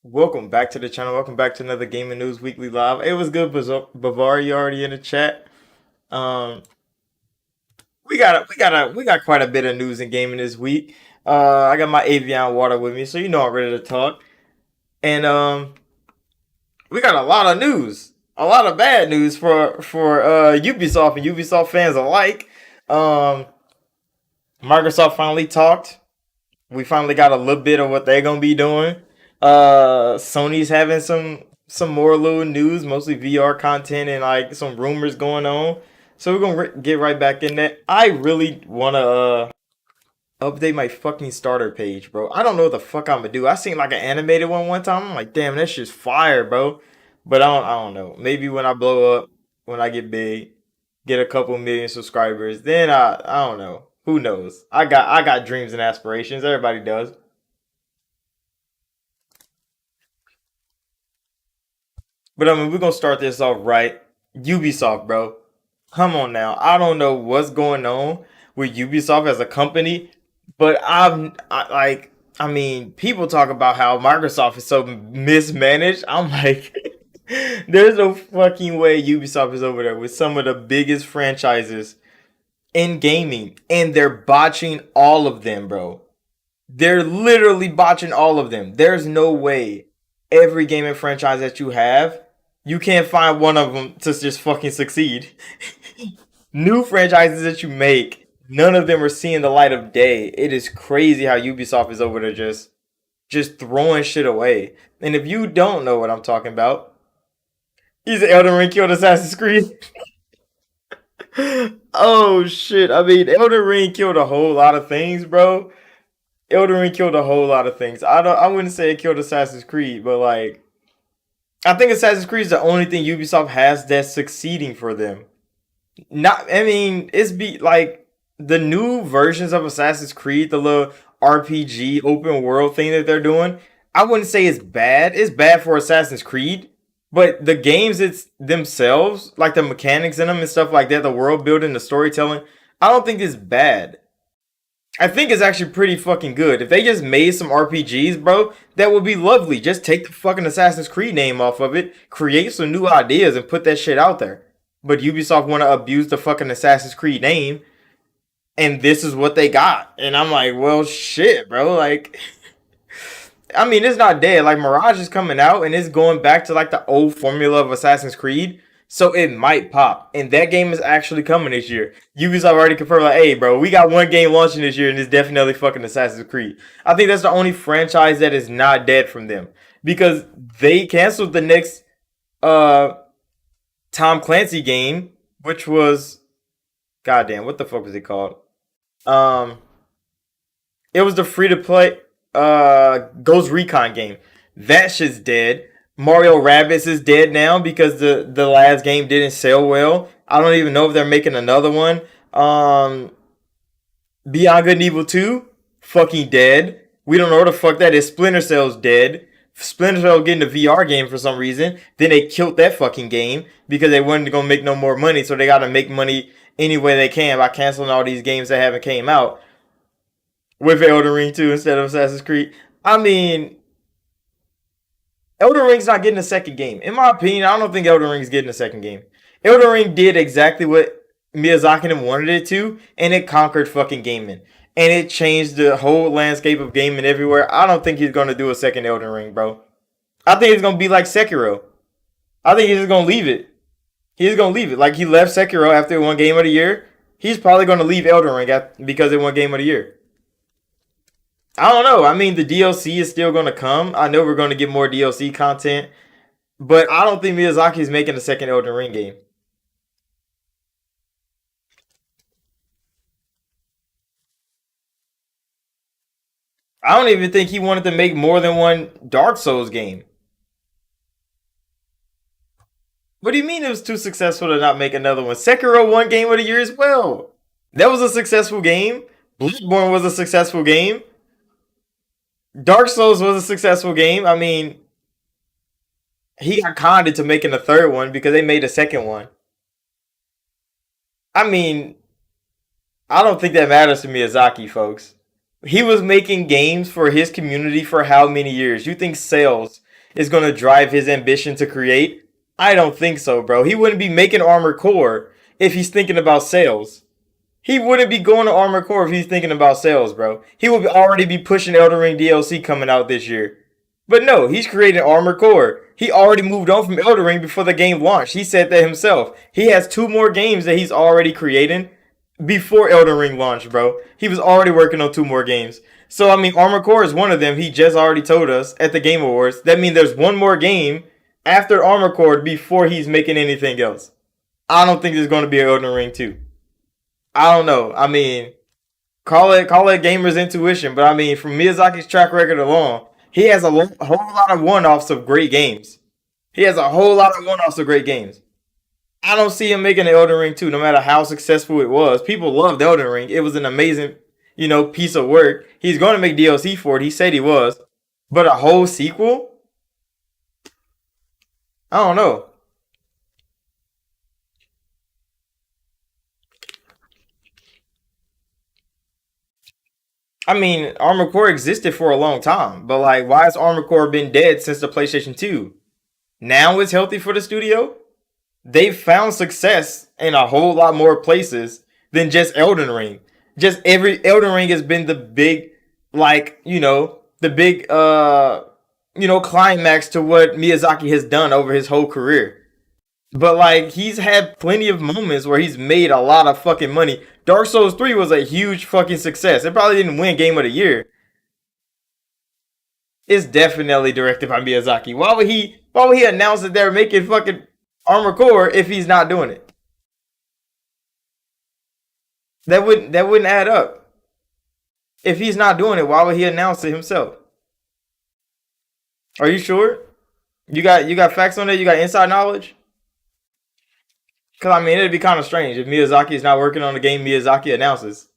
Welcome back to the channel. Welcome back to another Gaming News Weekly Live. It was good, Bavar. You already in the chat. Um, we got quite a bit of news in gaming this week. I got my Avion water with me, so you know I'm ready to talk. And we got a lot of news, a lot of bad news for Ubisoft and Ubisoft fans alike. Um, Microsoft finally talked. We finally got a little bit of what they're gonna be doing. Sony's having some more little news, mostly VR content and like some rumors going on. So we're gonna get right back in that. I really wanna update my fucking starter page, bro. I don't know what the fuck I'm gonna do. I seen like an animated one time. I'm like, damn, that shit's fire, bro. But I don't know. Maybe when I blow up, when I get big, get a couple million subscribers, then I don't know. Who knows? I got dreams and aspirations. Everybody does. But I mean, we're gonna start this off right. Ubisoft, bro. Come on now. I don't know what's going on with Ubisoft as a company, but I mean, people talk about how Microsoft is so mismanaged. I'm like, there's no fucking way Ubisoft is over there with some of the biggest franchises in gaming, and they're botching all of them, bro. They're literally botching all of them. There's no way every gaming franchise that you have, you can't find one of them to just fucking succeed. New franchises that you make, none of them are seeing the light of day. It is crazy how Ubisoft is over there just throwing shit away. And if you don't know what I'm talking about, he's Elden Ring killed Assassin's Creed. Oh shit. I mean, Elden Ring killed a whole lot of things, bro. Elden Ring killed a whole lot of things. I wouldn't say it killed Assassin's Creed, but like I think Assassin's Creed is the only thing Ubisoft has that's succeeding for them. Not I mean, it's be like the new versions of Assassin's Creed, the little RPG open world thing that they're doing. I wouldn't say it's bad. It's bad for Assassin's Creed, but the games it's themselves, like the mechanics in them and stuff like that, the world building, the storytelling, I don't think it's bad. I think it's actually pretty fucking good. If they just made some RPGs, bro, that would be lovely. Just take the fucking Assassin's Creed name off of it, create some new ideas, and put that shit out there. But Ubisoft want to abuse the fucking Assassin's Creed name, and this is what they got. And I'm like, well, shit, bro. Like, I mean, it's not dead. Like, Mirage is coming out, and it's going back to like the old formula of Assassin's Creed. So it might pop. And that game is actually coming this year. Ubisoft already confirmed, like, hey, bro, we got one game launching this year, and it's definitely fucking Assassin's Creed. I think that's the only franchise that is not dead from them. Because they canceled the next uh Tom Clancy game, which was goddamn, what the fuck was it called? Um it was the free to play Ghost Recon game. That shit's dead. Mario Rabbids is dead now because the last game didn't sell well. I don't even know if they're making another one. Beyond Good and Evil 2, fucking dead. We don't know what the fuck that is. Splinter Cell's dead. Splinter Cell getting a VR game for some reason. Then they killed that fucking game because they weren't gonna make no more money, so they gotta make money any way they can by canceling all these games that haven't came out with Elden Ring 2 instead of Assassin's Creed. I mean, Elden Ring's not getting a second game. In my opinion, I don't think Elden Ring's getting a second game. Elden Ring did exactly what Miyazaki and him wanted it to, and it conquered fucking gaming. And it changed the whole landscape of gaming everywhere. I don't think he's gonna do a second Elden Ring, bro. I think it's gonna be like Sekiro. I think he's just gonna leave it. He's gonna leave it. Like he left Sekiro after one game of the year. He's probably gonna leave Elden Ring because it won game of the year. I don't know. I mean, the DLC is still gonna come. I know we're gonna get more DLC content, but I don't think Miyazaki is making a second Elden Ring game. I don't even think he wanted to make more than one Dark Souls game. What do you mean it was too successful to not make another one? Sekiro won game of the year as well. That was a successful game. Bloodborne was a successful game. Dark Souls was a successful game. I mean, he got conned into making a third one because they made a second one. I mean, I don't think that matters to Miyazaki, folks. He was making games for his community for how many years? You think sales? is going to drive his ambition to create? I don't think so, bro. He wouldn't be making Armored Core if he's thinking about sales. He wouldn't be going to Armored Core if he's thinking about sales, bro. He would already be pushing Elden Ring DLC coming out this year. But no, he's creating Armored Core. He already moved on from Elden Ring before the game launched. He said that himself. He has 2 more games that he's already creating before Elden Ring launched, bro. He was already working on 2 more games. So, I mean, Armored Core is one of them. He just already told us at the Game Awards. That means there's 1 more game after Armored Core before he's making anything else. I don't think there's going to be an Elden Ring 2. I don't know. I mean, call it gamer's intuition, but I mean, from Miyazaki's track record alone, he has a whole lot of one-offs of great games. He has a whole lot of one-offs of great games. I don't see him making an Elden Ring 2, no matter how successful it was. People loved Elden Ring. It was an amazing, piece of work. He's going to make DLC for it. He said he was. But a whole sequel? I don't know. I mean, Armored Core existed for a long time, but like, why has Armored Core been dead since the PlayStation 2? Now it's healthy for the studio? They've found success in a whole lot more places than just Elden Ring. Just every Elden Ring has been the big, like, the big, climax to what Miyazaki has done over his whole career. But like, he's had plenty of moments where he's made a lot of fucking money. Dark Souls 3 was a huge fucking success. It probably didn't win Game of the Year. It's definitely directed by Miyazaki. Why would he announce that they're making fucking Armor Core if he's not doing it? That wouldn't add up. If he's not doing it, why would he announce it himself? Are you sure? You got facts on it? You got inside knowledge? Cause I mean, it'd be kind of strange if Miyazaki is not working on the game Miyazaki announces.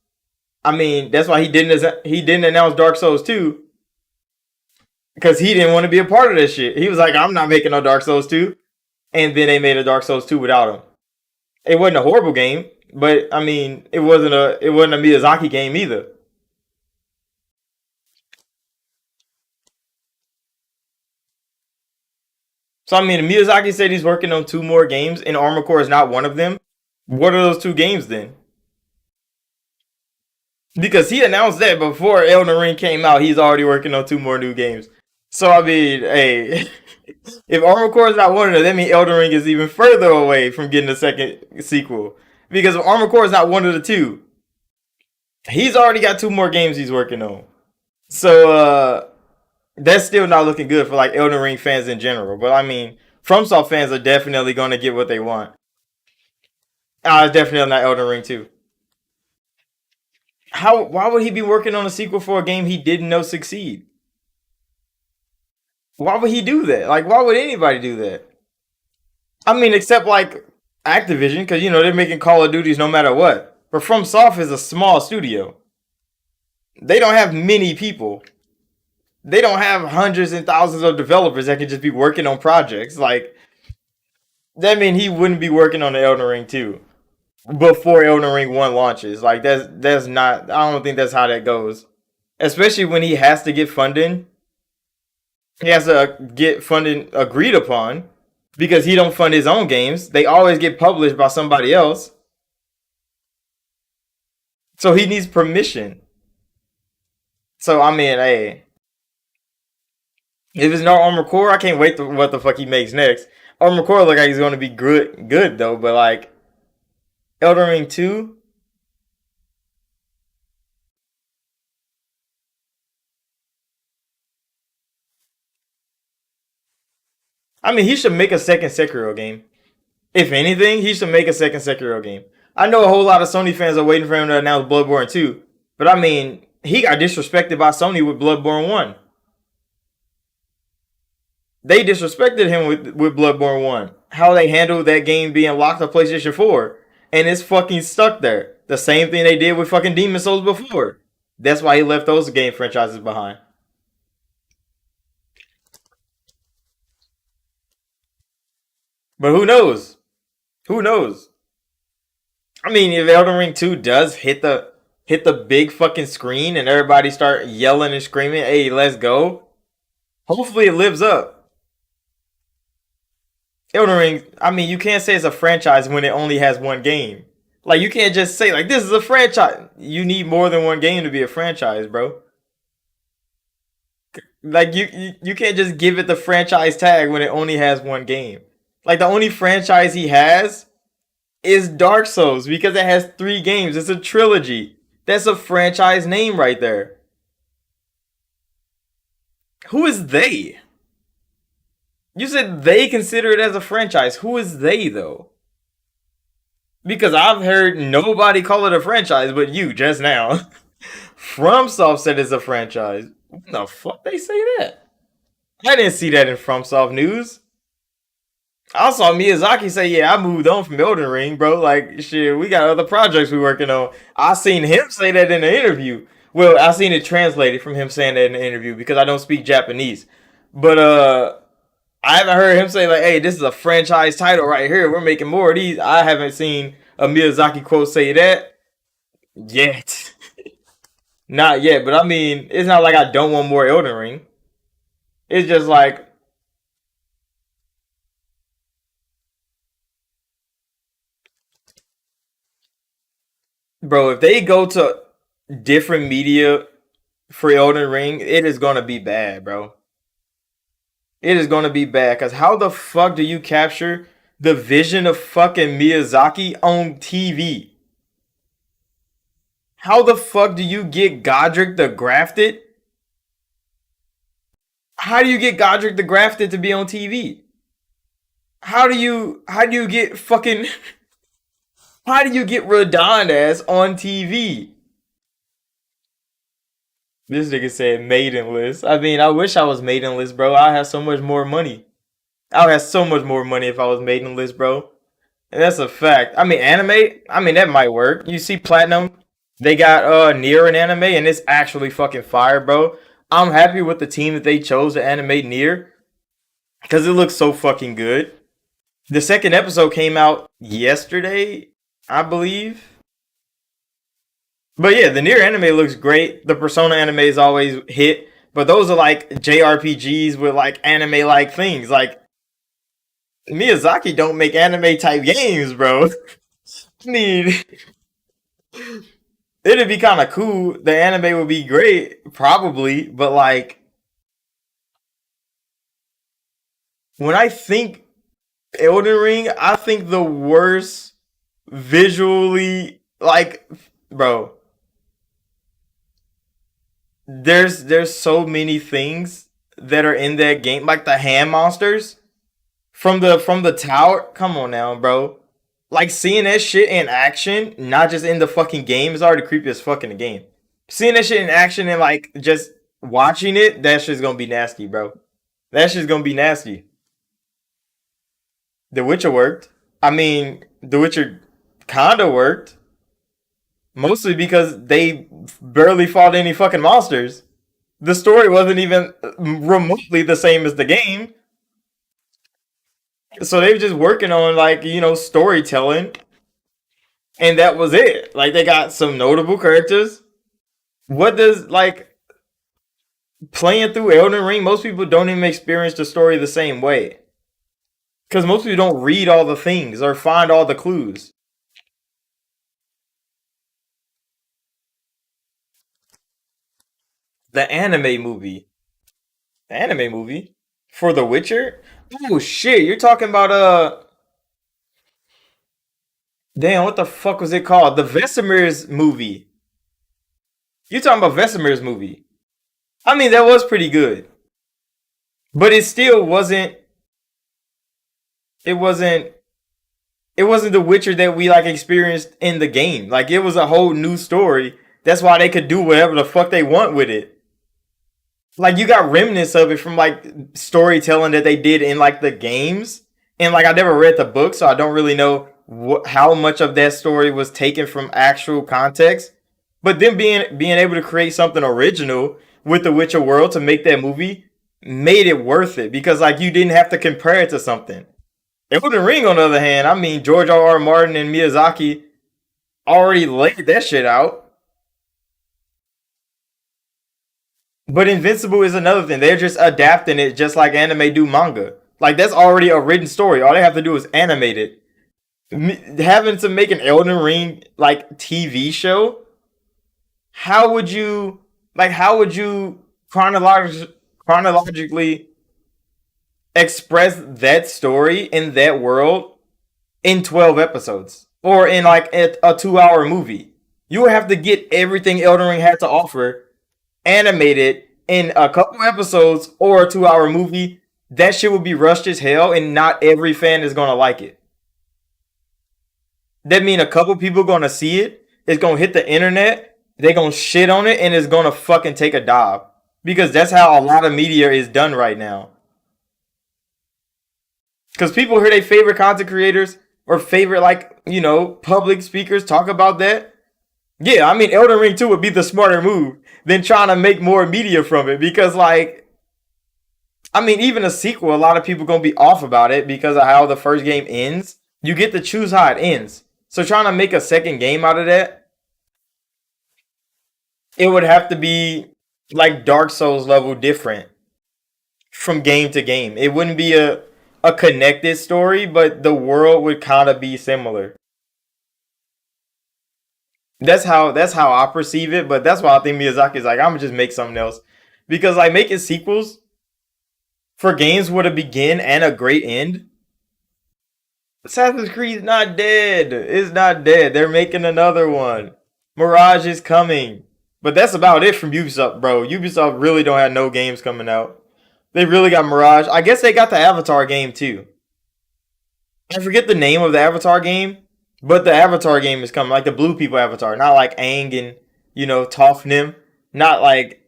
I mean, that's why he didn't announce Dark Souls 2 because he didn't want to be a part of this shit. He was like, I'm not making no Dark Souls 2, and then they made a Dark Souls 2 without him. It wasn't a horrible game, but I mean, it wasn't a Miyazaki game either. So I mean, Miyazaki said he's working on 2 more games, and Armored Core is not one of them. What are those 2 games then? Because he announced that before Elden Ring came out, he's already working on 2 more new games. So I mean, hey, if Armored Core is not one of them, that means Elden Ring is even further away from getting a second sequel. Because if Armored Core is not one of the two, he's already got 2 more games he's working on. So that's still not looking good for like Elden Ring fans in general. But I mean, FromSoft fans are definitely gonna get what they want. It's definitely not Elden Ring 2. Why would he be working on a sequel for a game he didn't know succeed? Why would he do that? Like, why would anybody do that? I mean, except like Activision, because they're making Call of Duties no matter what. But FromSoft is a small studio. They don't have many people. They don't have hundreds and thousands of developers that can just be working on projects. Like, that means he wouldn't be working on the Elden Ring 2 before Elden Ring 1 launches. Like, that's not, I don't think that's how that goes. Especially when he has to get funding. He has to get funding agreed upon because he don't fund his own games. They always get published by somebody else. So he needs permission. So I mean, hey, if it's no Armored Core, I can't wait to what the fuck he makes next. Armored Core look like he's gonna be good though, but like Elden Ring 2, I mean, he should make a second Sekiro game. If anything, he should make a second Sekiro game. I know a whole lot of Sony fans are waiting for him to announce Bloodborne 2, but I mean, he got disrespected by Sony with Bloodborne 1. They disrespected him with Bloodborne 1. How they handled that game being locked on PlayStation 4. And it's fucking stuck there. The same thing they did with fucking Demon Souls before. That's why he left those game franchises behind. But who knows? Who knows? I mean, if Elden Ring 2 does hit the big fucking screen and everybody start yelling and screaming, hey, let's go. Hopefully it lives up. Elden Ring, I mean, you can't say it's a franchise when it only has one game. Like, you can't just say, like, this is a franchise. You need more than one game to be a franchise, bro. Like, you can't just give it the franchise tag when it only has one game. Like, the only franchise he has is Dark Souls because it has three games. It's a trilogy. That's a franchise name right there. Who is they? You said they consider it as a franchise. Who is they, though? Because I've heard nobody call it a franchise but you just now. FromSoft said it's a franchise. What the fuck they say that? I didn't see that in FromSoft news. I saw Miyazaki say, "Yeah, I moved on from Elden Ring, bro. Like, shit, we got other projects we working on." I seen him say that in the interview. Well, I seen it translated from him saying that in the interview because I don't speak Japanese. But I haven't heard him say like, "Hey, this is a franchise title right here. We're making more of these." I haven't seen a Miyazaki quote say that yet. Not yet, but I mean, it's not like I don't want more Elden Ring. It's just like, bro, if they go to different media for Elden Ring, it is gonna be bad, bro. It is gonna be bad. Cause how the fuck do you capture the vision of fucking Miyazaki on TV? How the fuck do you get Godric the Grafted? How do you get Godric the Grafted to be on TV? How do you get fucking how do you get Radonez on TV? This nigga said maidenless. I mean, I wish I was maidenless, bro. I have so much more money. I would have so much more money if I was maidenless, bro. And that's a fact. I mean, anime. I mean, that might work. You see, Platinum. They got Near an anime, and it's actually fucking fire, bro. I'm happy with the team that they chose to animate Near because it looks so fucking good. The second episode came out yesterday, I believe. But yeah, the Near anime looks great. The Persona anime is always hit, but those are like JRPGs with like anime like things. Like Miyazaki don't make anime type games, bro. I mean, it'd be kind of cool. The anime would be great, probably, but like when I think Elden Ring, I think the worst visually, like, bro. There's so many things that are in that game, like the hand monsters from the tower. Come on now, bro. Like seeing that shit in action, not just in the fucking game, is already creepy as fuck in the game. Seeing that shit in action and like just watching it, that shit's gonna be nasty, bro. That shit's gonna be nasty. The Witcher worked. I mean, The Witcher kinda worked. Mostly because they barely fought any fucking monsters. The story wasn't even remotely the same as the game. So they were just working on like, storytelling and that was it. Like they got some notable characters. What does like playing through Elden Ring, most people don't even experience the story the same way. Cuz most people don't read all the things or find all the clues. The anime movie. The anime movie for The Witcher? Oh shit, you're talking about damn, what the fuck was it called? The Vesemir's movie. You talking about Vesemir's movie? I mean, that was pretty good, but it still wasn't. It wasn't. It wasn't the Witcher that we like experienced in the game. Like it was a whole new story. That's why they could do whatever the fuck they want with it. Like you got remnants of it from like storytelling that they did in like the games, and like I never read the book, so I don't really know how much of that story was taken from actual context. But then being able to create something original with the Witcher world to make that movie made it worth it because like you didn't have to compare it to something. Elden Ring, on the other hand, I mean George R. R. Martin and Miyazaki already laid that shit out. But Invincible is another thing. They're just adapting it just like anime do manga. Like that's already a written story. All they have to do is animate it. Having to make an Elden Ring like TV show, how would you how would you chronologically express that story in that world in 12 episodes or in like a 2 hour movie? You would have to get everything Elden Ring had to offer animated in a couple episodes or a 2 hour movie. That shit would be rushed as hell, and not every fan is gonna like it. That mean a couple people gonna see it. It's gonna hit the internet. They gonna shit on it, and it's gonna fucking take a dive because that's how a lot of media is done right now. Because people hear their favorite content creators or favorite public speakers talk about that. Yeah, I mean Elden Ring 2 would be the smarter move than trying to make more media from it because I mean even a sequel, a lot of people gonna be off about it because of how the first game ends. You get to choose how it ends. So trying to make a second game out of that, it would have to be like Dark Souls level different from game to game. It wouldn't be a connected story, but the world would kind of be similar. That's how I perceive it, but that's why I think Miyazaki's like, I'm gonna just make something else. Because like making sequels for games with a begin and a great end, Assassin's Creed's not dead. It's not dead. They're making another one. Mirage is coming. But that's about it from Ubisoft, bro. Ubisoft really don't have no games coming out. They really got Mirage. I guess they got the Avatar game too. I forget the name of the Avatar game, but the Avatar game is coming. Like the Blue People Avatar. Not like Aang and, Toph Nim. Not like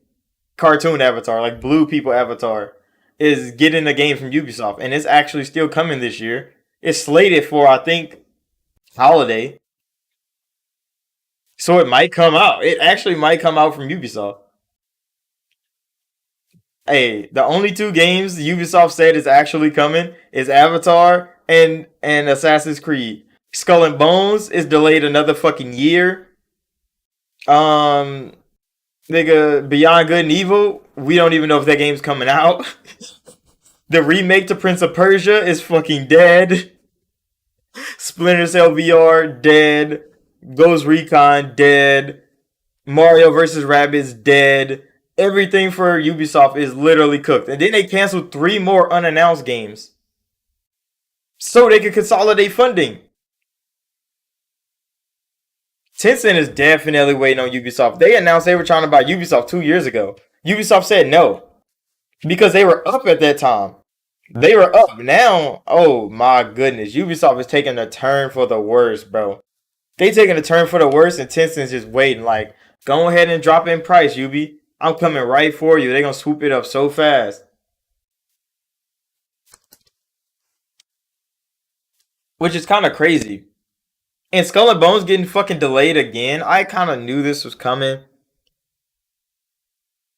cartoon Avatar. Like Blue People Avatar is getting a game from Ubisoft. And it's actually still coming this year. It's slated for, I think, holiday. So it might come out. It actually might come out from Ubisoft. Hey, the only two games Ubisoft said is actually coming is Avatar and Assassin's Creed. Skull and Bones is delayed another fucking year. Um, nigga, Beyond Good and Evil, we don't even know if that game's coming out. The remake to Prince of Persia is fucking dead. Splinter Cell VR dead. Ghost Recon dead. Mario vs. Rabbids dead. Everything for Ubisoft is literally cooked. And then they canceled 3 more unannounced games so they could consolidate funding. Tencent is definitely waiting on Ubisoft. They announced they were trying to buy Ubisoft 2 years ago. Ubisoft said no because they were up at that time. They were up. Now, oh my goodness, Ubisoft is taking a turn for the worse, bro. They taking a turn for the worse, and Tencent's just waiting. Like, go ahead and drop in price, Ubi. I'm coming right for you. They gonna swoop it up so fast. Which is kind of crazy. And Skull and Bones getting fucking delayed again. I kind of knew this was coming.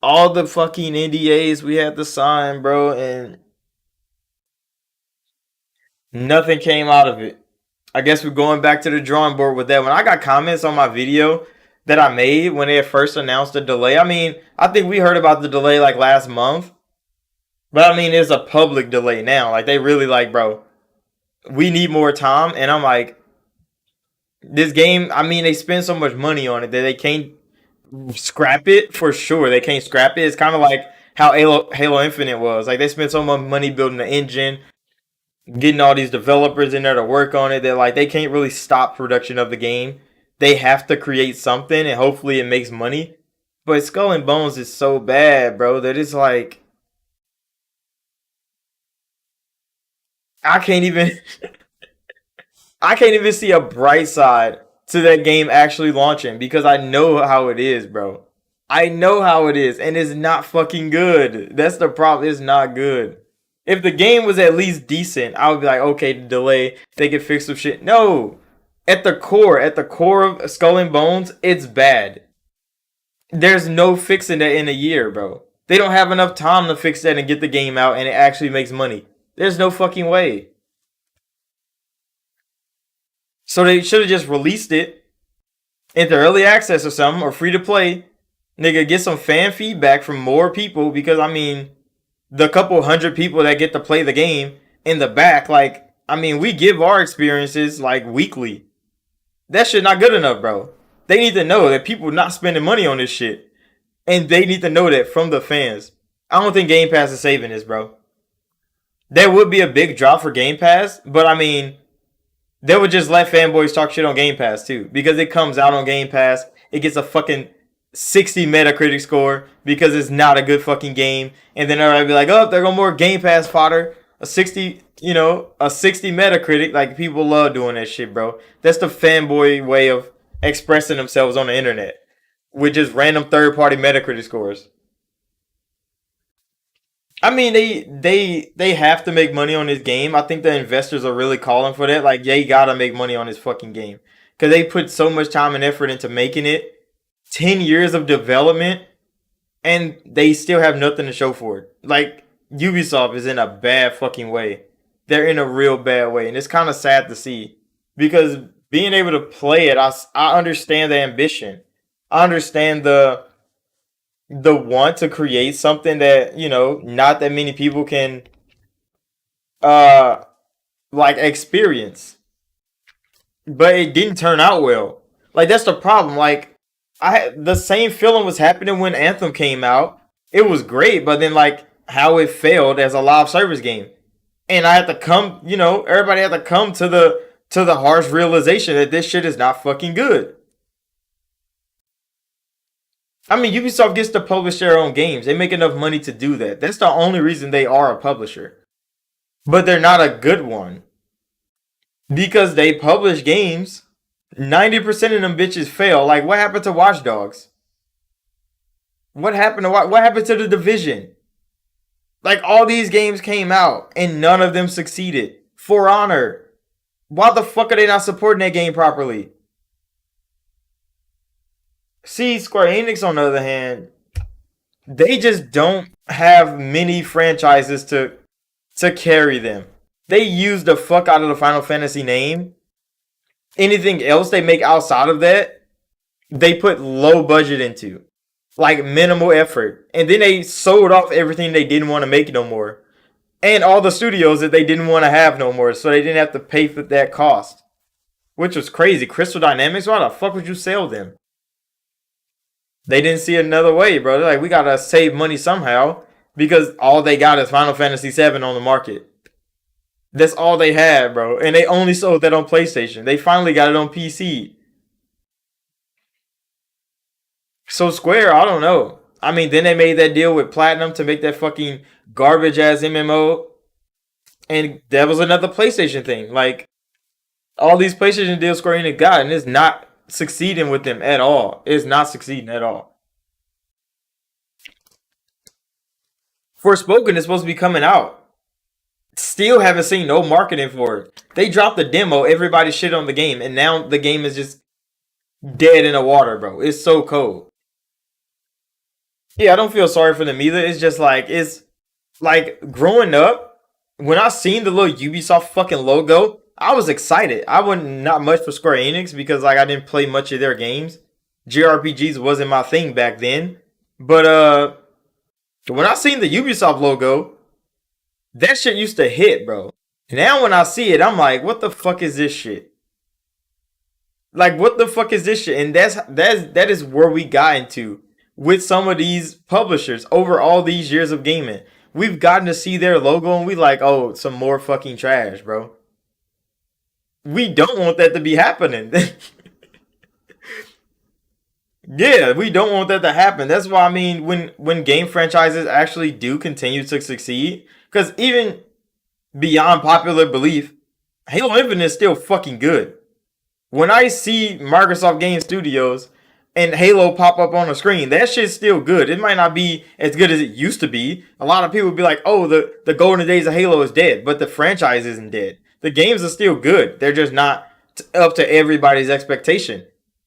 All the fucking NDAs we had to sign, bro, and nothing came out of it. I guess we're going back to the drawing board with that. When I got comments on my video that I made when they had first announced the delay, I mean, I think we heard about the delay like last month. But I mean, it's a public delay now. Like, they really like, bro, we need more time. And I'm like, this game, I mean, they spend so much money on it that they can't scrap it for sure. They can't scrap it. It's kind of like how Halo Infinite was. Like, they spent so much money building the engine, getting all these developers in there to work on it. That like they can't really stop production of the game. They have to create something, and hopefully it makes money. But Skull and Bones is so bad, bro, that it's like I can't even I can't even see a bright side to that game actually launching because I know how it is, bro. I know how it is, and it's not fucking good. That's the problem. It's not good. If the game was at least decent, I would be like, okay, the delay, they could fix some shit. No. At the core of Skull and Bones, it's bad. There's no fixing that in a year, bro. They don't have enough time to fix that and get the game out and it actually makes money. There's no fucking way. So they should have just released it into early access or something, or free to play. Nigga, get some fan feedback from more people because, I mean, the couple hundred people that get to play the game in the back. Like, I mean, we give our experiences like weekly. That shit not good enough, bro. They need to know that people not spending money on this shit. And they need to know that from the fans. I don't think Game Pass is saving this, bro. There would be a big drop for Game Pass, but I mean, they would just let fanboys talk shit on Game Pass too. Because it comes out on Game Pass. It gets a fucking 60 Metacritic score because it's not a good fucking game. And then everybody be like, oh, there go more Game Pass fodder. A 60, a 60 Metacritic. Like, people love doing that shit, bro. That's the fanboy way of expressing themselves on the internet. With just random third-party Metacritic scores. I mean, they have to make money on this game. I think the investors are really calling for that. Like, they gotta make money on this fucking game. Because they put so much time and effort into making it. 10 years of development. And they still have nothing to show for it. Like, Ubisoft is in a bad fucking way. They're in a real bad way. And it's kind of sad to see. Because being able to play it, I understand the ambition. I understand the want to create something that, not that many people can uh like experience. But it didn't turn out well. Like, that's the problem. Like, the same feeling was happening when Anthem came out. It was great, but then like how it failed as a live service game. And I had to come, everybody had to come to the harsh realization that this shit is not fucking good. I mean, Ubisoft gets to publish their own games. They make enough money to do that. That's the only reason they are a publisher. But they're not a good one. Because they publish games, 90% of them bitches fail. Like, what happened to Watch Dogs? What happened to The Division? Like, all these games came out and none of them succeeded. For Honor. Why the fuck are they not supporting that game properly? See, Square Enix, on the other hand, they just don't have many franchises to carry them. They use the fuck out of the Final Fantasy name. Anything else they make outside of that, they put low budget into. Like, minimal effort. And then they sold off everything they didn't want to make no more. And all the studios that they didn't want to have no more. So they didn't have to pay for that cost. Which was crazy. Crystal Dynamics, why the fuck would you sell them? They didn't see another way, bro. They're like, we gotta save money somehow. Because all they got is Final Fantasy VII on the market. That's all they had, bro. And they only sold that on PlayStation. They finally got it on PC. So Square, I don't know. I mean, then they made that deal with Platinum to make that fucking garbage ass MMO. And that was another PlayStation thing. Like, all these PlayStation deals Square Enix got, and it's not succeeding with them at all. It's not succeeding at all. Forspoken is supposed to be coming out. Still haven't seen no marketing for it. They dropped the demo, everybody shit on the game, and now the game is just dead in the water, bro. It's so cold. Yeah, I don't feel sorry for them either. It's just like, it's like growing up, when I seen the little Ubisoft fucking logo, I was excited. I wasn't not much for Square Enix because like I didn't play much of their games. JRPGs wasn't my thing back then. But when I seen the Ubisoft logo, that shit used to hit, bro. Now when I see it, I'm like, what the fuck is this shit? Like, what the fuck is this shit? And that is where we got into with some of these publishers over all these years of gaming. We've gotten to see their logo and we like, oh, some more fucking trash, bro. We don't want that to be happening. Yeah, we don't want that to happen. That's why, I mean, when game franchises actually do continue to succeed, because even beyond popular belief, Halo Infinite is still fucking good. When I see Microsoft Game Studios and Halo pop up on the screen, that shit's still good. It might not be as good as it used to be. A lot of people be like, oh, the golden days of Halo is dead, but the franchise isn't dead. The games are still good. They're just not up to everybody's expectation.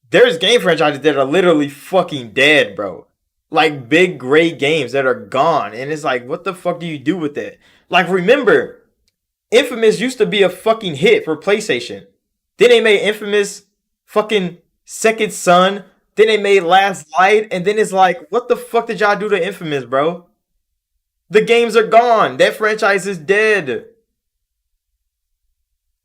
There's game franchises that are literally fucking dead, bro. Like big, great games that are gone. And it's like, what the fuck do you do with that? Like, remember, Infamous used to be a fucking hit for PlayStation. Then they made Infamous fucking Second Son. Then they made Last Light. And then it's like, what the fuck did y'all do to Infamous, bro? The games are gone. That franchise is dead.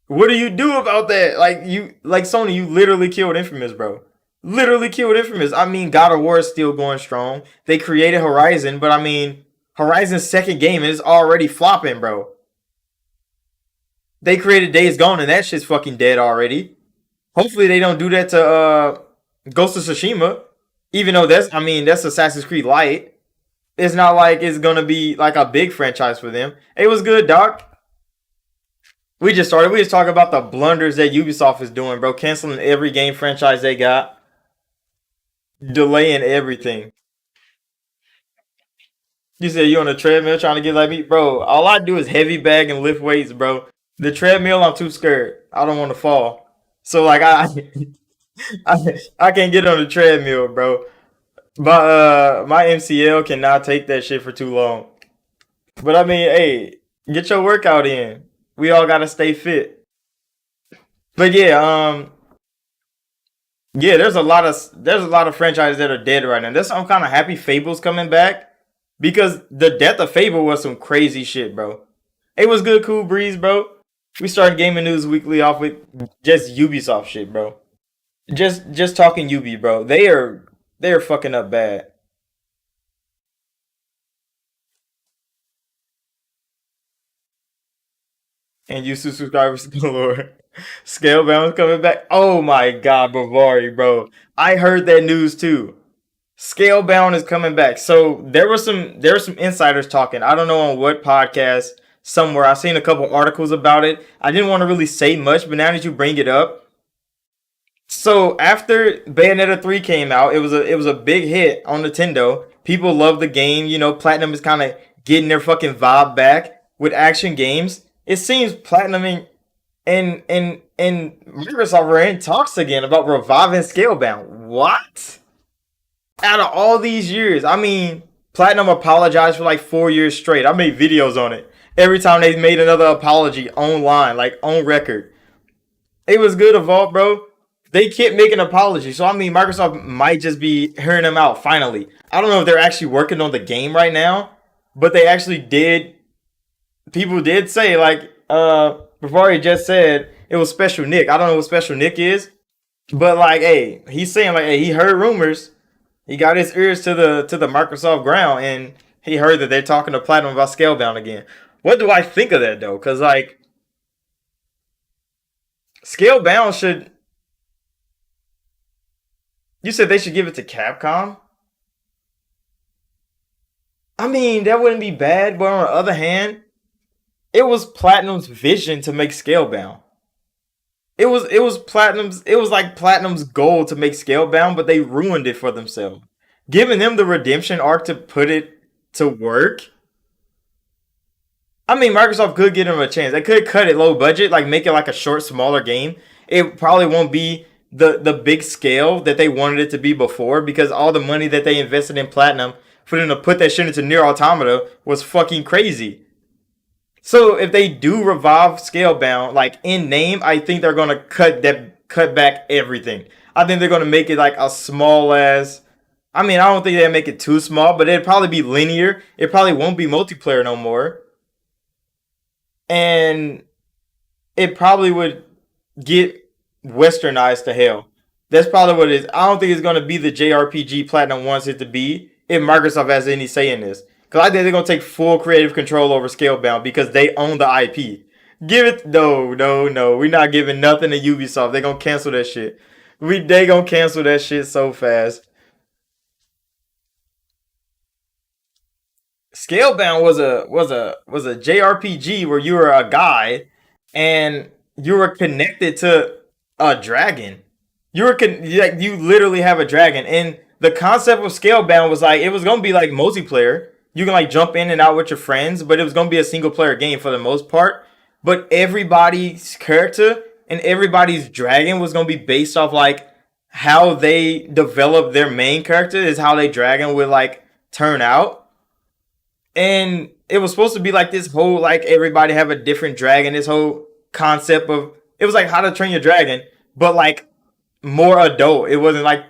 What do you do about that? Like Sony, you literally killed Infamous, bro. Literally killed Infamous. I mean, God of War is still going strong. They created Horizon, but I mean, Horizon's second game is already flopping, bro. They created Days Gone, and that shit's fucking dead already. Hopefully, they don't do that to Ghost of Tsushima. Even though that's Assassin's Creed Light. It's not like it's gonna be like a big franchise for them. It was good, Doc. We just started. We just talking about the blunders that Ubisoft is doing, bro. Canceling every game franchise they got, delaying everything. You said you on a treadmill trying to get like me, bro. All I do is heavy bag and lift weights, bro. The treadmill, I'm too scared. I don't want to fall. So like I can't get on the treadmill, bro. My MCL cannot take that shit for too long. But I mean, hey, get your workout in. We all gotta stay fit. But yeah, yeah, there's a lot of franchises that are dead right now. That's I'm kind of happy Fable's coming back because the death of Fable was some crazy shit, bro. It was good, cool breeze, bro. We started Gaming News Weekly off with just Ubisoft shit, bro. Just talking Ubi, bro. They are fucking up bad. And YouTube subscribers galore. Scalebound's coming back. Oh my god, Bavari, bro. I heard that news too. Scalebound is coming back. So there were some insiders talking. I don't know on what podcast somewhere. I've seen a couple articles about it. I didn't want to really say much, but now that you bring it up, so after Bayonetta 3 came out, it was a big hit on Nintendo. People love the game. Platinum is kind of getting their fucking vibe back with action games. It seems Platinum and Microsoft are in talks again about reviving Scalebound. What? Out of all these years, I mean, Platinum apologized for like 4 years straight. I made videos on it. Every time they made another apology online, like on record. It was good, Evolve, bro. They kept making apologies. So I mean, Microsoft might just be hearing them out finally. I don't know if they're actually working on the game right now, but they actually did. People did say like Bavaria just said it was Special Nick. I don't know what Special Nick is, but like, hey, he's saying like, hey, he heard rumors. He got his ears to the Microsoft ground, and he heard that they're talking to Platinum about Scalebound again. What do I think of that though? Because like Scalebound should. You said they should give it to Capcom. I mean, that wouldn't be bad, but on the other hand, it was Platinum's vision to make Scalebound. It was like Platinum's goal to make Scalebound, but they ruined it for themselves. Giving them the redemption arc to put it to work. I mean, Microsoft could give them a chance. They could cut it low budget, like make it like a short, smaller game. It probably won't be the big scale that they wanted it to be before because all the money that they invested in Platinum for them to put that shit into Near Automata was fucking crazy. So if they do revive Scalebound, like in name, I think they're gonna cut back everything. I think they're gonna make it like a small as. I mean, I don't think they'll make it too small, but it'd probably be linear. It probably won't be multiplayer no more, and it probably would get westernized to hell. That's probably what it is. I don't think it's gonna be the JRPG Platinum wants it to be if Microsoft has any say in this. Because I think they're gonna take full creative control over Scalebound because they own the IP. Give it no, no, no. We're not giving nothing to Ubisoft. They're gonna cancel that shit. They gonna cancel that shit so fast. Scalebound was a JRPG where you were a guy and you were connected to a dragon. Like you literally have a dragon, and the concept of Scalebound was like it was gonna be like multiplayer. You can like jump in and out with your friends, but it was gonna be a single player game for the most part. But everybody's character and everybody's dragon was gonna be based off like how they develop their main character is how they dragon would like turn out. And it was supposed to be like this whole like everybody have a different dragon. This whole concept of it was like how to train your dragon, but like more adult. It wasn't like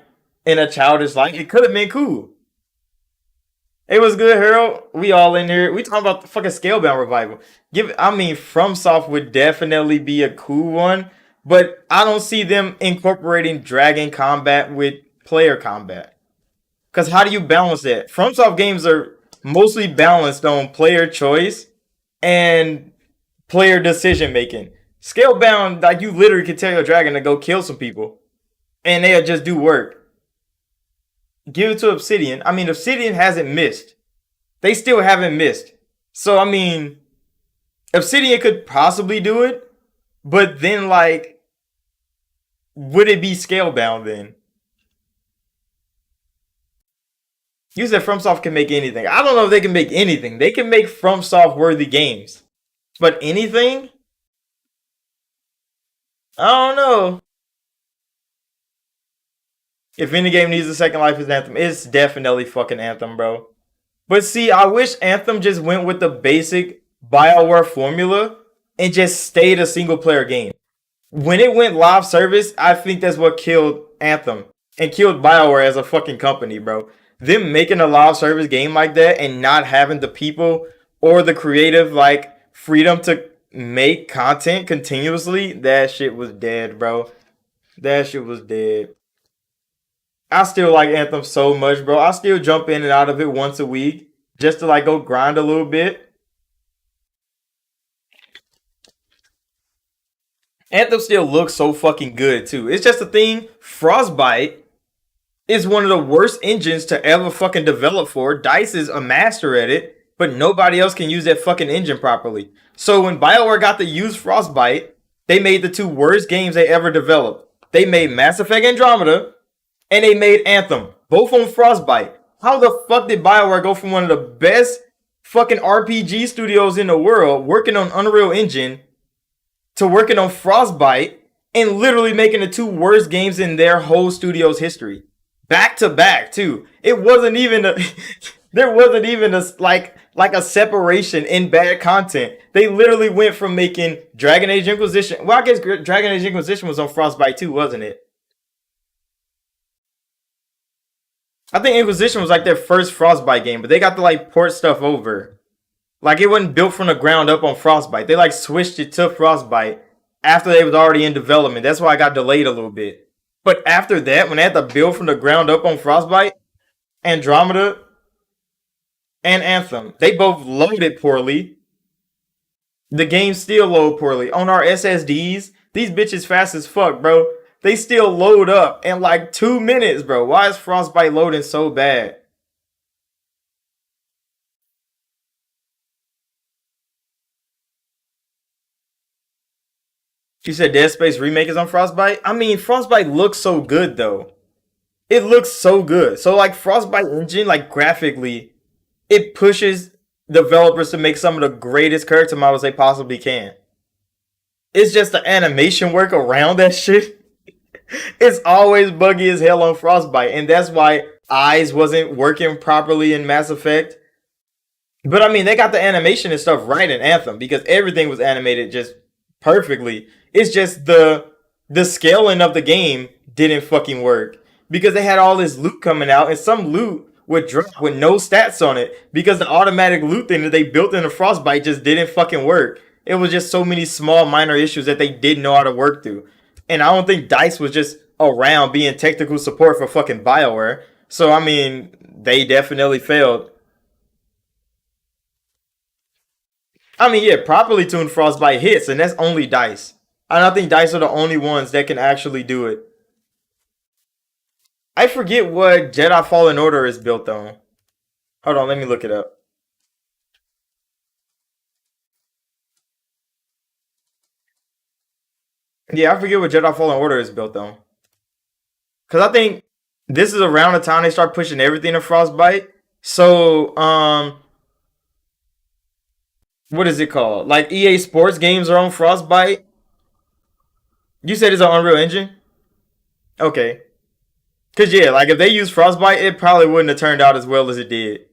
in a childish like it could have been cool. It was good, Harold. We all in here. We talking about the fucking Scalebound revival. I mean, FromSoft would definitely be a cool one, but I don't see them incorporating Dragon Combat with player combat. Cause how do you balance that? FromSoft games are mostly balanced on player choice and player decision making. Scalebound, like you literally could tell your dragon to go kill some people, and they'll just do work. Give it to Obsidian. I mean, Obsidian hasn't missed. They still haven't missed. So I mean, Obsidian could possibly do it, but then like, would it be Scalebound then? You said FromSoft can make anything. I don't know if they can make anything. They can make FromSoft worthy games, but anything? I don't know. If any game needs a second life, it's Anthem. It's definitely fucking Anthem, bro. But see, I wish Anthem just went with the basic BioWare formula and just stayed a single player game. When it went live service, I think that's what killed Anthem and killed BioWare as a fucking company, bro. Them making a live service game like that and not having the people or the creative like freedom to make content continuously, that shit was dead, bro. That shit was dead. I still like Anthem so much, bro. I still jump in and out of it once a week just to like go grind a little bit. Anthem still looks so fucking good too. It's just a thing. Frostbite is one of the worst engines to ever fucking develop for. DICE is a master at it, but nobody else can use that fucking engine properly. So when BioWare got to use Frostbite, they made the two worst games they ever developed. They made Mass Effect Andromeda and they made Anthem, both on Frostbite. How the fuck did BioWare go from one of the best fucking RPG studios in the world working on Unreal Engine to working on Frostbite and literally making the two worst games in their whole studio's history? Back to back, too. It wasn't even a there wasn't even a like a separation in bad content. They literally went from making Dragon Age Inquisition. Well, I guess Dragon Age Inquisition was on Frostbite too, wasn't it? I think Inquisition was like their first Frostbite game, but they got to like port stuff over. Like it wasn't built from the ground up on Frostbite. They like switched it to Frostbite after they was already in development. That's why I got delayed a little bit. But after that, when they had to build from the ground up on Frostbite, Andromeda and Anthem, they both loaded poorly. The game still load poorly. On our SSDs, these bitches fast as fuck, bro. They still load up in like 2 minutes, bro. Why is Frostbite loading so bad? You said Dead Space Remake is on Frostbite? I mean, Frostbite looks so good, though. It looks so good. So, like, Frostbite engine, like, graphically, it pushes developers to make some of the greatest character models they possibly can. It's just the animation work around that shit. It's always buggy as hell on Frostbite, and that's why Eyes wasn't working properly in Mass Effect. But I mean, they got the animation and stuff right in Anthem because everything was animated just perfectly. It's just the scaling of the game didn't fucking work because they had all this loot coming out, and some loot would drop with no stats on it because the automatic loot thing that they built in the Frostbite just didn't fucking work. It was just so many small minor issues that they didn't know how to work through. And I don't think DICE was just around being technical support for fucking BioWare. So I mean, they definitely failed. I mean, yeah, properly tuned Frostbite hits, and that's only DICE. And I think DICE are the only ones that can actually do it. I forget what Jedi Fallen Order is built on. Hold on, let me look it up. Yeah, I forget what Jedi Fallen Order is built on. Cause I think this is around the time they start pushing everything to Frostbite. So, what is it called? Like EA Sports games are on Frostbite. You said it's an Unreal Engine? Okay. Cause yeah, like if they used Frostbite, it probably wouldn't have turned out as well as it did.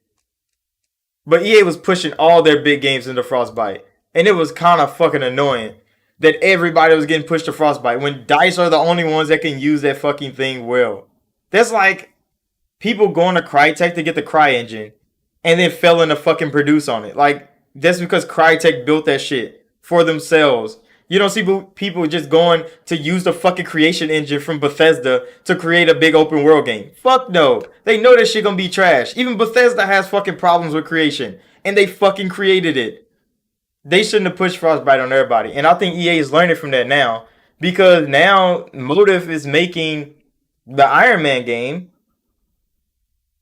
But EA was pushing all their big games into Frostbite. And it was kind of fucking annoying that everybody was getting pushed to Frostbite when DICE are the only ones that can use that fucking thing well. That's like people going to Crytek to get the Cry engine and then failing to fucking produce on it. Like that's because Crytek built that shit for themselves. You don't see people just going to use the fucking creation engine from Bethesda to create a big open world game. Fuck no. They know that shit gonna be trash. Even Bethesda has fucking problems with creation, and they fucking created it. They shouldn't have pushed Frostbite on everybody, and I think EA is learning from that now because now Motive is making the Iron Man game,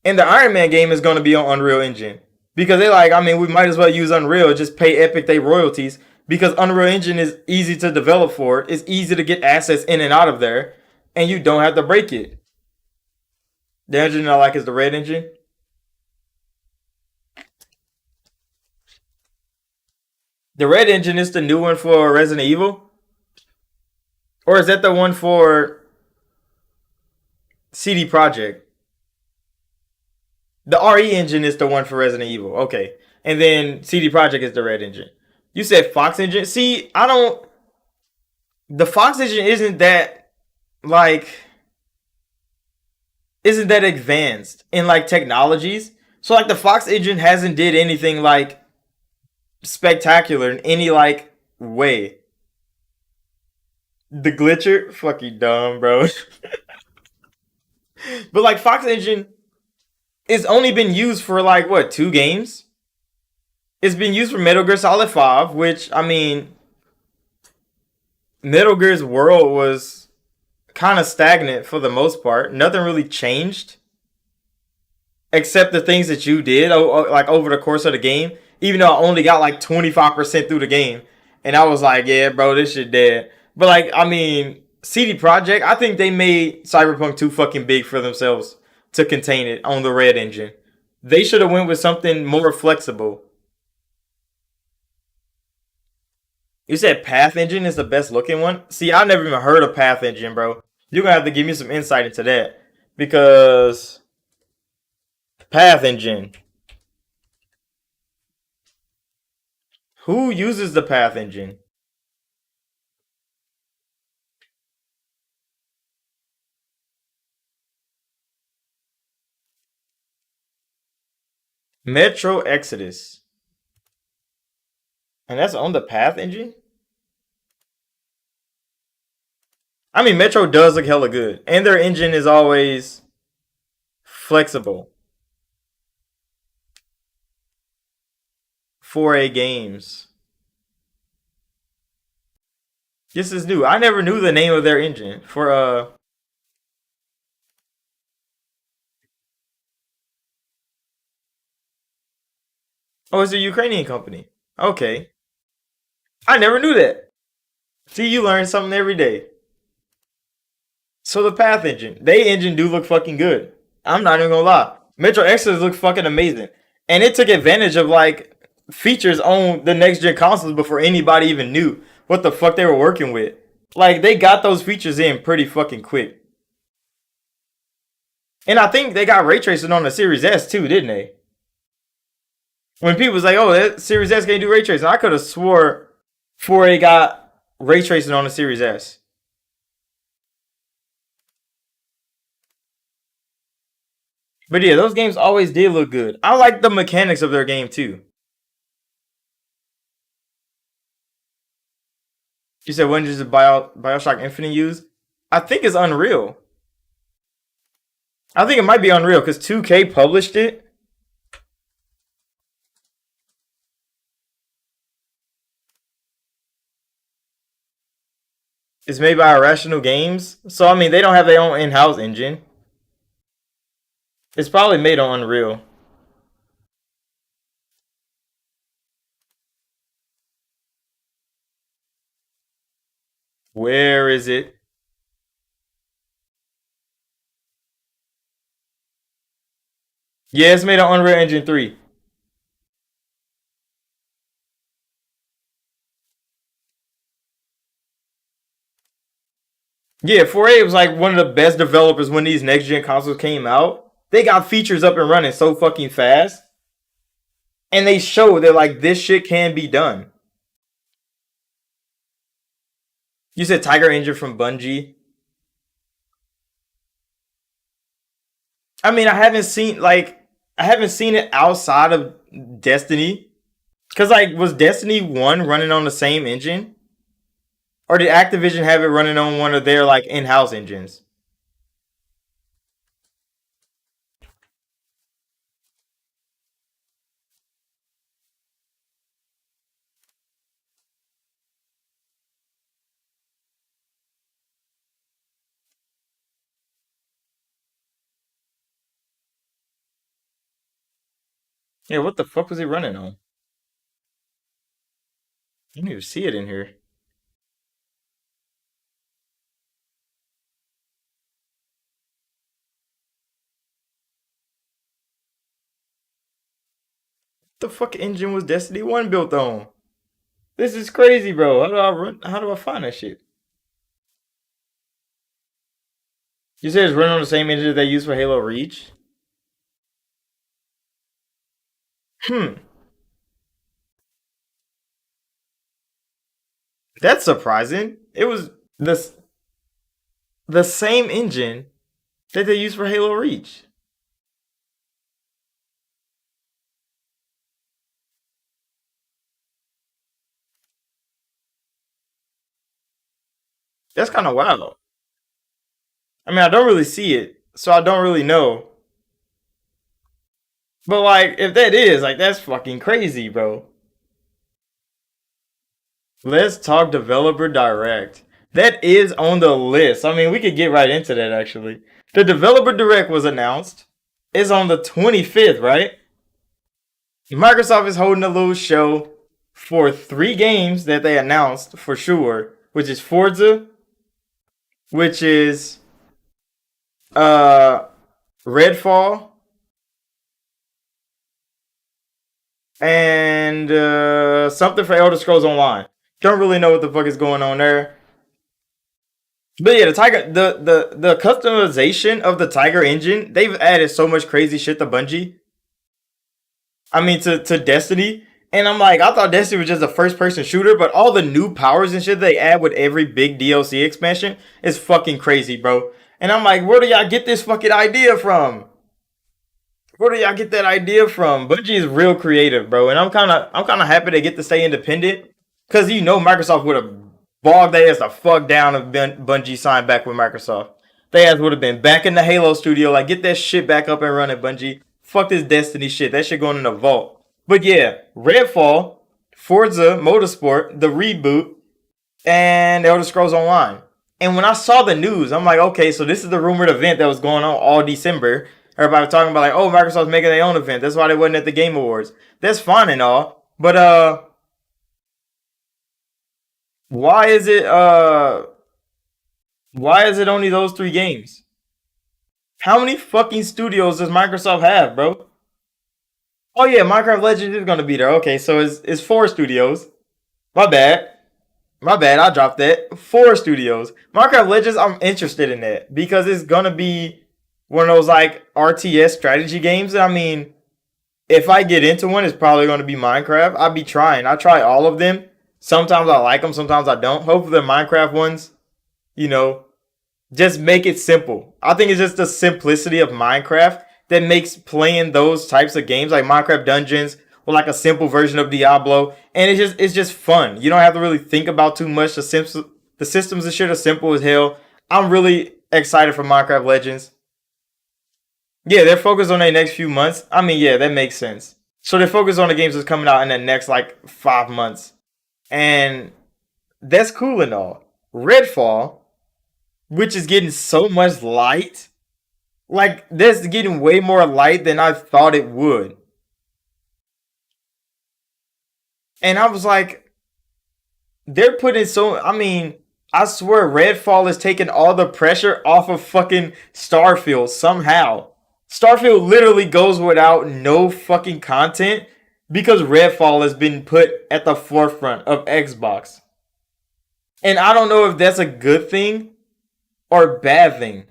and the Iron Man game is going to be on Unreal Engine because they like, I mean, we might as well use Unreal, just pay Epic they royalties because Unreal Engine is easy to develop for. It's easy to get assets in and out of there, and you don't have to break it. The engine I like is the Red Engine. The Red Engine is the new one for Resident Evil, or is that the one for CD Projekt? The RE engine is the one for Resident Evil. Okay. And then CD Projekt is the Red engine. You said Fox engine. See, I don't. The Fox engine like isn't that advanced in like technologies. So like the Fox engine hasn't did anything like spectacular in any like way. The glitcher, fuck you dumb, bro. But like Fox engine, it's only been used for like what, two games? It's been used for Metal Gear Solid 5, which I mean Metal Gear's world was kind of stagnant for the most part. Nothing really changed except the things that you did like over the course of the game. Even though I only got like 25% through the game, and I was like, yeah, bro, this shit dead. But like, I mean, CD Projekt, I think they made Cyberpunk too fucking big for themselves to contain it on the Red engine. They should have went with something more flexible. You said Path Engine is the best looking one? See, I never even heard of Path Engine, bro. You're gonna have to give me some insight into that. Because Path Engine. Who uses the Path Engine? Metro Exodus. And that's on the Path Engine? I mean, Metro does look hella good. And their engine is always flexible. 4A games. This is new. I never knew the name of their engine for oh, it's a Ukrainian company. Okay. I never knew that. See, you learn something every day. So the Path engine, they engine do look fucking good. I'm not even gonna lie. Metro Exodus looks fucking amazing, and it took advantage of like features on the next gen consoles before anybody even knew what the fuck they were working with. Like they got those features in pretty fucking quick, and I think they got ray tracing on the Series S too, didn't they? When people was like, "Oh, that Series S can't do ray tracing," I could have swore 4A got ray tracing on the Series S. But yeah, those games always did look good. I like the mechanics of their game too. You said when does the Bioshock Infinite use? I think it's Unreal. I think it might be Unreal because 2K published it. It's made by Irrational Games. So I mean they don't have their own in-house engine. It's probably made on Unreal. Where is it? Yeah, it's made on Unreal Engine 3. Yeah, 4A was like one of the best developers when these next gen consoles came out. They got features up and running so fucking fast. And they show that like this shit can be done. You said Tiger Engine from Bungie. I mean, I haven't seen like I haven't seen it outside of Destiny. Cause like, was Destiny 1 running on the same engine, or did Activision have it running on one of their like in-house engines? Yeah, what the fuck was it running on? I didn't even see it in here. The fuck engine was Destiny 1 built on? This is crazy, bro. How do I run? How do I find that shit? You said it's running on the same engine they use for Halo Reach? Hmm. That's surprising. It was the the same engine that they use for Halo Reach. That's kind of wild. I mean, I don't really see it, so I don't really know. But like, if that is like, that's fucking crazy, bro. Let's talk developer direct. That is on the list. I mean, we could get right into that actually. The developer direct was announced. It's on the 25th, right? Microsoft is holding a little show for three games that they announced for sure, which is Forza, which is uh Redfall, and something for Elder Scrolls Online. Don't really know what the fuck is going on there. But yeah, the Tiger, the customization of the Tiger engine, they've added so much crazy shit to Bungie. I mean, to Destiny. And I'm like, I thought Destiny was just a first person shooter, but all the new powers and shit they add with every big DLC expansion is fucking crazy, bro. And I'm like, where do y'all get this fucking idea from? Where do y'all get that idea from? Bungie is real creative, bro. And I'm kinda happy they get to stay independent. Cause you know Microsoft would have bogged their ass the fuck down if Bungie signed back with Microsoft. They ass would have been back in the Halo studio, like get that shit back up and running, Bungie. Fuck this Destiny shit. That shit going in the vault. But yeah, Redfall, Forza Motorsport, the reboot, and Elder Scrolls Online. And when I saw the news, I'm like, okay, so this is the rumored event that was going on all December. Everybody was talking about like, oh, Microsoft's making their own event. That's why they wasn't at the Game Awards. That's fine and all, but why is it why is it only those three games? How many fucking studios does Microsoft have, bro? Oh yeah, Minecraft Legends is gonna be there. Okay, so it's four studios. My bad. My bad, I dropped that. Four studios. Minecraft Legends, I'm interested in that because it's gonna be one of those like RTS strategy games. I mean, if I get into one, it's probably gonna be Minecraft. I'll be trying. I try all of them. Sometimes I like them, sometimes I don't. Hopefully, the Minecraft ones, you know, just make it simple. I think it's just the simplicity of Minecraft that makes playing those types of games like Minecraft Dungeons or like a simple version of Diablo, and it's just fun. You don't have to really think about too much. The systems and shit are simple as hell. I'm really excited for Minecraft Legends. Yeah, they're focused on their next few months. I mean, yeah, that makes sense. So they're focused on the games that's coming out in the next like 5 months, and that's cool and all. Redfall, which is getting so much light. Like, that's getting way more light than I thought it would. And I was like, they're putting so. I mean, I swear, Redfall is taking all the pressure off of fucking Starfield somehow. Starfield literally goes without no fucking content because Redfall has been put at the forefront of Xbox. And I don't know if that's a good thing or a bad thing.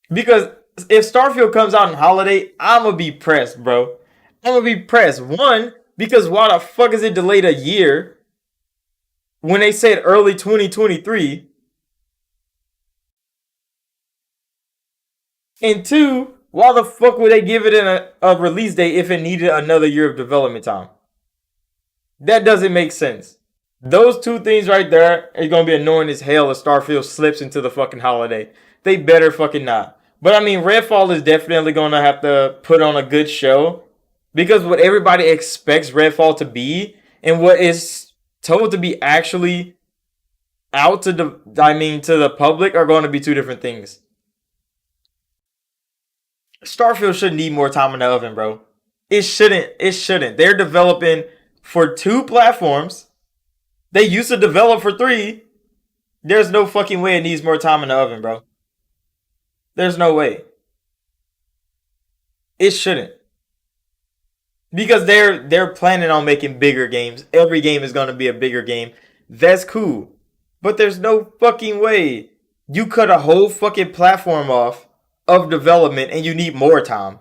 Because if Starfield comes out in holiday, I'm gonna be pressed, bro. I'm gonna be pressed. One, because why the fuck is it delayed a year when they said early 2023? And two, Why the fuck would they give it a release date if it needed another year of development time? That doesn't make sense. Those two things right there are gonna be annoying as hell if Starfield slips into the fucking holiday. They better fucking not. But I mean, Redfall is definitely gonna have to put on a good show because what everybody expects Redfall to be and what is told to be actually out to the public are going to be two different things. Starfield should need more time in the oven, bro. It shouldn't. It shouldn't. They're developing for 2 platforms. They used to develop for 3. There's no fucking way it needs more time in the oven, bro. There's no way. It shouldn't. Because they're planning on making bigger games. Every game is going to be a bigger game. That's cool. But there's no fucking way you cut a whole fucking platform off of development and you need more time.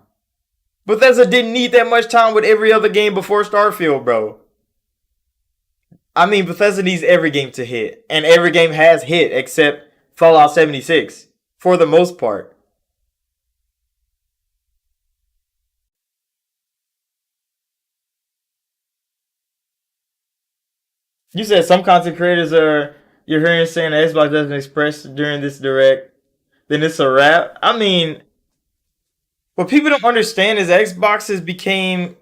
Bethesda didn't need that much time with every other game before Starfield, bro. I mean, Bethesda needs every game to hit. And every game has hit except Fallout 76. For the most part. You said some content creators you're hearing saying that Xbox doesn't express during this direct, then it's a wrap. I mean, what people don't understand is Xbox has became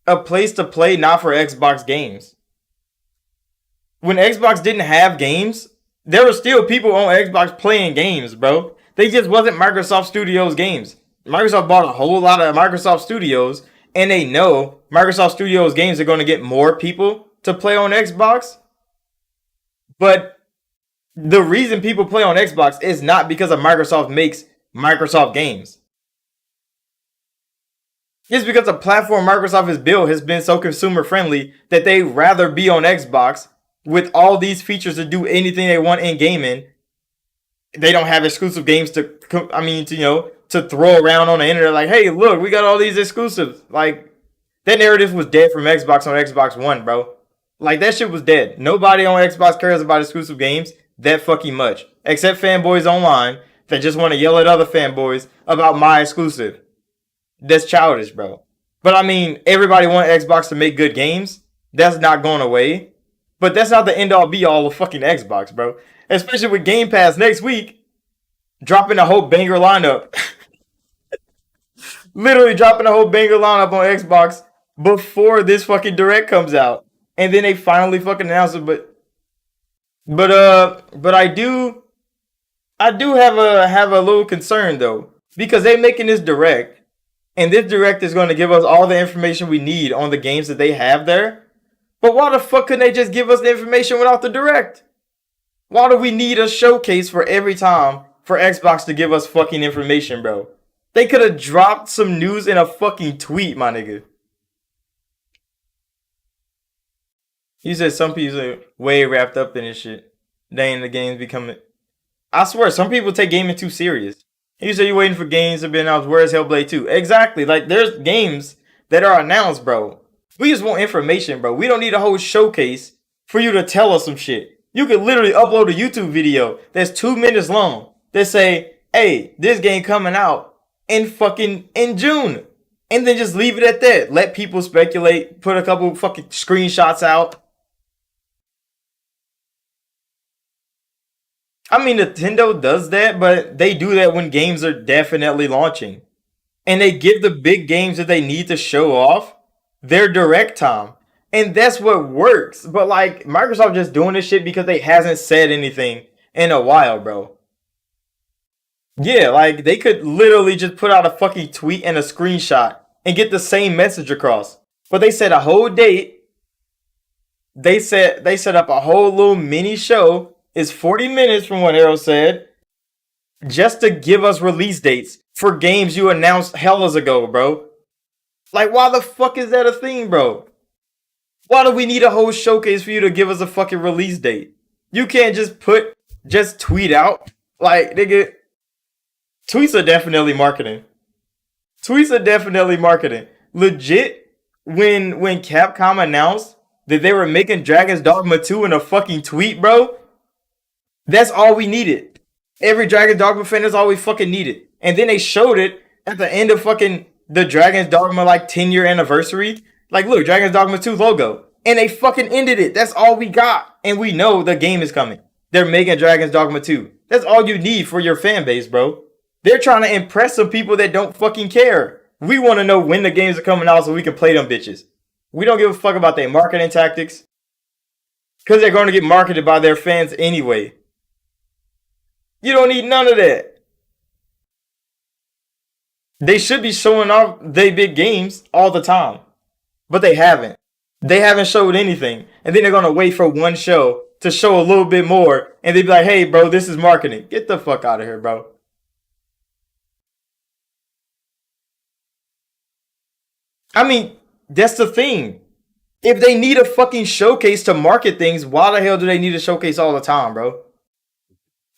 a place to play not for Xbox games. When Xbox didn't have games, there were still people on Xbox playing games, bro. They just wasn't Microsoft Studios games. Microsoft bought a whole lot of Microsoft Studios, and they know Microsoft Studios games are going to get more people to play on Xbox. But the reason people play on Xbox is not because of Microsoft makes Microsoft games. It's because the platform Microsoft has built has been so consumer friendly that they rather be on Xbox with all these features to do anything they want in gaming. They don't have exclusive games to throw around on the internet like, hey, look, we got all these exclusives. Like, that narrative was dead from Xbox on Xbox One, bro. Like, that shit was dead. Nobody on Xbox cares about exclusive games that fucking much. Except fanboys online that just want to yell at other fanboys about my exclusive. That's childish, bro. But I mean, everybody wants Xbox to make good games. That's not going away. But that's not the end all be all of fucking Xbox, bro. Especially with Game Pass next week dropping a whole banger lineup. Literally dropping a whole banger lineup on Xbox before this fucking direct comes out. And then they finally fucking announce it, but I do have a little concern though, because they're making this direct, and this direct is going to give us all the information we need on the games that they have there. But why the fuck couldn't they just give us the information without the direct? Why do we need a showcase for every time for Xbox to give us fucking information, bro? They could have dropped some news in a fucking tweet, my nigga. You said some people are way wrapped up in this shit. They ain't the games becoming. I swear, some people take gaming too serious. You say you're waiting for games to be announced. Where's Hellblade 2? Exactly. Like, there's games that are announced, bro. We just want information, bro. We don't need a whole showcase for you to tell us some shit. You could literally upload a YouTube video that's 2 minutes long that say, hey, this game coming out in June. And then just leave it at that. Let people speculate. Put a couple fucking screenshots out. I mean, Nintendo does that, but they do that when games are definitely launching. And they give the big games that they need to show off their direct time. And that's what works. But like, Microsoft just doing this shit because they hasn't said anything in a while, bro. Yeah, like, they could literally just put out a fucking tweet and a screenshot and get the same message across. But they set a whole date. They set up a whole little mini show. It's 40 minutes from what Arrow said, just to give us release dates for games you announced hellas ago, bro. Like, why the fuck is that a thing, bro? Why do we need a whole showcase for you to give us a fucking release date? You can't just tweet out. Like, nigga, tweets are definitely marketing. Tweets are definitely marketing. Legit, when Capcom announced that they were making Dragon's Dogma 2 in a fucking tweet, bro, that's all we needed. Every Dragon's Dogma fan is all we fucking needed. And then they showed it at the end of fucking the Dragon's Dogma like 10-year anniversary. Like, look, Dragon's Dogma 2 logo. And they fucking ended it. That's all we got. And we know the game is coming. They're making Dragon's Dogma 2. That's all you need for your fan base, bro. They're trying to impress some people that don't fucking care. We want to know when the games are coming out so we can play them bitches. We don't give a fuck about their marketing tactics. Because they're going to get marketed by their fans anyway. You don't need none of that. They should be showing off their big games all the time. But they haven't. They haven't showed anything. And then they're going to wait for one show to show a little bit more. And they be like, hey, bro, this is marketing. Get the fuck out of here, bro. I mean, that's the thing. If they need a fucking showcase to market things, why the hell do they need a showcase all the time, bro?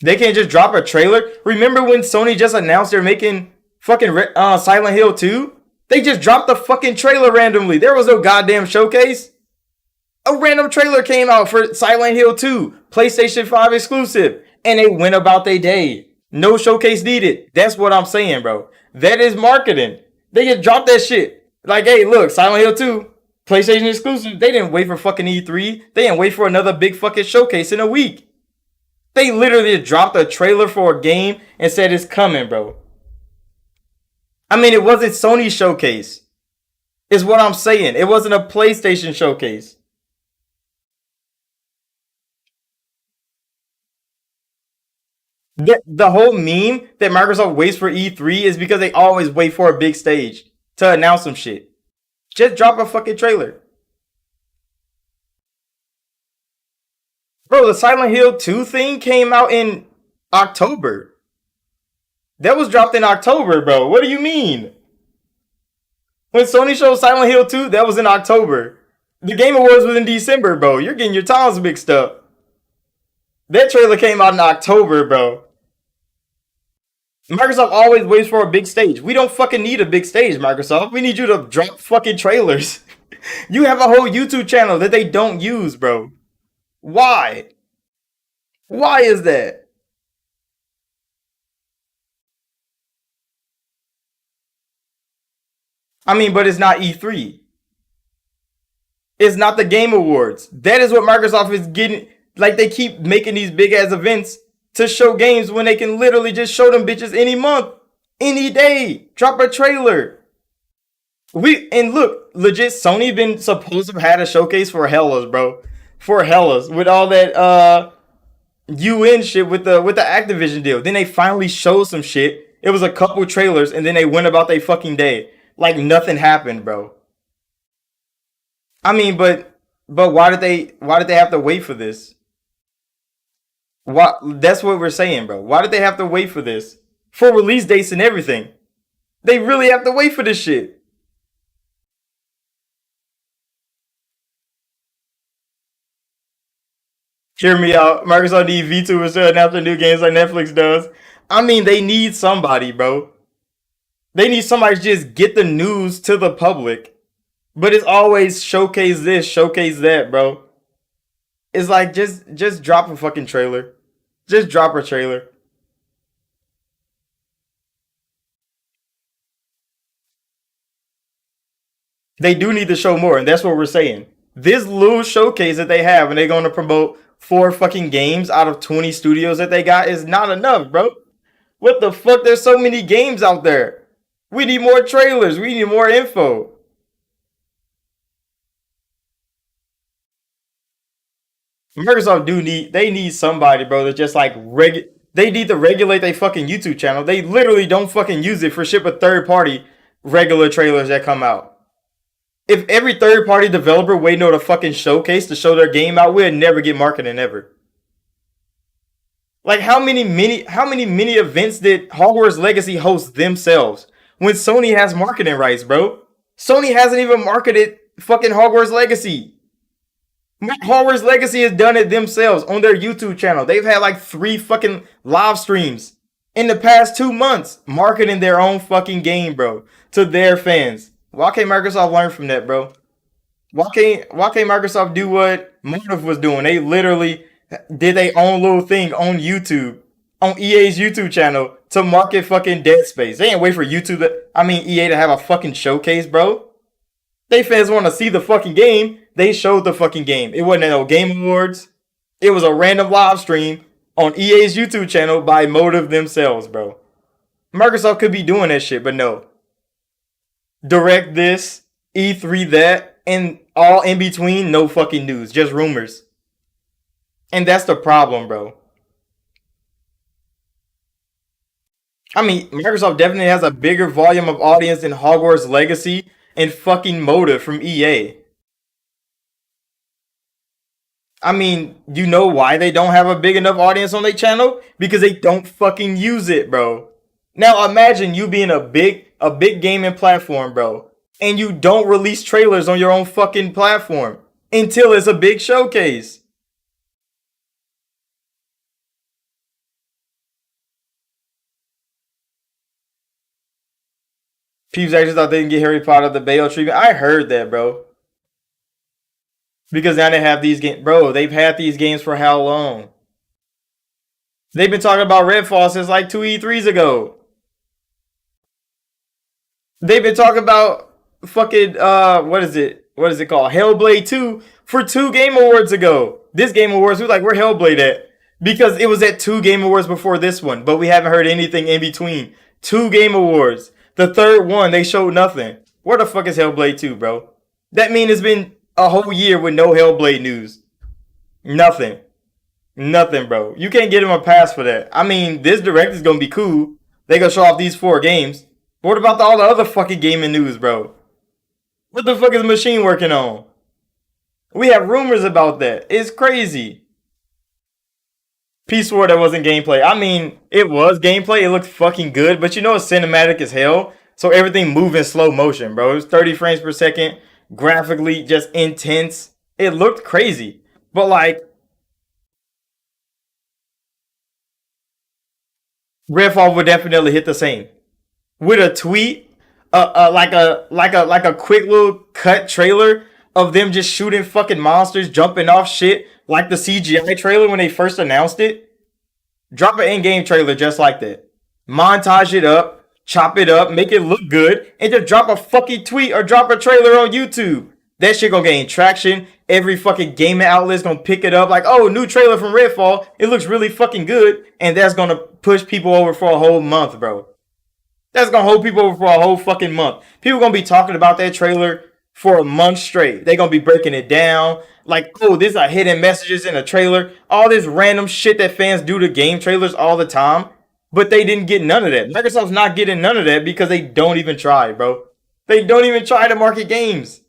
They can't just drop a trailer. Remember when Sony just announced they're making fucking Silent Hill 2? They just dropped the fucking trailer randomly. There was no goddamn showcase. A random trailer came out for Silent Hill 2, PlayStation 5 exclusive, and they went about their day. No showcase needed. That's what I'm saying, bro. That is marketing. They just dropped that shit. Like, hey, look, Silent Hill 2, PlayStation exclusive. They didn't wait for fucking E3. They didn't wait for another big fucking showcase in a week. They literally dropped a trailer for a game and said it's coming, bro. I mean, it wasn't Sony's showcase. Is what I'm saying. It wasn't a PlayStation showcase. The whole meme that Microsoft waits for E3 is because they always wait for a big stage to announce some shit. Just drop a fucking trailer. Bro, the Silent Hill 2 thing came out in October. That was dropped in October, bro. What do you mean? When Sony showed Silent Hill 2, that was in October. The Game Awards was in December, bro. You're getting your times mixed up. That trailer came out in October, bro. Microsoft always waits for a big stage. We don't fucking need a big stage, Microsoft. We need you to drop fucking trailers. You have a whole YouTube channel that they don't use, bro. Why? Why is that? I mean, but it's not E3. It's not the Game Awards. That is what Microsoft is getting. Like, they keep making these big ass events to show games when they can literally just show them bitches any month, any day. Drop a trailer. And look, legit, Sony been supposed to have had a showcase for Hellas, bro. For Hellas with all that UN shit with the Activision deal. Then they finally showed some shit. It was a couple trailers, and then they went about their fucking day like nothing happened, bro. I mean, but why did they have to wait for this? Why That's what we're saying, bro. Why did they have to wait for this? For release dates and everything. They really have to wait for this shit. Hear me out. Microsoft need VTubers to announce their new games like Netflix does. I mean, they need somebody, bro. They need somebody to just get the news to the public. But it's always showcase this, showcase that, bro. It's like just drop a fucking trailer. Just drop a trailer. They do need to show more, and that's what we're saying. This little showcase that they have, and they're going to promote four fucking games out of 20 studios that they got, is not enough, bro. What the fuck? There's so many games out there. We need more trailers. We need more info. Microsoft they need somebody, bro, that just like they need to regulate their fucking YouTube channel. They literally don't fucking use it for shit but third party regular trailers that come out. If every third party developer waiting on a fucking showcase to show their game out, we'll never get marketing ever. Like how many mini events did Hogwarts Legacy host themselves when Sony has marketing rights, bro? Sony hasn't even marketed fucking Hogwarts Legacy. Hogwarts Legacy has done it themselves on their YouTube channel. They've had like 3 fucking live streams in the past 2 months marketing their own fucking game, bro, to their fans. Why can't Microsoft learn from that, bro? Why can't Microsoft do what Motive was doing? They literally did their own little thing on YouTube on EA's YouTube channel to market fucking Dead Space. They ain't wait for EA to have a fucking showcase, bro. They fans want to see the fucking game. They showed the fucking game. It wasn't at no Game Awards. It was a random live stream on EA's YouTube channel by Motive themselves, bro. Microsoft could be doing that shit, but no. Direct this, E3 that, and all in between, no fucking news. Just rumors. And that's the problem, bro. I mean, Microsoft definitely has a bigger volume of audience than Hogwarts Legacy and fucking Motive from EA. I mean, you know why they don't have a big enough audience on their channel? Because they don't fucking use it, bro. Now imagine you being a big gaming platform, bro, and you don't release trailers on your own fucking platform until it's a big showcase. People actually thought they didn't get Harry Potter the Bale treatment. I heard that, bro. Because now they have these games, bro. They've had these games for how long? They've been talking about Redfall since like two E3s ago. They've been talking about fucking what is it? What is it called? Hellblade 2 for two Game Awards ago. This Game Awards, we like, where Hellblade at? Because it was at two Game Awards before this one, but we haven't heard anything in between. Two Game Awards. The third one, they showed nothing. Where the fuck is Hellblade 2, bro? That means it's been a whole year with no Hellblade news. Nothing. Nothing, bro. You can't get him a pass for that. I mean, this direct is gonna be cool. They gonna show off these four games. But what about all the other fucking gaming news, bro? What the fuck is Machine working on? We have rumors about that. It's crazy. Peace swore that wasn't gameplay. I mean, it was gameplay. It looked fucking good, but you know it's cinematic as hell. So everything moved in slow motion, bro. It was 30 frames per second, graphically just intense. It looked crazy. But like Redfall would definitely hit the same. With a tweet, like a quick little cut trailer of them just shooting fucking monsters, jumping off shit, like the CGI trailer when they first announced it. Drop an in-game trailer just like that. Montage it up, chop it up, make it look good, and just drop a fucking tweet or drop a trailer on YouTube. That shit gonna gain traction. Every fucking gaming outlet's gonna pick it up like, oh, new trailer from Redfall. It looks really fucking good. And that's gonna push people over for a whole month, bro. That's gonna hold people over for a whole fucking month. People gonna be talking about that trailer for a month straight. They gonna be breaking it down. Like, oh, these are hidden messages in a trailer. All this random shit that fans do to game trailers all the time. But they didn't get none of that. Microsoft's not getting none of that because they don't even try, bro. They don't even try to market games.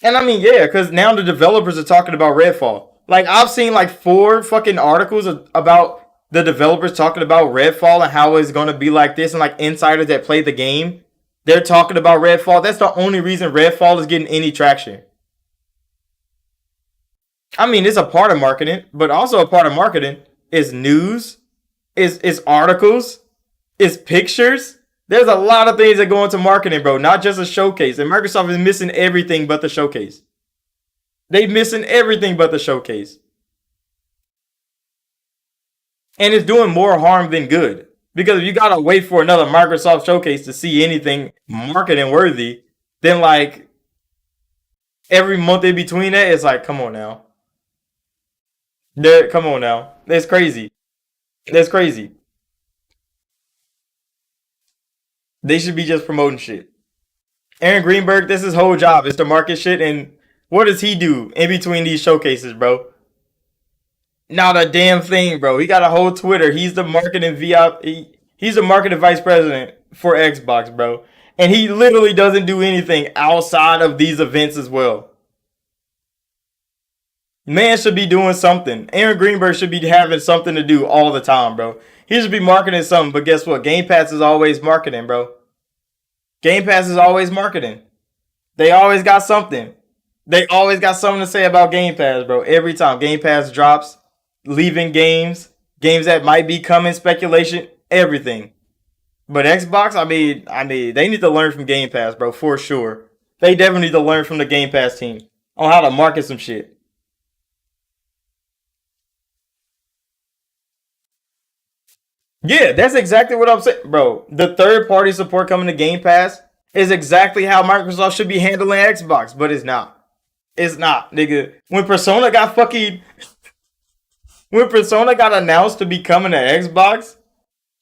And I mean, yeah, because now the developers are talking about Redfall. Like, I've seen like four fucking articles about the developers talking about Redfall and how it's going to be like this. And like insiders that play the game, they're talking about Redfall. That's the only reason Redfall is getting any traction. I mean, it's a part of marketing, but also a part of marketing is news, is articles, is pictures. There's a lot of things that go into marketing, bro. Not just a showcase. And Microsoft is missing everything but the showcase. They missing everything but the showcase. And it's doing more harm than good. Because if you gotta wait for another Microsoft showcase to see anything marketing worthy, then like every month in between that, it's like, come on now. Come on now. That's crazy. That's crazy. They should be just promoting shit. Aaron Greenberg, this is his whole job is to market shit. And what does he do in between these showcases, bro? Not a damn thing, bro. He got a whole Twitter. He's the marketing He's the marketing vice president for Xbox, bro. And he literally doesn't do anything outside of these events as well. Man should be doing something. Aaron Greenberg should be having something to do all the time, bro. He should be marketing something, but guess what? Game Pass is always marketing, bro. Game Pass is always marketing. They always got something. They always got something to say about Game Pass, bro. Every time Game Pass drops, leaving games that might be coming, speculation, everything. But Xbox, I mean, they need to learn from Game Pass, bro, for sure. They definitely need to learn from the Game Pass team on how to market some shit. Yeah, that's exactly what I'm saying, bro. The third party support coming to Game Pass is exactly how Microsoft should be handling Xbox, but it's not. It's not, nigga. When Persona got announced to be coming to Xbox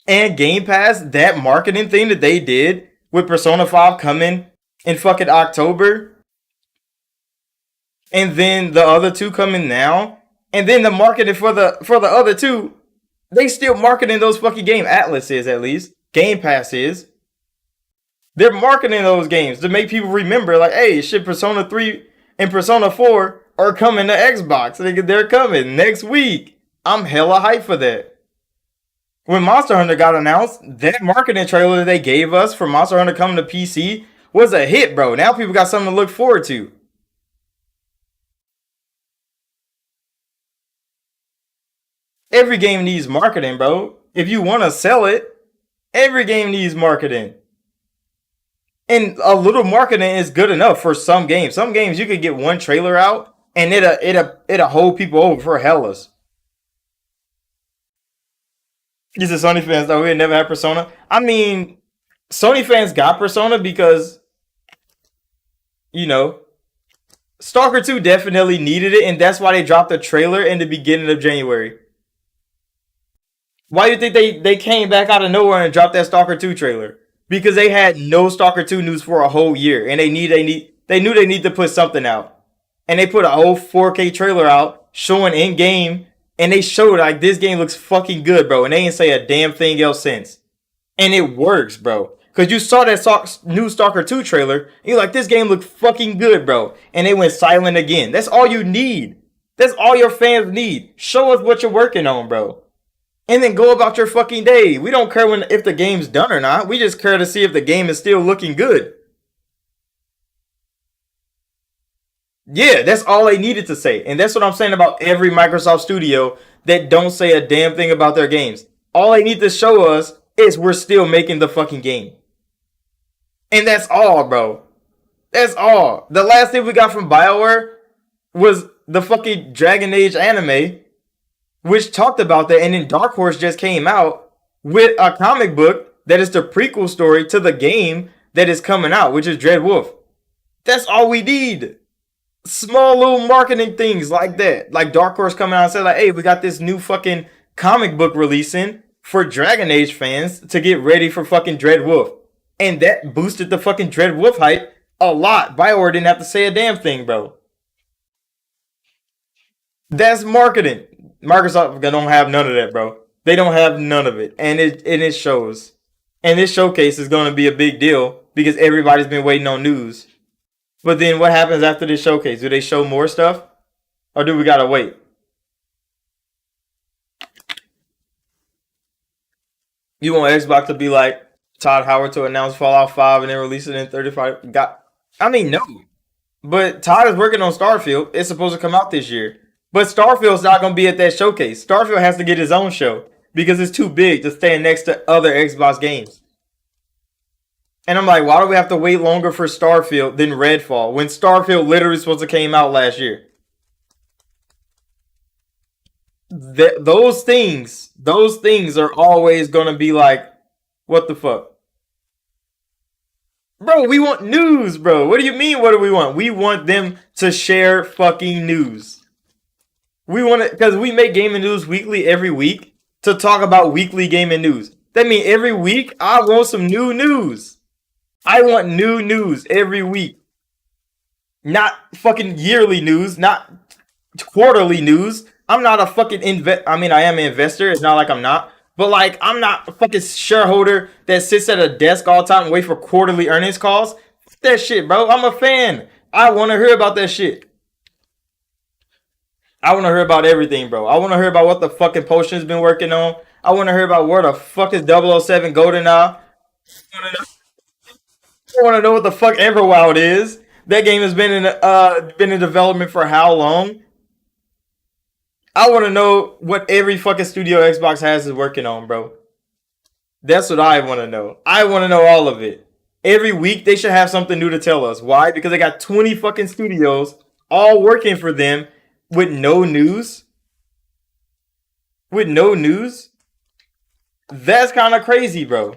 and Game Pass, that marketing thing that they did with Persona 5 coming in fucking October, and then the other two coming now, and then the marketing for the other two, they still marketing those fucking game. Atlas is at least. Game Pass is. They're marketing those games to make people remember, like, hey, shit, Persona 3 and Persona 4 are coming to Xbox. They're coming next week. I'm hella hyped for that. When Monster Hunter got announced, that marketing trailer they gave us for Monster Hunter coming to PC was a hit, bro. Now people got something to look forward to. Every game needs marketing, bro. If you want to sell it, every game needs marketing. And a little marketing is good enough for some games. Some games you could get one trailer out and it'll hold people over for hellas. These are Sony fans though. We never had Persona. I mean, Sony fans got Persona because you know Stalker 2 definitely needed it, and that's why they dropped the trailer in the beginning of January. Why do you think they came back out of nowhere and dropped that Stalker 2 trailer? Because they had no Stalker 2 news for a whole year, and they knew they need to put something out, and they put a whole 4K trailer out showing in game, and they showed like this game looks fucking good, bro, and they didn't say a damn thing else since, and it works, bro. Cause you saw that new Stalker 2 trailer, and you're like, this game looks fucking good, bro. And they went silent again. That's all you need. That's all your fans need. Show us what you're working on, bro. And then go about your fucking day. We don't care if the game's done or not. We just care to see if the game is still looking good. Yeah, that's all they needed to say. And that's what I'm saying about every Microsoft studio that don't say a damn thing about their games. All they need to show us is we're still making the fucking game. And that's all, bro. That's all. The last thing we got from BioWare was the fucking Dragon Age anime, which talked about that, and then Dark Horse just came out with a comic book that is the prequel story to the game that is coming out, which is Dread Wolf. That's all we need. Small little marketing things like that. Like Dark Horse coming out and said, like, hey, we got this new fucking comic book releasing for Dragon Age fans to get ready for fucking Dread Wolf. And that boosted the fucking Dread Wolf hype a lot. BioWare didn't have to say a damn thing, bro. That's marketing. Microsoft don't have none of that, bro. They don't have none of it, and it shows. And this showcase is going to be a big deal because everybody's been waiting on news. But then what happens after this showcase? Do they show more stuff, or do we gotta wait? You want Xbox to be like Todd Howard to announce Fallout 5 and then release it in 35? I mean, no. But Todd is working on Starfield. It's supposed to come out this year. But Starfield's not going to be at that showcase. Starfield has to get his own show because it's too big to stand next to other Xbox games. And I'm like, why do we have to wait longer for Starfield than Redfall when Starfield literally supposed to came out last year? Those things are always going to be like, what the fuck? Bro, we want news, bro. What do you mean, what do we want? We want them to share fucking news. We want it because we make gaming news weekly every week to talk about weekly gaming news. That means every week I want some new news. I want new news every week. Not fucking yearly news, not quarterly news. I'm not a fucking I mean, I am an investor. It's not like I'm not. But like, I'm not a fucking shareholder that sits at a desk all the time and wait for quarterly earnings calls. Fuck that shit, bro. I'm a fan. I want to hear about that shit. I want to hear about everything, bro. I want to hear about what the fucking Potion's been working on. I want to hear about where the fuck is 007 GoldenEye. I want to know what the fuck Everwild is. That game has been in development for how long? I want to know what every fucking studio Xbox has is working on, bro. That's what I want to know. I want to know all of it. Every week they should have something new to tell us. Why? Because they got 20 fucking studios all working for them with no news. With no news. That's kind of crazy, bro.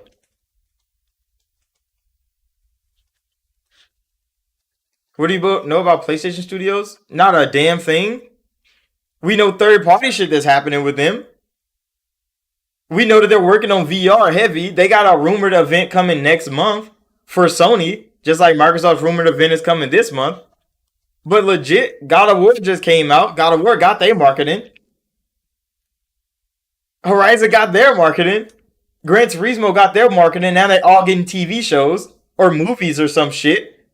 What do you know about PlayStation Studios? Not a damn thing. We know third party shit that's happening with them. We know that they're working on VR heavy. They got a rumored event coming next month for Sony, just like Microsoft's rumored event is coming this month. But legit, God of War just came out. God of War got their marketing. Horizon got their marketing. Gran Turismo got their marketing. Now they all getting TV shows or movies or some shit.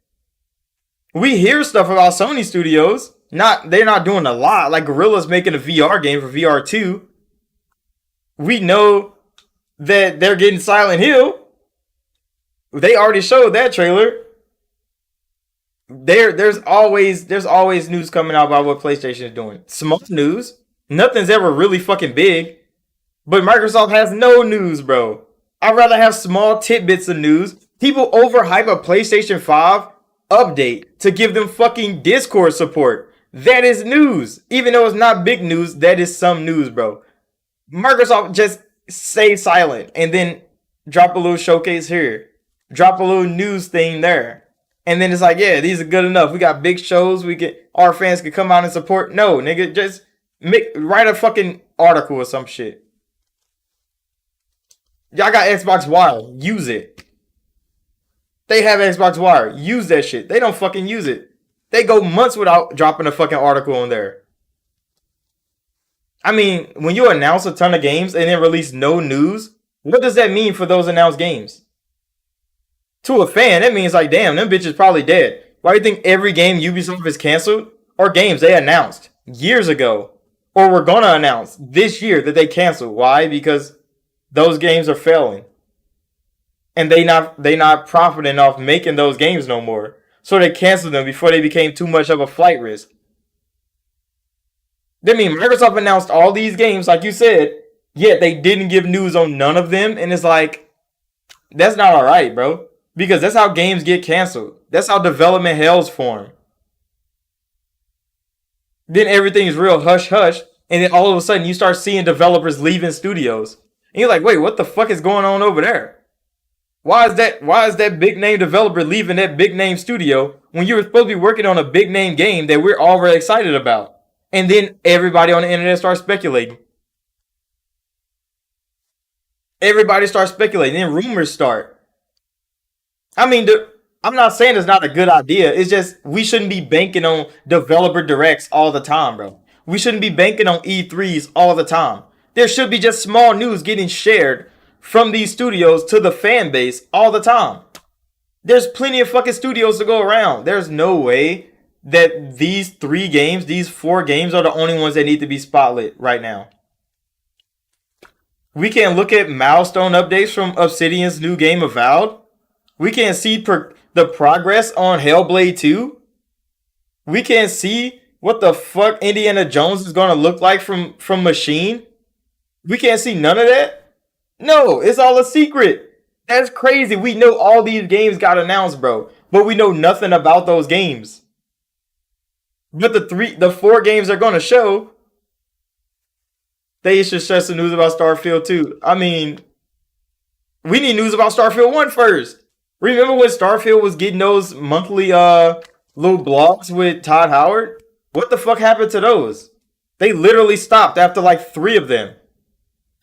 We hear stuff about Sony Studios. They're not doing a lot. Like Gorilla's making a VR game for VR2. We know that they're getting Silent Hill. They already showed that trailer. There's always news coming out about what PlayStation is doing. Small news. Nothing's ever really fucking big. But Microsoft has no news, bro. I'd rather have small tidbits of news. People overhype a PlayStation 5 update to give them fucking Discord support. That is news. Even though it's not big news, that is some news, bro. Microsoft just stay silent and then drop a little showcase here. Drop a little news thing there. And then it's like, yeah, these are good enough. We got big shows. Our fans can come out and support. No, nigga, just write a fucking article or some shit. Y'all got Xbox Wire. Use it. They have Xbox Wire. Use that shit. They don't fucking use it. They go months without dropping a fucking article on there. I mean, when you announce a ton of games and then release no news, what does that mean for those announced games? To a fan, that means like, damn, them bitches probably dead. Why do you think every game Ubisoft is canceled? Or games they announced years ago, or were gonna announce this year that they canceled? Why? Because those games are failing, and they not profiting off making those games no more. So they canceled them before they became too much of a flight risk. I mean, Microsoft announced all these games, like you said, yet they didn't give news on none of them, and it's like, that's not alright, bro. Because that's how games get canceled. That's how development hells form. Then everything is real hush-hush, and then all of a sudden you start seeing developers leaving studios. And you're like, wait, what the fuck is going on over there? Why is that big name developer leaving that big name studio when you were supposed to be working on a big name game that we're all really excited about? And then everybody on the internet starts speculating. Everybody starts speculating. Then rumors start. I mean, I'm not saying it's not a good idea. It's just we shouldn't be banking on developer directs all the time, bro. We shouldn't be banking on E3s all the time. There should be just small news getting shared from these studios to the fan base all the time. There's plenty of fucking studios to go around. There's no way that these 4 games are the only ones that need to be spotlit right now. We can look at milestone updates from Obsidian's new game Avowed. We can't see the progress on Hellblade 2. We can't see what the fuck Indiana Jones is going to look like from Machine. We can't see none of that. No, it's all a secret. That's crazy. We know all these games got announced, bro. But we know nothing about those games. But the 4 games they're going to show, they should share some news about Starfield 2. I mean, we need news about Starfield 1 first. Remember when Starfield was getting those monthly little blogs with Todd Howard? What the fuck happened to those? They literally stopped after like 3 of them.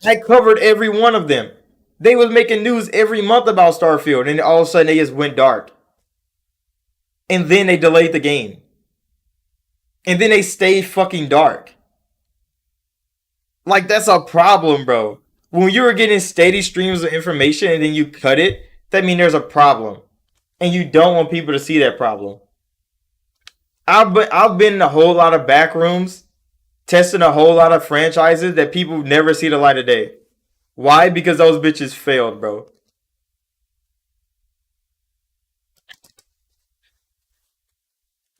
I covered every one of them. They was making news every month about Starfield, and all of a sudden they just went dark. And then they delayed the game. And then they stayed fucking dark. Like, that's a problem, bro. When you were getting steady streams of information and then you cut it, that means there's a problem. And you don't want people to see that problem. I've been in a whole lot of back rooms, testing a whole lot of franchises that people never see the light of day. Why? Because those bitches failed, bro.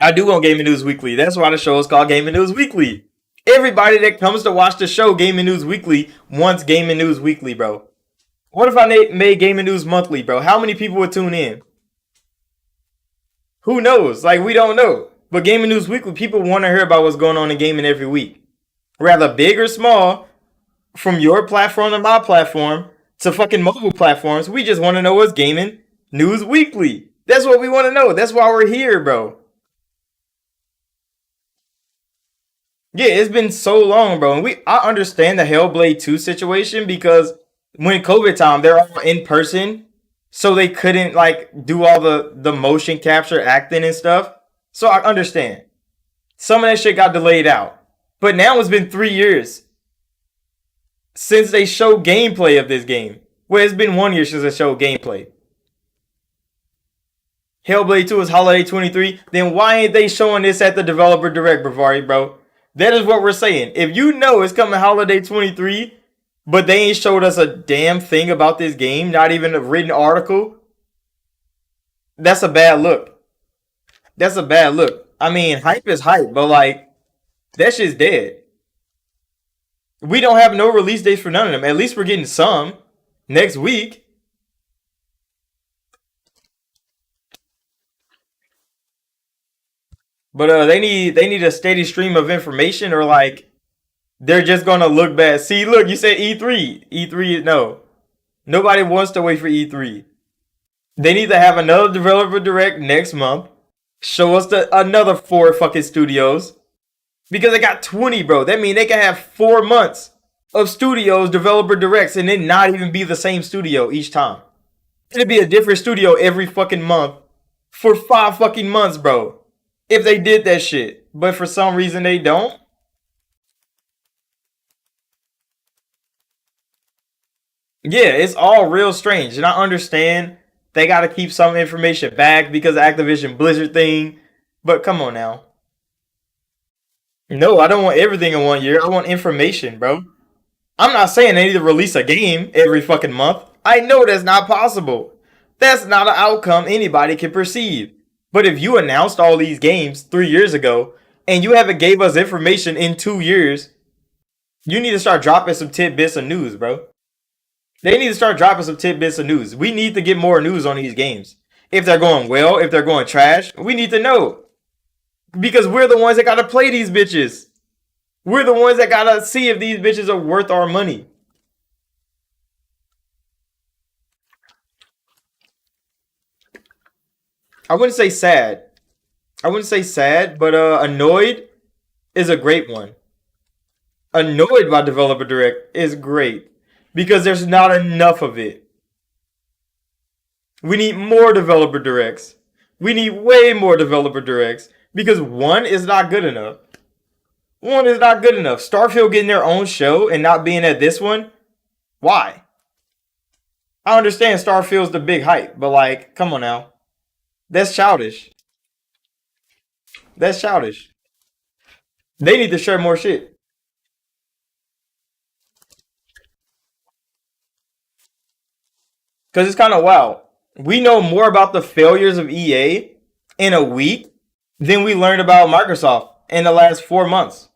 I do want Gaming News Weekly. That's why the show is called Gaming News Weekly. Everybody that comes to watch the show Gaming News Weekly wants Gaming News Weekly, bro. What if I made Gaming News Monthly, bro? How many people would tune in? Who knows? Like, we don't know. But Gaming News Weekly, people want to hear about what's going on in gaming every week. Rather big or small, from your platform to my platform, to fucking mobile platforms. We just want to know what's gaming news weekly. That's what we want to know. That's why we're here, bro. Yeah, it's been so long, bro. And I understand the Hellblade 2 situation because when COVID time, they're all in person, so they couldn't like do all the motion capture acting and stuff. So I understand. Some of that shit got delayed out. But now it's been 3 years since they showed gameplay of this game. Well, it's been 1 year since they showed gameplay. Hellblade 2 is holiday 23. Then why ain't they showing this at the developer direct, Bravari, bro? That is what we're saying. If you know it's coming holiday 23, but they ain't showed us a damn thing about this game, not even a written article, that's a bad look. That's a bad look. I mean, hype is hype, but like, that shit's dead. We don't have no release dates for none of them. At least we're getting some next week. But they need a steady stream of information, or like they're just gonna look bad. See, look, you said E3. E3, no. Nobody wants to wait for E3. They need to have another developer direct next month. Show us another four fucking studios. Because they got 20, bro. That means they can have 4 months of studios, developer directs, and then not even be the same studio each time. It'd be a different studio every fucking month for 5 fucking months, bro. If they did that shit. But for some reason they don't. Yeah, it's all real strange. And I understand they gotta keep some information back because of Activision Blizzard thing. But come on now. No, I don't want everything in 1 year. I want information, bro. I'm not saying they need to release a game every fucking month. I know that's not possible. That's not an outcome anybody can perceive. But if you announced all these games 3 years ago and you haven't gave us information in 2 years, you need to start dropping some tidbits of news, bro. They need to start dropping some tidbits of news. We need to get more news on these games. If they're going well, if they're going trash, we need to know. Because we're the ones that gotta play these bitches. We're the ones that gotta see if these bitches are worth our money. I wouldn't say sad. I wouldn't say sad, but annoyed is a great one. Annoyed by developer direct is great because there's not enough of it. We need more developer directs. We need way more developer directs because one is not good enough. One is not good enough. Starfield getting their own show and not being at this one. Why? I understand Starfield's the big hype, but like, come on now. That's childish. That's childish. They need to share more shit. Because it's kind of wild. We know more about the failures of EA in a week than we learned about Microsoft in the last 4 months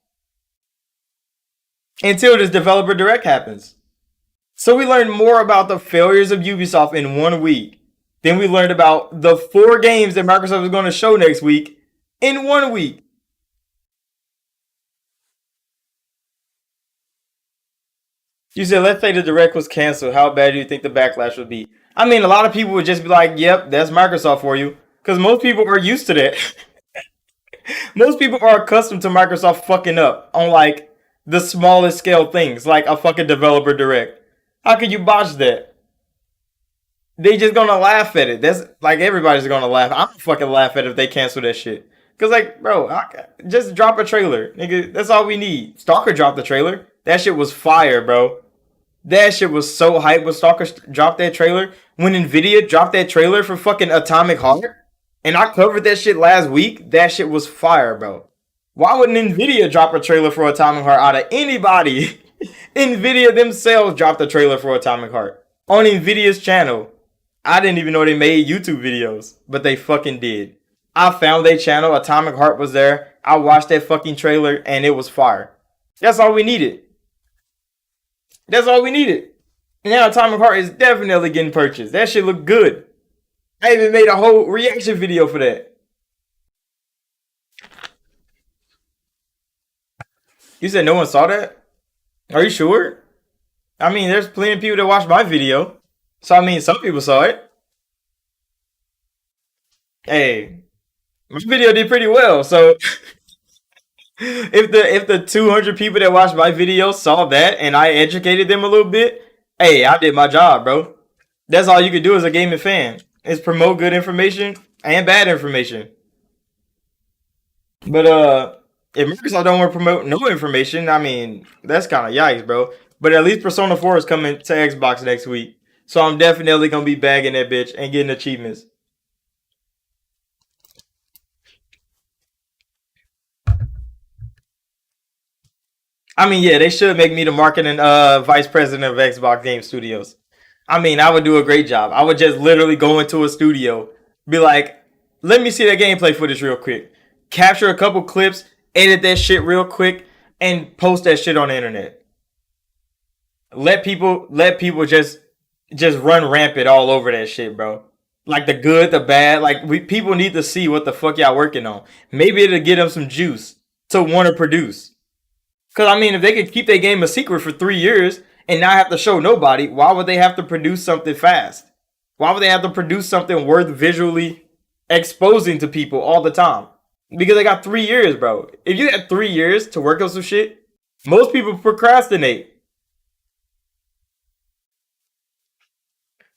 until this developer direct happens. So we learned more about the failures of Ubisoft in 1 week than we learned about the four games that Microsoft is going to show next week in 1 week. You said, let's say the direct was canceled. How bad do you think the backlash would be? I mean, a lot of people would just be like, yep, that's Microsoft for you. Because most people are used to that. Most people are accustomed to Microsoft fucking up on like the smallest scale things, like a fucking developer direct. How could you botch that? They just gonna laugh at it. That's like everybody's gonna laugh. I'm gonna fucking laugh at it if they cancel that shit. Cause like, bro, just drop a trailer, nigga. That's all we need. Stalker dropped the trailer. That shit was fire, bro. That shit was so hype when Stalker dropped that trailer. When Nvidia dropped that trailer for fucking Atomic Heart, and I covered that shit last week. That shit was fire, bro. Why wouldn't Nvidia drop a trailer for Atomic Heart out of anybody? Nvidia themselves dropped a trailer for Atomic Heart on Nvidia's channel. I didn't even know they made YouTube videos, but they fucking did. I found their channel. Atomic Heart was there. I watched that fucking trailer, and it was fire. That's all we needed. That's all we needed. Now Atomic Heart is definitely getting purchased. That shit look good. I even made a whole reaction video for that. You said no one saw that? Are you sure? I mean, there's plenty of people that watch my video. So I mean, some people saw it. Hey, my video did pretty well. So if the 200 people that watched my video saw that and I educated them a little bit, hey, I did my job, bro. That's all you can do as a gaming fan is promote good information and bad information. But if Microsoft don't want to promote no information, I mean that's kind of yikes, bro. But at least Persona 4 is coming to Xbox next week, so I'm definitely gonna be bagging that bitch and getting achievements. I mean, yeah, they should make me the marketing vice president of Xbox Game Studios. I mean, I would do a great job. I would just literally go into a studio, be like, "Let me see that gameplay footage real quick, capture a couple clips, edit that shit real quick, and post that shit on the internet. Let people just run rampant all over that shit, bro. Like the good, the bad. Like people need to see what the fuck y'all working on. Maybe it'll get them some juice to want to produce. Cause I mean, if they could keep their game a secret for 3 years and not have to show nobody, why would they have to produce something fast? Why would they have to produce something worth visually exposing to people all the time? Because they got 3 years, bro. If you had 3 years to work on some shit, most people procrastinate.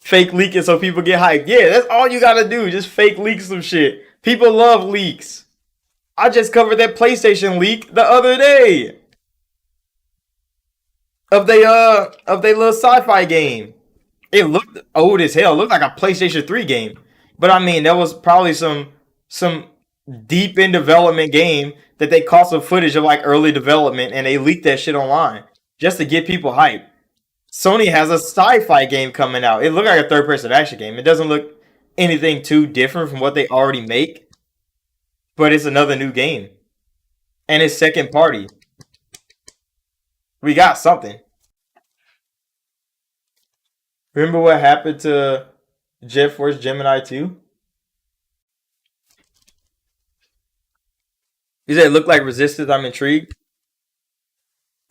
Fake leak it so people get hyped. Yeah, that's all you gotta do. Just fake leak some shit. People love leaks. I just covered that PlayStation leak the other day of they little sci-fi game. It looked old as hell. It looked like a PlayStation 3 game. But I mean, that was probably some deep in development game that they caught some footage of like early development and they leaked that shit online just to get people hyped. Sony has a sci-fi game coming out. It looked like a third-person action game. It doesn't look anything too different from what they already make, but it's another new game and it's second party. We got something. Remember what happened to Jet Force Gemini 2? You said it looked like Resistance. I'm intrigued.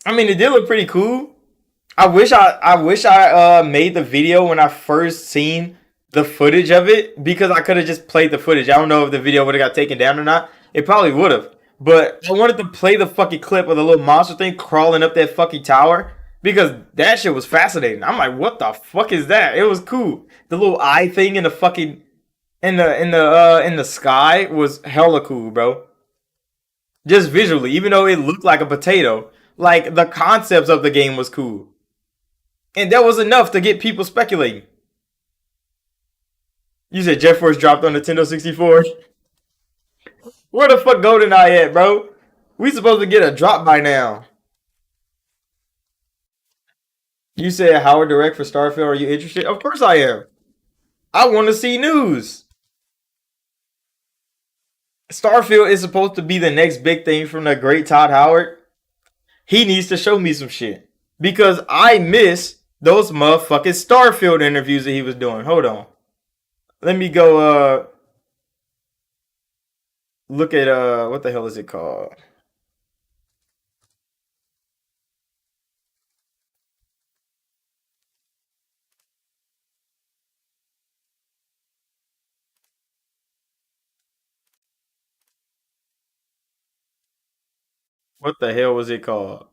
I mean, it did look pretty cool. I wish I made the video when I first seen the footage of it because I could have just played the footage. I don't know if the video would have got taken down or not. It probably would have. But I wanted to play the fucking clip of the little monster thing crawling up that fucking tower because that shit was fascinating. I'm like, what the fuck is that? It was cool. The little eye thing in the fucking in the sky was hella cool, bro. Just visually, even though it looked like a potato, like the concepts of the game was cool. And that was enough to get people speculating. You said Jet Force dropped on Nintendo 64. Where the fuck GoldenEye at, bro? We supposed to get a drop by now. You said Howard Direct for Starfield. Are you interested? Of course I am. I want to see news. Starfield is supposed to be the next big thing from the great Todd Howard. He needs to show me some shit. Because I miss those motherfucking Starfield interviews that he was doing. Hold on. Let me go look at what the hell is it called? What the hell was it called?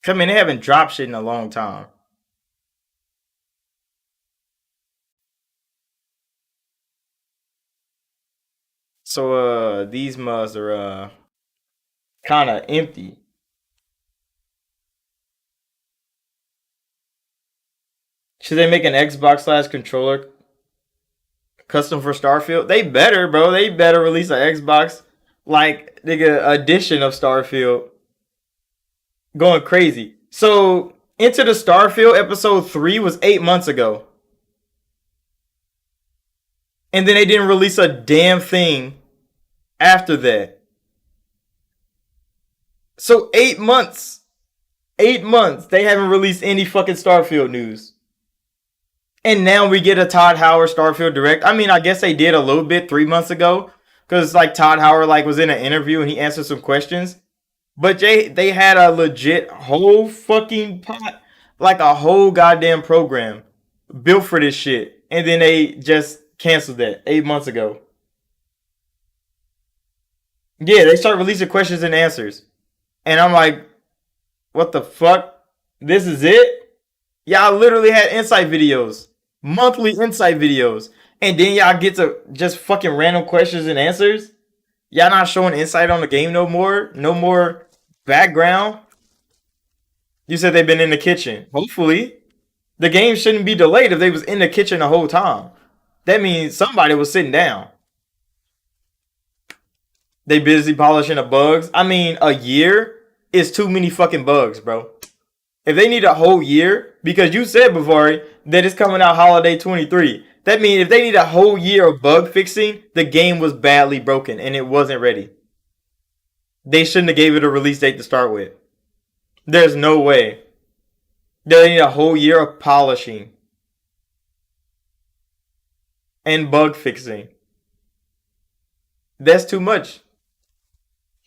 I mean, they haven't dropped shit in a long time. So these mugs are kind of empty. Should they make an Xbox slash controller custom for Starfield? They better, bro. They better release an Xbox like nigga edition of Starfield. Going crazy. So Into the Starfield episode 3 was 8 months ago. And then they didn't release a damn thing after that. So 8 months. 8 months. They haven't released any fucking Starfield news. And now we get a Todd Howard Starfield Direct. I mean, I guess they did a little bit 3 months ago. because like Todd Howard like was in an interview and he answered some questions. But they had a legit whole fucking pot, like a whole goddamn program built for this shit, and then they just canceled that 8 months ago. Yeah, they start releasing questions and answers, and I'm like, what the fuck? This is it? Y'all literally had insight videos, monthly insight videos, and then y'all get to just fucking random questions and answers. Y'all not showing insight on the game no more. No more background. You said they've been in the kitchen. Hopefully, the game shouldn't be delayed if they was in the kitchen the whole time. That means somebody was sitting down. They busy polishing the bugs. I mean, a year is too many fucking bugs, bro. If they need a whole year, because you said before that it's coming out holiday 23. That means if they need a whole year of bug fixing, the game was badly broken and it wasn't ready. They shouldn't have gave it a release date to start with. There's no way. They need a whole year of polishing and bug fixing. That's too much.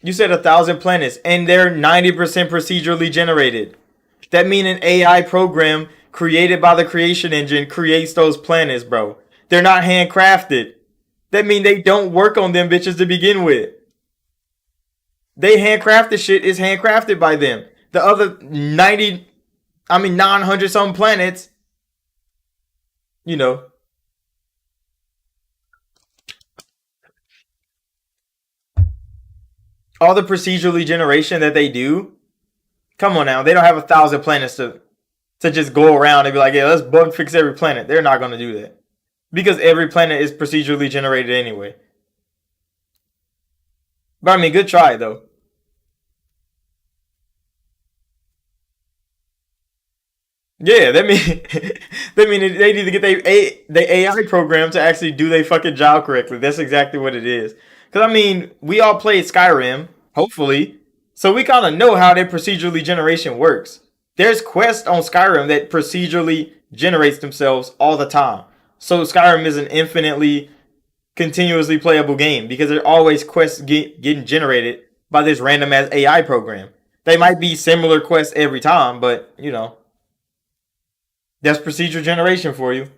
You said 1,000 planets and they're 90% procedurally generated. That means an AI program created by the creation engine creates those planets, bro. They're not handcrafted. That means they don't work on them bitches to begin with. They handcrafted shit is handcrafted by them. The other 900 some planets, you know. All the procedurally generation that they do, come on now, they don't have 1,000 planets to just go around and be like, yeah, let's bug fix every planet. They're not going to do that. Because every planet is procedurally generated anyway. But I mean, good try though. Yeah, that mean that mean they need to get the AI program to actually do their fucking job correctly. That's exactly what it is. Cause I mean, we all played Skyrim, hopefully, so we kind of know how their procedurally generation works. There's quests on Skyrim that procedurally generates themselves all the time. So Skyrim is an infinitely, continuously playable game because there are always quests getting generated by this random ass AI program. They might be similar quests every time, but you know. That's procedure generation for you.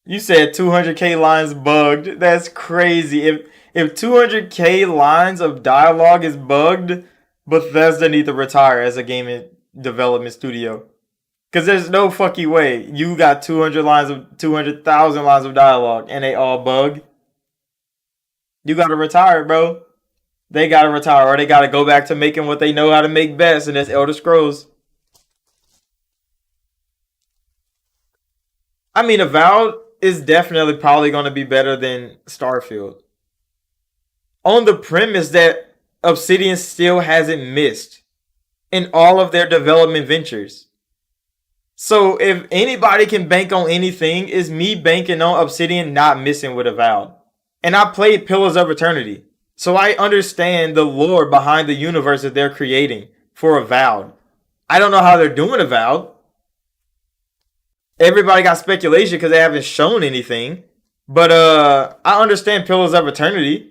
You said 200k lines bugged. That's crazy. If 200k lines of dialogue is bugged, Bethesda need to retire as a gaming development studio. Cause there's no fucking way you got 200,000 lines of dialogue and they all bug. You gotta retire, bro. They gotta retire or they gotta go back to making what they know how to make best, and that's Elder Scrolls. I mean, Avowed is definitely probably going to be better than Starfield. On the premise that Obsidian still hasn't missed in all of their development ventures. So if anybody can bank on anything, is me banking on Obsidian not missing with Avowed. And I played Pillars of Eternity. So I understand the lore behind the universe that they're creating for Avowed. I don't know how they're doing Avowed. Everybody got speculation because they haven't shown anything. But I understand Pillars of Eternity.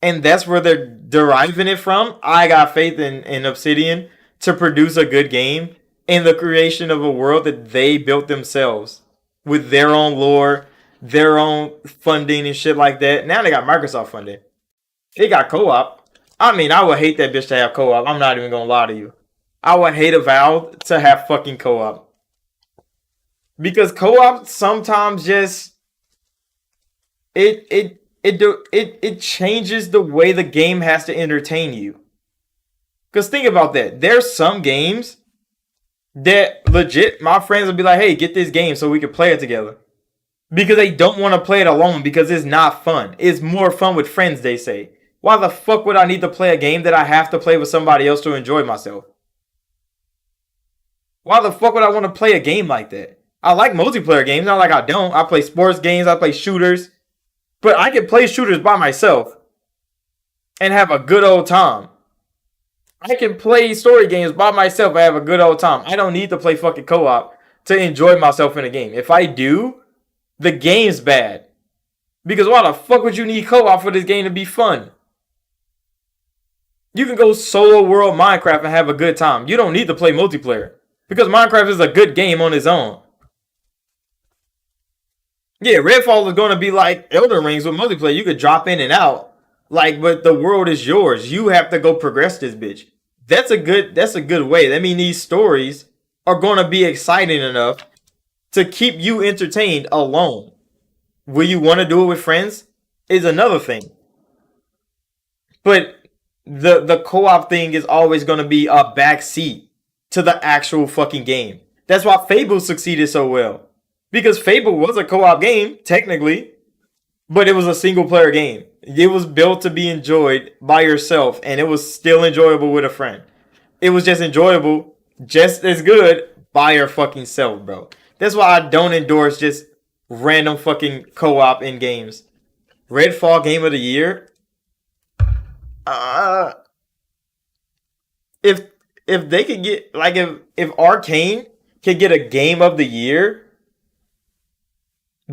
And that's where they're deriving it from. I got faith in Obsidian to produce a good game in the creation of a world that they built themselves with their own lore, their own funding and shit like that. Now they got Microsoft funding. They got co-op. I mean, I would hate that bitch to have co-op. I'm not even gonna lie to you. I would hate Avowed to have fucking co-op. Because co-op sometimes just it changes the way the game has to entertain you. Because think about that. There's some games that legit my friends will be like, hey, get this game so we can play it together. Because they don't want to play it alone because it's not fun. It's more fun with friends, they say. Why the fuck would I need to play a game that I have to play with somebody else to enjoy myself? Why the fuck would I want to play a game like that? I like multiplayer games, not like I don't. I play sports games, I play shooters. But I can play shooters by myself and have a good old time. I can play story games by myself and have a good old time. I don't need to play fucking co-op to enjoy myself in a game. If I do, the game's bad. Because why the fuck would you need co-op for this game to be fun? You can go solo world Minecraft and have a good time. You don't need to play multiplayer. Because Minecraft is a good game on its own. Yeah, Redfall is going to be like Elder Rings with multiplayer. You could drop in and out. Like, but the world is yours. You have to go progress this bitch. That's a good way. That means these stories are going to be exciting enough to keep you entertained alone. Will you want to do it with friends? Is another thing. But the co-op thing is always going to be a backseat to the actual fucking game. That's why Fable succeeded so well. Because Fable was a co-op game, technically, but it was a single player game. It was built to be enjoyed by yourself, and it was still enjoyable with a friend. It was just enjoyable, just as good by your fucking self, bro. That's why I don't endorse just random fucking co-op in games. Redfall Game of the Year. Uh, if if they could get like if Arcane could get a Game of the Year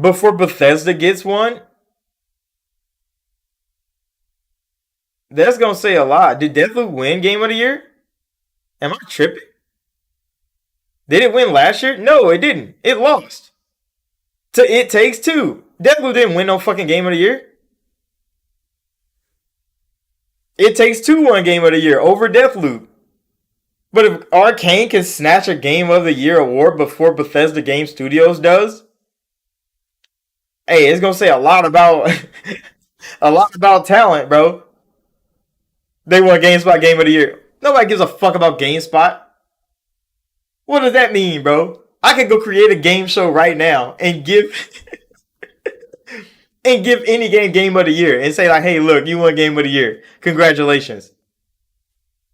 before Bethesda gets one, that's gonna say a lot. Did Deathloop win Game of the Year? Am I tripping? Did it win last year? No, it didn't. It lost to It Takes Two. Deathloop didn't win no fucking Game of the Year. It Takes Two won Game of the Year over Deathloop. But if Arcane can snatch a Game of the Year award before Bethesda Game Studios does, hey, it's gonna say a lot about a lot about talent, bro. They won GameSpot Game of the Year. Nobody gives a fuck about GameSpot. What does that mean, bro? I could go create a game show right now and give and give any game of the year and say like, hey, look, you won Game of the Year. Congratulations.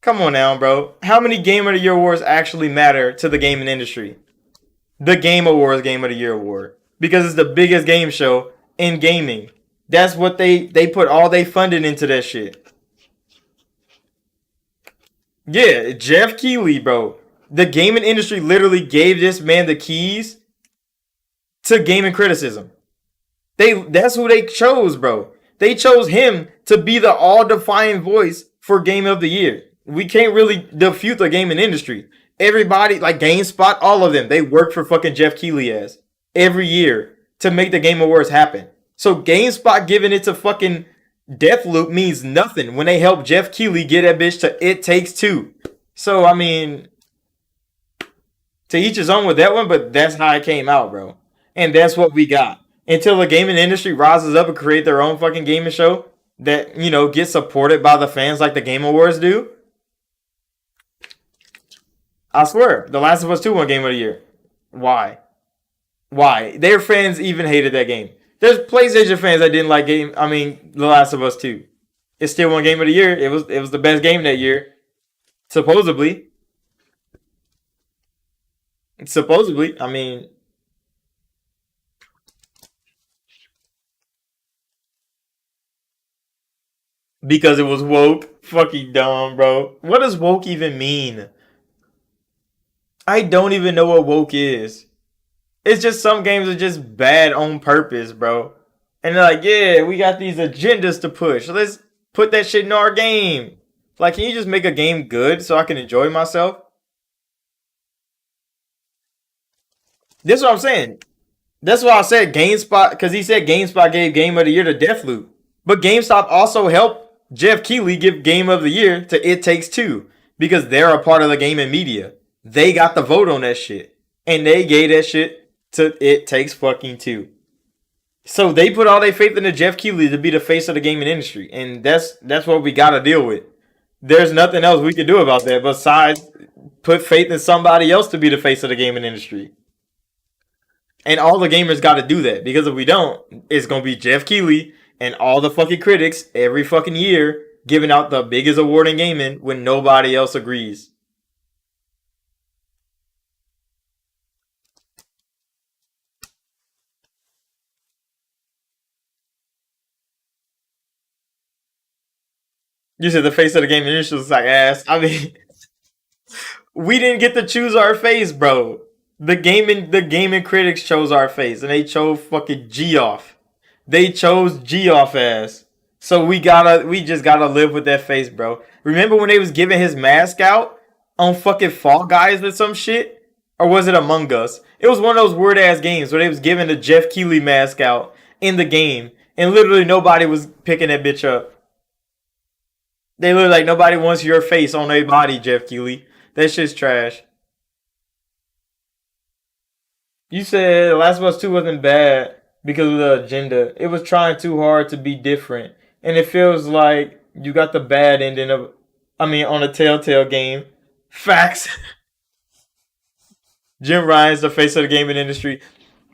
Come on now, bro. How many Game of the Year awards actually matter to the gaming industry? The Game Awards Game of the Year award because it's the biggest game show in gaming. That's what they put all they funding into that shit. Yeah, Jeff Keighley, bro. The gaming industry literally gave this man the keys to gaming criticism. That's who they chose, bro. They chose him to be the all-defining voice for Game of the Year. We can't really defute the gaming industry. Everybody, like GameSpot, all of them, they work for fucking Jeff Keighley as every year to make the Game Awards happen. So GameSpot giving it to fucking Deathloop means nothing when they help Jeff Keighley get that bitch to It Takes Two. So I mean, to each his own with that one, but that's how it came out, bro. And that's what we got. Until the gaming industry rises up and create their own fucking gaming show that, gets supported by the fans like the Game Awards do. I swear, The Last of Us 2 won Game of the Year. Why? Why? Their fans even hated that game. There's PlayStation fans that didn't like The Last of Us 2. It still won Game of the Year. It was the best game that year. Supposedly. Supposedly. Because it was woke. Fucking dumb, bro. What does woke even mean? I don't even know what woke is. It's just some games are just bad on purpose, bro. And they're like, yeah, we got these agendas to push. Let's put that shit in our game. Like, can you just make a game good so I can enjoy myself? This is what I'm saying. That's why I said GameSpot, because he said GameSpot gave Game of the Year to Deathloop. But GameStop also helped Jeff Keighley give Game of the Year to It Takes Two because they're a part of the gaming media. They got the vote on that shit. And they gave that shit to It Takes fucking Two. So they put all their faith into Jeff Keighley to be the face of the gaming industry. And that's what we gotta deal with. There's nothing else we can do about that besides put faith in somebody else to be the face of the gaming industry. And all the gamers got to do that because if we don't, it's gonna be Jeff Keighley and all the fucking critics every fucking year giving out the biggest award in gaming when nobody else agrees. You said the face of the gaming industry was like ass. We didn't get to choose our face, bro. The gaming critics chose our face, and they chose fucking Geoff. They chose Geoff as. So we just gotta live with that face, bro. Remember when they was giving his mask out on fucking Fall Guys or some shit? Or was it Among Us? It was one of those weird ass games where they was giving the Jeff Keighley mask out in the game. And literally nobody was picking that bitch up. They look like nobody wants your face on their body, Jeff Keighley. That shit's trash. You said Last of Us 2 wasn't bad because of the agenda. It was trying too hard to be different. And it feels like you got the bad ending of, I mean, on a Telltale game. Facts. Jim Ryan's the face of the gaming industry.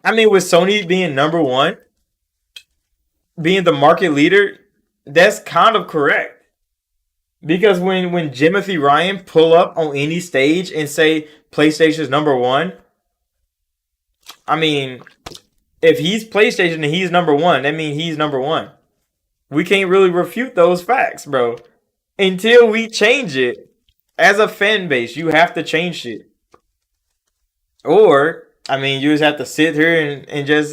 I mean, with Sony being number one, being the market leader, that's kind of correct. Because when Jimothy Ryan pull up on any stage and say PlayStation's number one, I mean, if he's PlayStation and he's number one, that means he's number one. We can't really refute those facts, bro. Until we change it. As a fan base, you have to change shit. Or, I mean, you just have to sit here and just,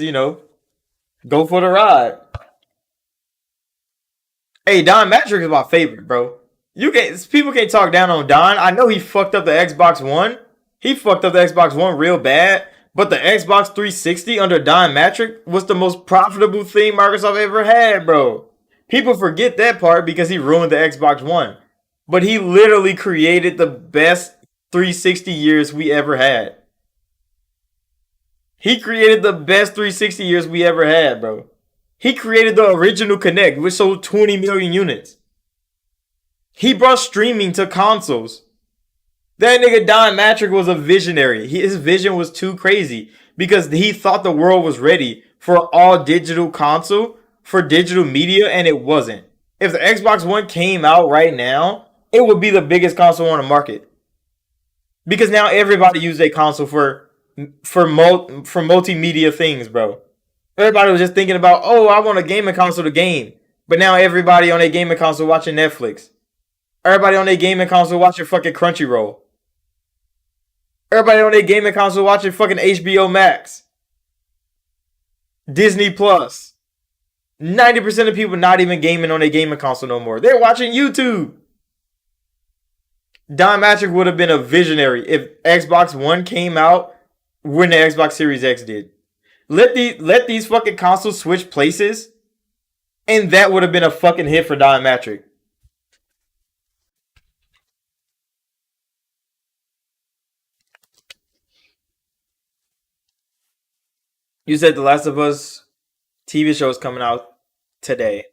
go for the ride. Hey, Don Matrick is my favorite, bro. People can't talk down on Don. I know he fucked up the Xbox One. He fucked up the Xbox One real bad. But the Xbox 360 under Don Matrick was the most profitable thing Microsoft ever had, bro. People forget that part because he ruined the Xbox One. But he literally created the best 360 years we ever had. He created the best 360 years we ever had, bro. He created the original Kinect, which sold 20 million units. He brought streaming to consoles. That nigga Don Matrick was a visionary. His vision was too crazy because he thought the world was ready for all digital console, for digital media, and it wasn't. If the Xbox One came out right now, it would be the biggest console on the market. Because now everybody uses a console for multimedia things, bro. Everybody was just thinking about, oh, I want a gaming console to game. But now everybody on a gaming console watching Netflix. Everybody on a gaming console watching fucking Crunchyroll. Everybody on a gaming console watching fucking HBO Max. Disney Plus. 90% of people not even gaming on a gaming console no more. They're watching YouTube. Don Matrick would have been a visionary if Xbox One came out when the Xbox Series X did. Let these fucking consoles switch places, and that would have been a fucking hit for Don Matrick. You said The Last of Us TV show is coming out today.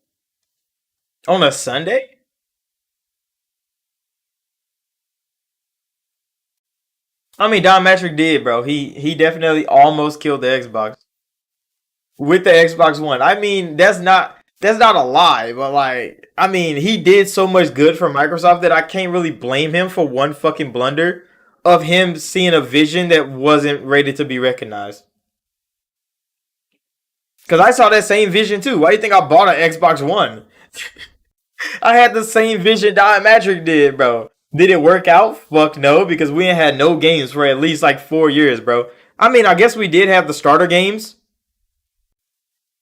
On a Sunday? I mean, Don Matrick did, bro. He definitely almost killed the Xbox with the Xbox One. I mean, that's not a lie, but like, I mean, he did so much good for Microsoft that I can't really blame him for one fucking blunder of him seeing a vision that wasn't ready to be recognized. Cause I saw that same vision too. Why do you think I bought an Xbox One? I had the same vision Diametric did, bro. Did it work out? Fuck no, because we ain't had no games for at least like 4 years, bro. I mean, I guess we did have the starter games,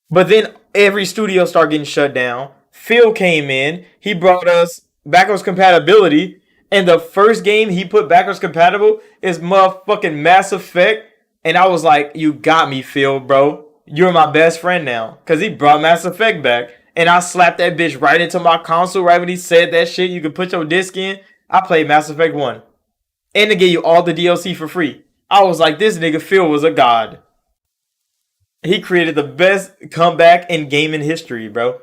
but then every studio started getting shut down. Phil came in. He brought us backwards compatibility, and the first game he put backwards compatible is motherfucking Mass Effect. And I was like, "You got me, Phil, bro. You're my best friend now," because he brought Mass Effect back, and I slapped that bitch right into my console right when he said that shit. You could put your disc in. I played Mass Effect 1. And they gave you all the DLC for free. I was like, this nigga Phil was a god. He created the best comeback in gaming history, bro.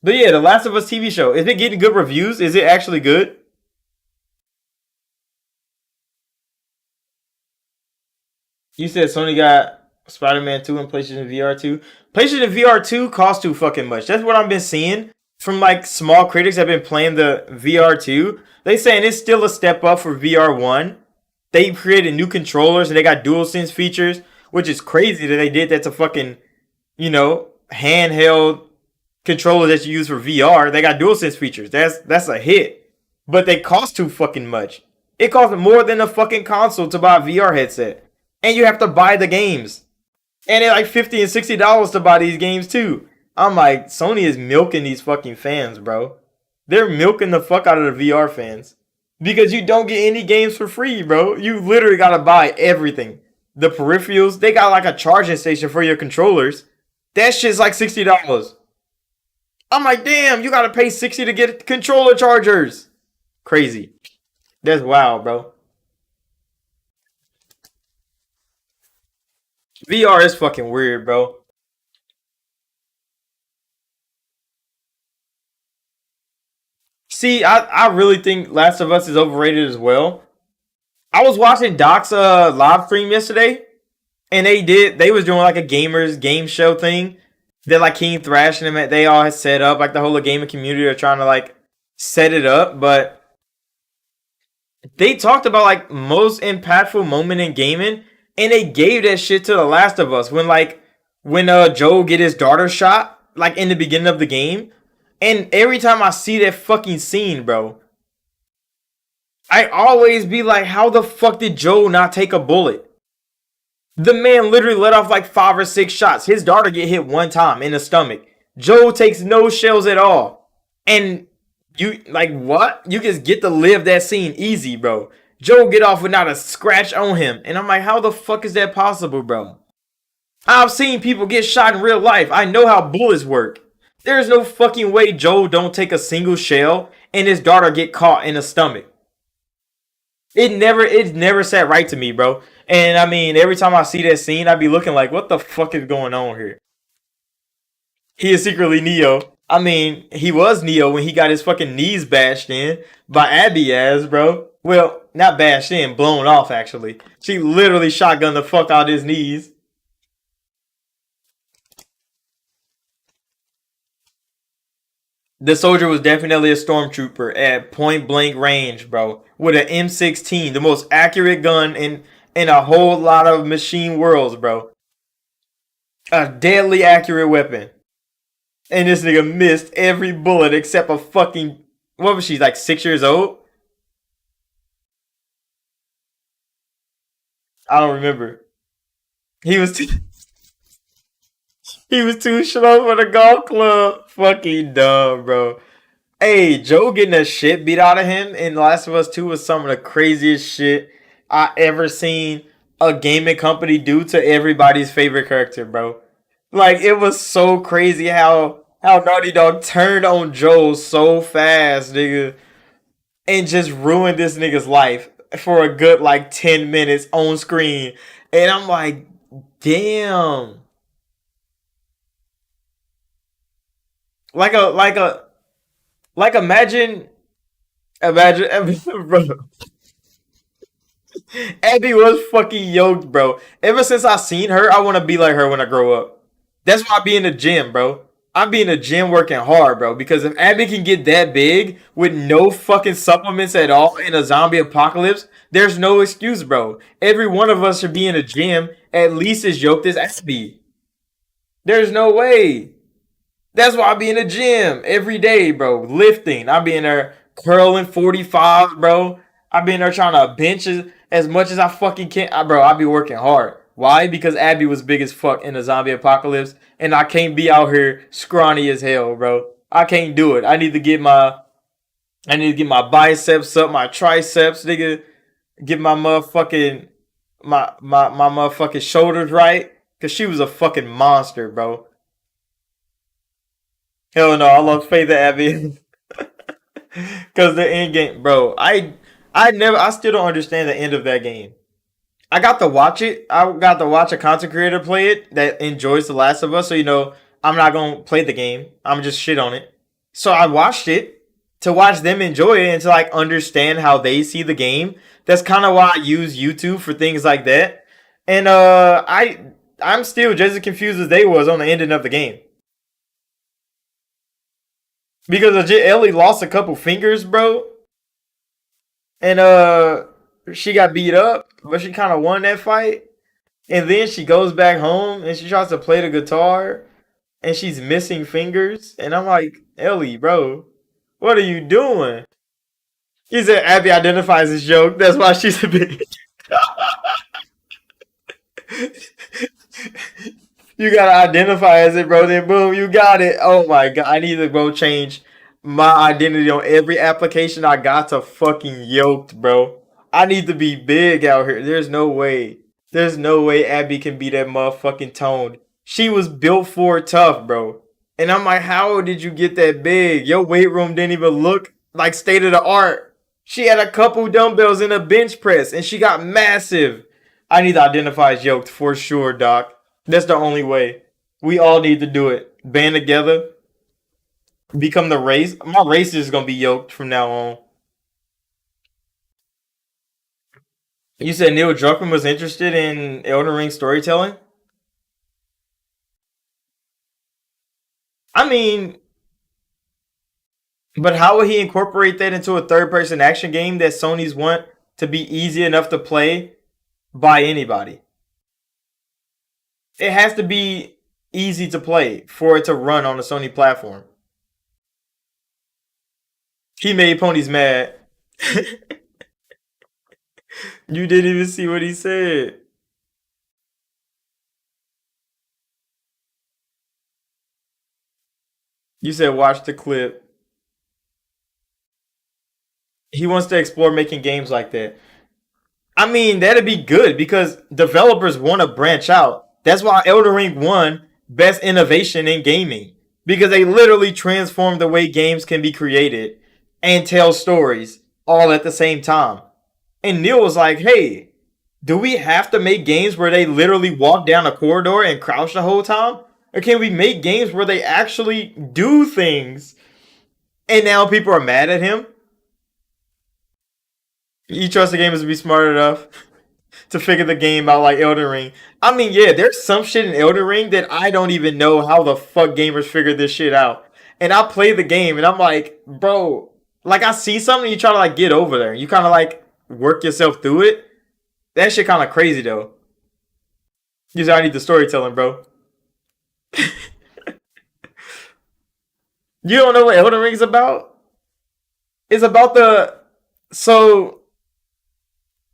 But yeah, The Last of Us TV show. Is it getting good reviews? Is it actually good? You said Sony got Spider-Man 2 and PlayStation VR 2. PlayStation VR 2 costs too fucking much. That's what I've been seeing from like small critics that have been playing the VR 2. They saying it's still a step up for VR 1. They created new controllers and they got DualSense features, which is crazy that they did that to fucking, handheld controllers that you use for VR. They got DualSense features. That's a hit. But they cost too fucking much. It costs more than a fucking console to buy a VR headset. And you have to buy the games. And they're like $50 and $60 to buy these games too. I'm like, Sony is milking these fucking fans, bro. They're milking the fuck out of the VR fans. Because you don't get any games for free, bro. You literally gotta buy everything. The peripherals, they got like a charging station for your controllers. That shit's like $60. I'm like, damn, you gotta pay 60 to get controller chargers. Crazy. That's wild, bro. VR is fucking weird, bro. See, I really think Last of Us is overrated as well. I was watching Doc's live stream yesterday, and they was doing like a gamers game show thing. That like King Thrash and them, they all had set up, like the whole gaming community are trying to like set it up, but they talked about like most impactful moment in gaming, and they gave that shit to The Last of Us when Joel get his daughter shot like in the beginning of the game, and every time I see that fucking scene, bro, I always be like, how the fuck did Joel not take a bullet? The man literally let off like 5 or 6 shots. His daughter get hit one time in the stomach. Joel takes no shells at all. And you like what? You just get to live that scene easy, bro. Joel get off with not a scratch on him. And I'm like, how the fuck is that possible, bro? I've seen people get shot in real life. I know how bullets work. There's no fucking way Joel don't take a single shell and his daughter get caught in the stomach. It never sat right to me, bro. And I mean, every time I see that scene, I be looking like, what the fuck is going on here? He is secretly Neo. I mean, he was Neo when he got his fucking knees bashed in by Abby ass, bro. Well, not bashed in, blown off actually. She literally shotgunned the fuck out of his knees. The soldier was definitely a stormtrooper at point blank range, bro. With an M16, the most accurate gun in a whole lot of machine worlds, bro. A deadly accurate weapon. And this nigga missed every bullet except a fucking, what was she, like 6 years old? I don't remember. He was too, he was too slow for the golf club. Fucking dumb, bro. Hey, Joe getting the shit beat out of him in Last of Us 2 was some of the craziest shit I ever seen a gaming company do to everybody's favorite character, bro. Like it was so crazy how Naughty Dog turned on Joel so fast, nigga, and just ruined this nigga's life for a good like 10 minutes on screen. And I'm like, damn. Like a like a like imagine bro. Abby was fucking yoked, bro. Ever since I seen her, I want to be like her when I grow up. That's why I be in the gym, bro. I be in the gym working hard, bro. Because if Abby can get that big with no fucking supplements at all in a zombie apocalypse, there's no excuse, bro. Every one of us should be in the gym at least as yoked as Abby. There's no way. That's why I be in the gym every day, bro. Lifting. I be in there curling 45, bro. I be in there trying to bench as much as I fucking can. Bro, I be working hard. Why? Because Abby was big as fuck in the zombie apocalypse, and I can't be out here scrawny as hell, bro. I can't do it. I need to get my biceps up, my triceps, nigga. Get my motherfucking my motherfucking shoulders right. Cause she was a fucking monster, bro. Hell no, I lost faith in Abby. Cause the end game, bro. I still don't understand the end of that game. I got to watch it. I got to watch a content creator play it that enjoys The Last of Us. So I'm not gonna play the game. I'm just shit on it. So I watched it to watch them enjoy it and to like understand how they see the game. That's kind of why I use YouTube for things like that. And I'm still just as confused as they was on the ending of the game because legit Ellie lost a couple fingers, bro, and she got beat up, but she kind of won that fight. And then she goes back home and she tries to play the guitar and she's missing fingers. And I'm like, Ellie, bro, what are you doing? He said Abby identifies as joke. That's why she's a bitch. You gotta identify as it, bro. Then boom, you got it. Oh my god, I need to go change my identity on every application I got to fucking yoked, bro. I need to be big out here. There's no way. There's no way Abby can be that motherfucking toned. She was built for tough, bro. And I'm like, how did you get that big? Your weight room didn't even look like state of the art. She had a couple dumbbells in a bench press and she got massive. I need to identify as yoked for sure, Doc. That's the only way. We all need to do it. Band together, become the race. My race is gonna be yoked from now on. You said Neil Druckmann was interested in Elden Ring storytelling? I mean, but how would he incorporate that into a third person action game that Sony's want to be easy enough to play by anybody? It has to be easy to play for it to run on a Sony platform. He made ponies mad. You didn't even see what he said. You said watch the clip. He wants to explore making games like that. I mean, that'd be good because developers want to branch out. That's why Elden Ring won Best Innovation in Gaming because they literally transformed the way games can be created and tell stories all at the same time. And Neil was like, hey, do we have to make games where they literally walk down a corridor and crouch the whole time? Or can we make games where they actually do things? And now people are mad at him. You trust the gamers to be smart enough to figure the game out like Elden Ring. I mean, yeah, there's some shit in Elden Ring that I don't even know how the fuck gamers figured this shit out. And I play the game and I'm like, bro, like I see something, you try to like get over there. You kind of like work yourself through it. That shit kind of crazy though. You just I need the storytelling, bro. You don't know what Elden Ring's about? It's about the so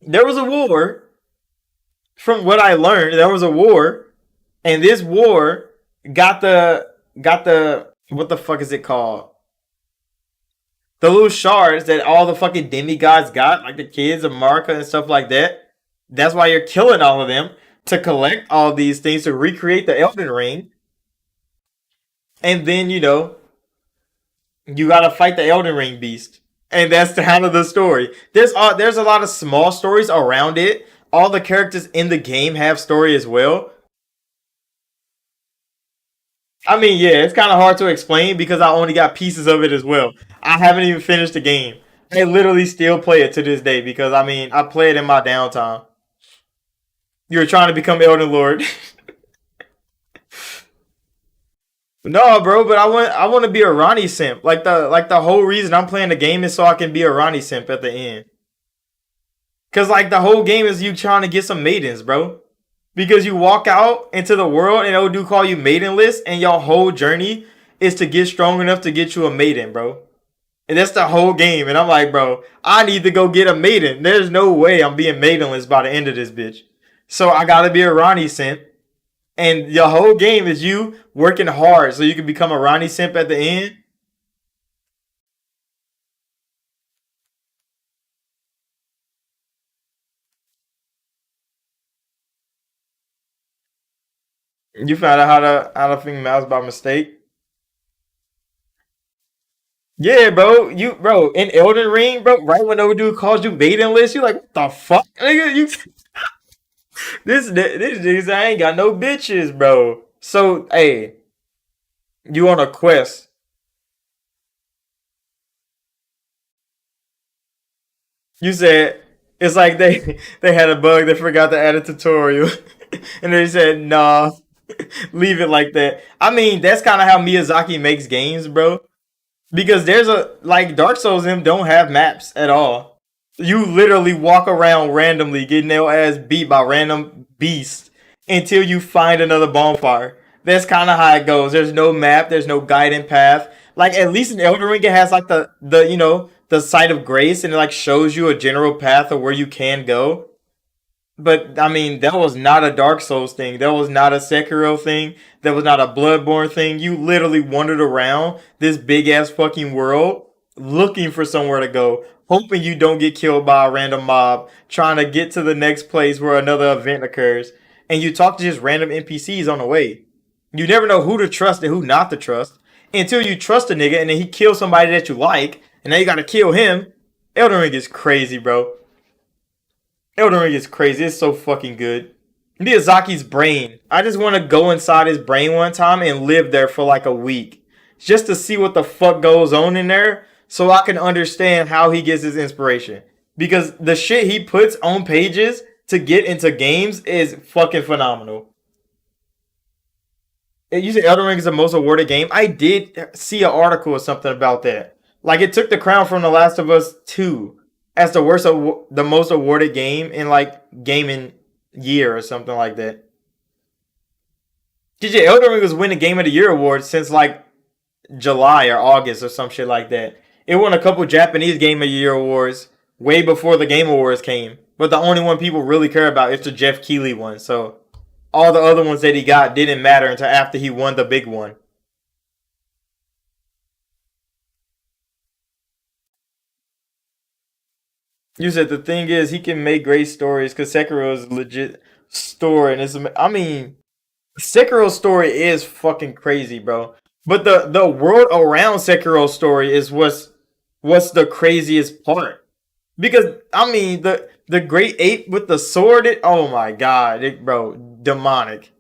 there was a war. From what I learned, there was a war, and this war got the what the fuck is it called? The little shards that all the fucking demigods got, like the kids of Marika and stuff like that. That's why you're killing all of them to collect all these things to recreate the Elden Ring, and then you gotta fight the Elden Ring beast, and that's the kind of the story. There's a lot of small stories around it. All the characters in the game have story as well. I mean, yeah, it's kind of hard to explain because I only got pieces of it as well. I haven't even finished the game. I literally still play it to this day because I mean I play it in my downtime. You're trying to become Elden Lord. No, bro, but I want to be a Ronnie simp. Like the whole reason I'm playing the game is so I can be a Ronnie simp at the end. Cause like the whole game is you trying to get some maidens, bro. Because you walk out into the world and it'll do call you maidenless, and your whole journey is to get strong enough to get you a maiden, bro. And that's the whole game. And I'm like, bro, I need to go get a maiden. There's no way I'm being maidenless by the end of this bitch. So I gotta be a Ronnie simp. And your whole game is you working hard so you can become a Ronnie simp at the end. You found out how to think mouse by mistake. Yeah, bro. Bro, in Elden Ring, bro, right when no dude calls you maidenless, you like, what the fuck? Nigga, this niggas I ain't got no bitches, bro. So, hey, you on a quest. You said it's like they had a bug, they forgot to add a tutorial. And they said, nah, leave it like that. I mean, that's kind of how Miyazaki makes games, bro. Because there's a like Dark Souls them don't have maps at all. You literally walk around randomly getting your ass beat by random beasts until you find another bonfire. That's kind of how it goes. There's no map, there's no guiding path. Like at least in Elden Ring it has like the site of grace, and it like shows you a general path of where you can go. But I mean, that was not a Dark Souls thing. That was not a Sekiro thing. That was not a Bloodborne thing. You literally wandered around this big ass fucking world looking for somewhere to go, hoping you don't get killed by a random mob, trying to get to the next place where another event occurs. And you talk to just random NPCs on the way. You never know who to trust and who not to trust until you trust a nigga and then he kills somebody that you like, and now you gotta kill him. Elden Ring is crazy, bro. Elden Ring is crazy. It's so fucking good. Miyazaki's brain. I just want to go inside his brain one time and live there for like a week. Just to see what the fuck goes on in there so I can understand how he gets his inspiration. Because the shit he puts on pages to get into games is fucking phenomenal. You say Elden Ring is the most awarded game? I did see an article or something about that. Like it took the crown from The Last of Us 2 as the most awarded game in like gaming year or something like that. Cause yeah, Elden Ring was winning Game of the Year awards since like July or August or some shit like that. It won a couple Japanese Game of the Year awards way before the Game Awards came. But the only one people really care about is the Jeff Keighley one. So all the other ones that he got didn't matter until after he won the big one. You said the thing is he can make great stories because Sekiro is a legit story and I mean Sekiro's story is fucking crazy, bro. But the world around Sekiro's story is what's the craziest part. Because I mean the great ape with the sword, oh my god, bro, demonic,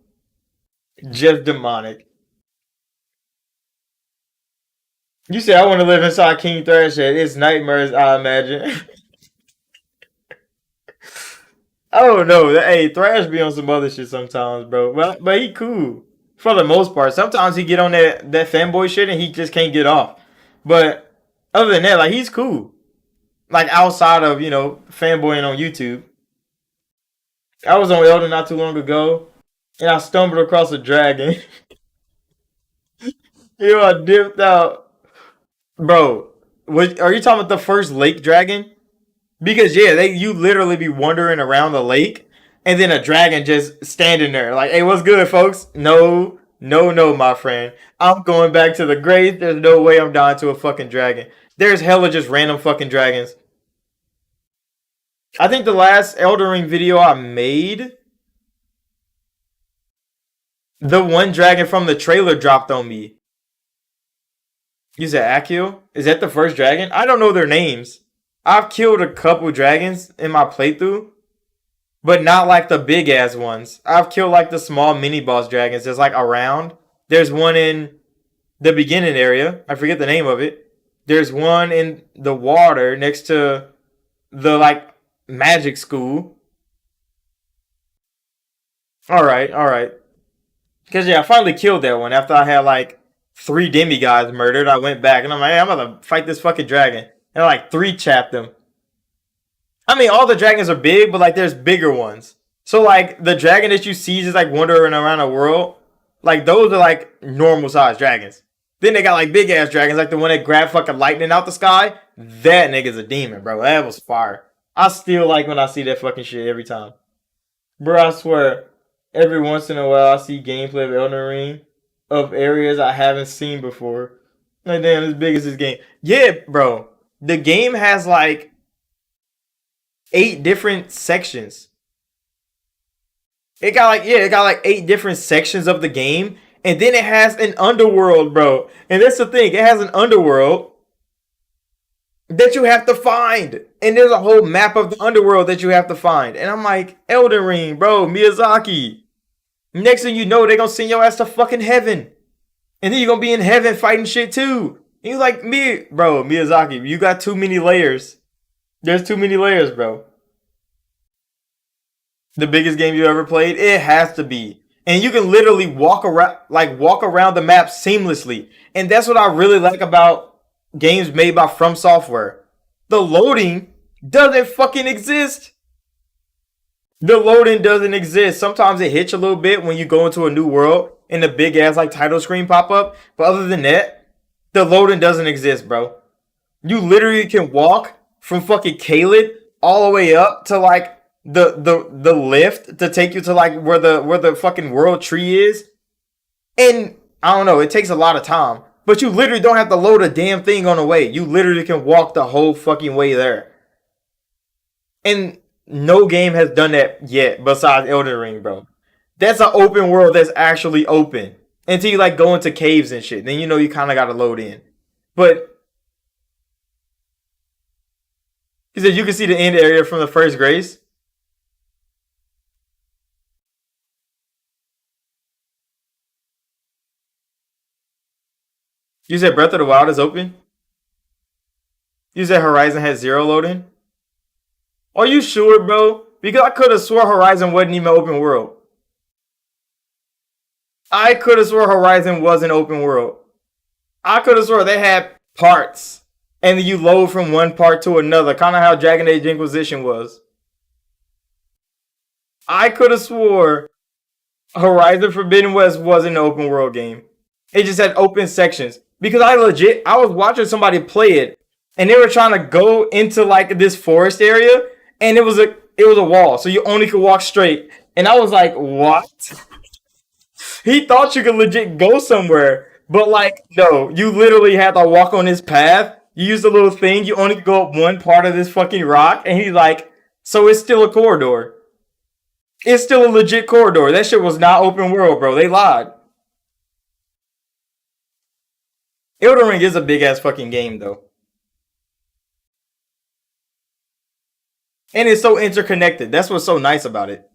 just demonic. You say I want to live inside King Thrash head. It's nightmares, I imagine. I don't know. Hey, Thrash be on some other shit sometimes, bro. But he cool for the most part. Sometimes he get on that fanboy shit and he just can't get off. But other than that, like he's cool. Like outside of fanboying on YouTube. I was on Elden not too long ago, and I stumbled across a dragon. I dipped out, bro. Are you talking about the first lake dragon? Because yeah, you literally be wandering around the lake, and then a dragon just standing there, like, "Hey, what's good, folks?" No, no, no, my friend. I'm going back to the grave. There's no way I'm dying to a fucking dragon. There's hella just random fucking dragons. I think the last Elden Ring video I made, the one dragon from the trailer dropped on me. You said Akio? Is that the first dragon? I don't know their names. I've killed a couple dragons in my playthrough, but not like the big ass ones. I've killed like the small mini boss dragons that's like around. There's one in the beginning area. I forget the name of it. There's one in the water next to the like magic school. All right, all right. Because yeah, I finally killed that one after I had like three demigods murdered. I went back and I'm like, hey, I'm about to fight this fucking dragon. And I like three chapped them. I mean, all the dragons are big, but like there's bigger ones. So like the dragon that you see just like wandering around the world, like those are like normal sized dragons. Then they got like big ass dragons, like the one that grabbed fucking lightning out the sky. That nigga's a demon, bro. That was fire. I still like when I see that fucking shit every time. Bro, I swear, every once in a while I see gameplay of Elden Ring of areas I haven't seen before. Like, damn, as big as this game. Yeah, bro. The game has like 8 different sections. It got like 8 different sections of the game. And then it has an underworld, bro. And that's the thing. It has an underworld that you have to find. And there's a whole map of the underworld that you have to find. And I'm like, Elden Ring, bro, Miyazaki. Next thing you know, they're gonna send your ass to fucking heaven. And then you're gonna be in heaven fighting shit too. And you're like, bro, Miyazaki, you got too many layers. There's too many layers, bro. The biggest game you ever played? It has to be. And you can literally walk around the map seamlessly. And that's what I really like about games made by From Software. The loading doesn't fucking exist. The loading doesn't exist. Sometimes it hits you a little bit when you go into a new world and the big ass like title screen pop up. But other than that, the loading doesn't exist, bro. You literally can walk from fucking Caelid all the way up to like the lift to take you to like where the fucking world tree is, and I don't know, it takes a lot of time. But you literally don't have to load a damn thing on the way. You literally can walk the whole fucking way there. And no game has done that yet besides Elden Ring, bro. That's an open world that's actually open. Until you like go into caves and shit. Then you know you kinda gotta load in. But he said you can see the end area from the first grace. You said Breath of the Wild is open? You said Horizon has zero loading? Are you sure, bro? Because I could have swore Horizon wasn't even open world. I could have swore Horizon was an open world. I could have swore they had parts, and then you load from one part to another, kind of how Dragon Age Inquisition was. I could have swore Horizon Forbidden West was an open world game. It just had open sections because I was watching somebody play it, and they were trying to go into like this forest area, and it was a wall, so you only could walk straight. And I was like, what? He thought you could legit go somewhere, but like, no, you literally had to walk on this path. You use a little thing, you only go up one part of this fucking rock, and he's like, so it's still a corridor. It's still a legit corridor. That shit was not open world, bro. They lied. Elden Ring is a big ass fucking game, though. And it's so interconnected. That's what's so nice about it.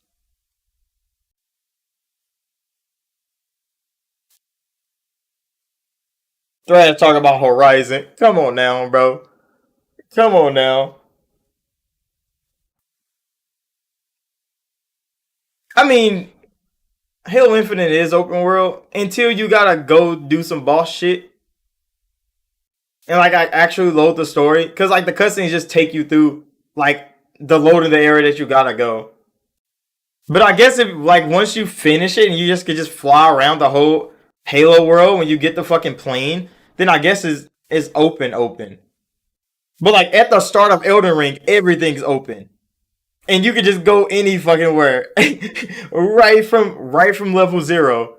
Try to talk about Horizon. Come on now, bro. Come on now. I mean, Halo Infinite is open world until you gotta go do some boss shit and like I actually load the story because like the cutscenes just take you through like the load of the area that you gotta go. But I guess if like once you finish it and you just could just fly around the whole Halo world when you get the fucking plane, then I guess is open. But like at the start of Elden Ring, everything's open. And you could just go any fucking where. right from level zero.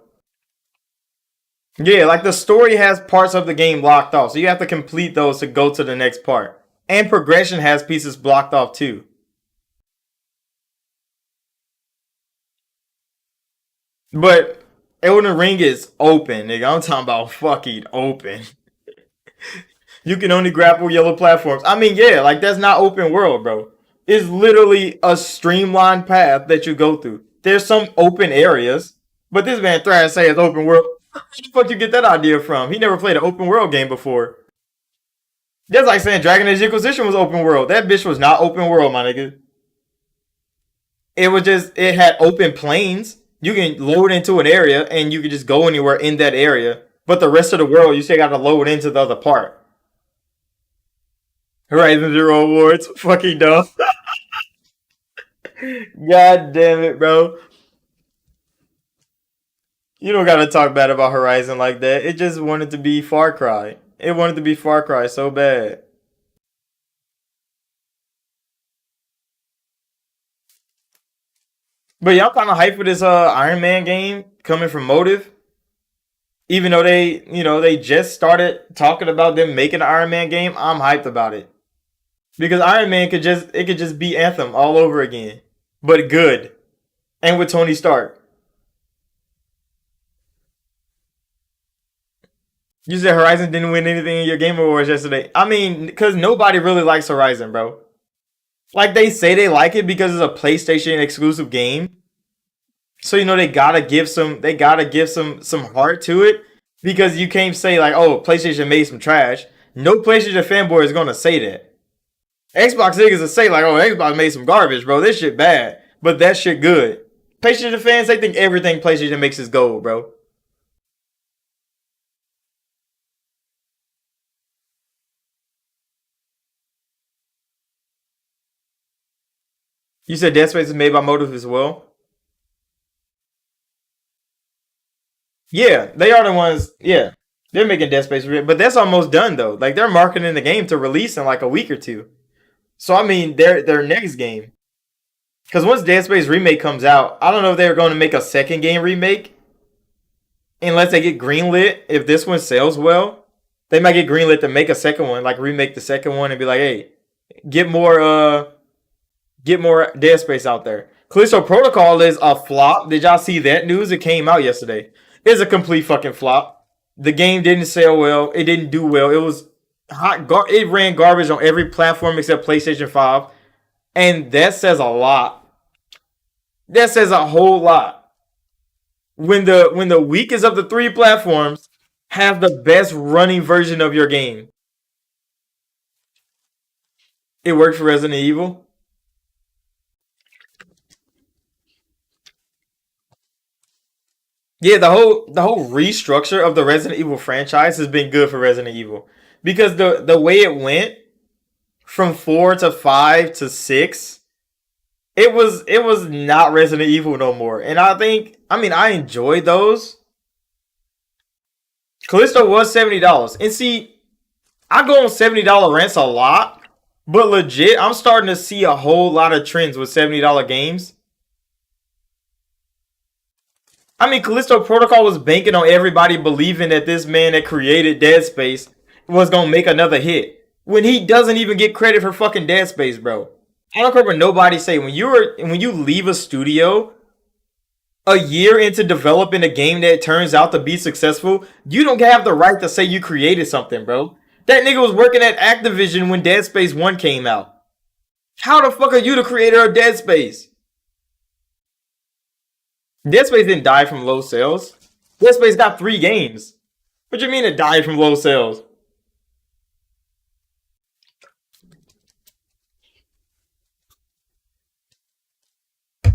Yeah, like the story has parts of the game locked off. So you have to complete those to go to the next part. And progression has pieces blocked off too. But Elden Ring is open, nigga. I'm talking about fucking open. You can only grapple yellow platforms. I mean, yeah, like that's not open world, bro. It's literally a streamlined path that you go through. There's some open areas, but this man trying to say it's open world. Where the fuck you get that idea from? He never played an open world game before. That's like saying Dragon Age Inquisition was open world. That bitch was not open world, my nigga. It was just it had open plains. You can load into an area and you can just go anywhere in that area. But the rest of the world, you still got to load into the other part. Horizon Zero Awards, fucking dumb. God damn it, bro. You don't gotta talk bad about Horizon like that. It just wanted to be Far Cry. It wanted to be Far Cry so bad. But y'all kind of hyped for this Iron Man game coming from Motive. Even though they just started talking about them making an Iron Man game, I'm hyped about it because Iron Man could just be Anthem all over again, but good and with Tony Stark. You said Horizon didn't win anything in your Game Awards yesterday. I mean, because nobody really likes Horizon, bro. Like they say they like it because it's a PlayStation exclusive game. So they gotta give some heart to it because you can't say like, oh, PlayStation made some trash. No PlayStation fanboy is gonna say that. Xbox niggas will say like, oh, Xbox made some garbage, bro. This shit bad, but that shit good. PlayStation fans, they think everything PlayStation makes is gold, bro. You said Dead Space is made by Motive as well. Yeah, they are the ones. Yeah, they're making Dead Space, but that's almost done though. Like they're marketing the game to release in like a week or two. So I mean, their next game. Because once Dead Space remake comes out, I don't know if they're going to make a second game remake unless they get greenlit. If this one sells well, they might get greenlit to make a second one, like remake the second one and be like, hey, get more Dead Space out there. Callisto Protocol is a flop. Did y'all see that news? It came out yesterday. It's a complete fucking flop. The game didn't sell well. It didn't do well. It was hot. It ran garbage on every platform except PlayStation 5, and that says a lot. That says a whole lot. When the weakest of the three platforms have the best running version of your game. It worked for Resident Evil. Yeah, the whole restructure of the Resident Evil franchise has been good for Resident Evil because the way it went from 4 to 5 to 6, it was not Resident Evil no more. And I enjoyed those. Callisto was $70. And see, I go on $70 rents a lot, but legit, I'm starting to see a whole lot of trends with $70 games. Callisto Protocol was banking on everybody believing that this man that created Dead Space was gonna make another hit. When he doesn't even get credit for fucking Dead Space, bro. I don't care what nobody say. When you leave a studio a year into developing a game that turns out to be successful, you don't have the right to say you created something, bro. That nigga was working at Activision when Dead Space 1 came out. How the fuck are you the creator of Dead Space? Dead Space didn't die from low sales. Dead Space got 3 games. What do you mean it died from low sales?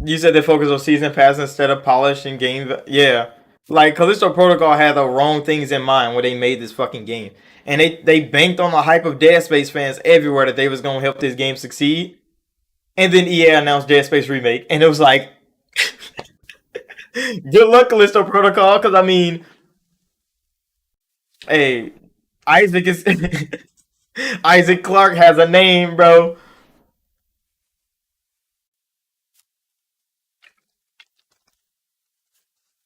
You said they focus on season pass instead of polishing game. Yeah. Like, Callisto Protocol had the wrong things in mind when they made this fucking game. And they banked on the hype of Dead Space fans everywhere that they was going to help this game succeed. And then EA announced Dead Space Remake. And it was like, good luck, Callisto Protocol. Because, hey, Isaac is... Isaac Clarke has a name, bro.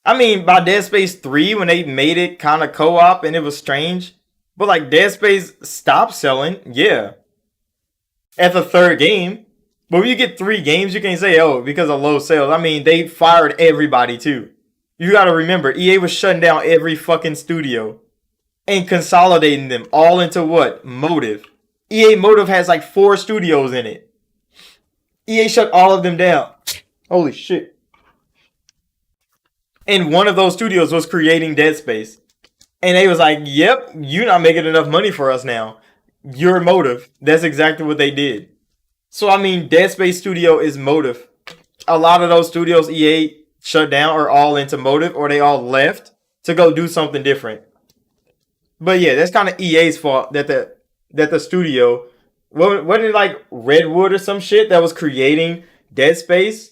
By Dead Space 3, when they made it kind of co-op and it was strange. But like Dead Space stopped selling, yeah. At the third game. But when you get 3 games, you can't say, oh, because of low sales. They fired everybody too. You gotta remember, EA was shutting down every fucking studio and consolidating them all into what? Motive. EA Motive has like 4 studios in it. EA shut all of them down. Holy shit. And one of those studios was creating Dead Space. And they was like, yep, you're not making enough money for us now. Your Motive. That's exactly what they did. So, Dead Space Studio is Motive. A lot of those studios EA shut down are all into Motive, or they all left to go do something different. But yeah, that's kind of EA's fault that the studio, wasn't it like Redwood or some shit that was creating Dead Space?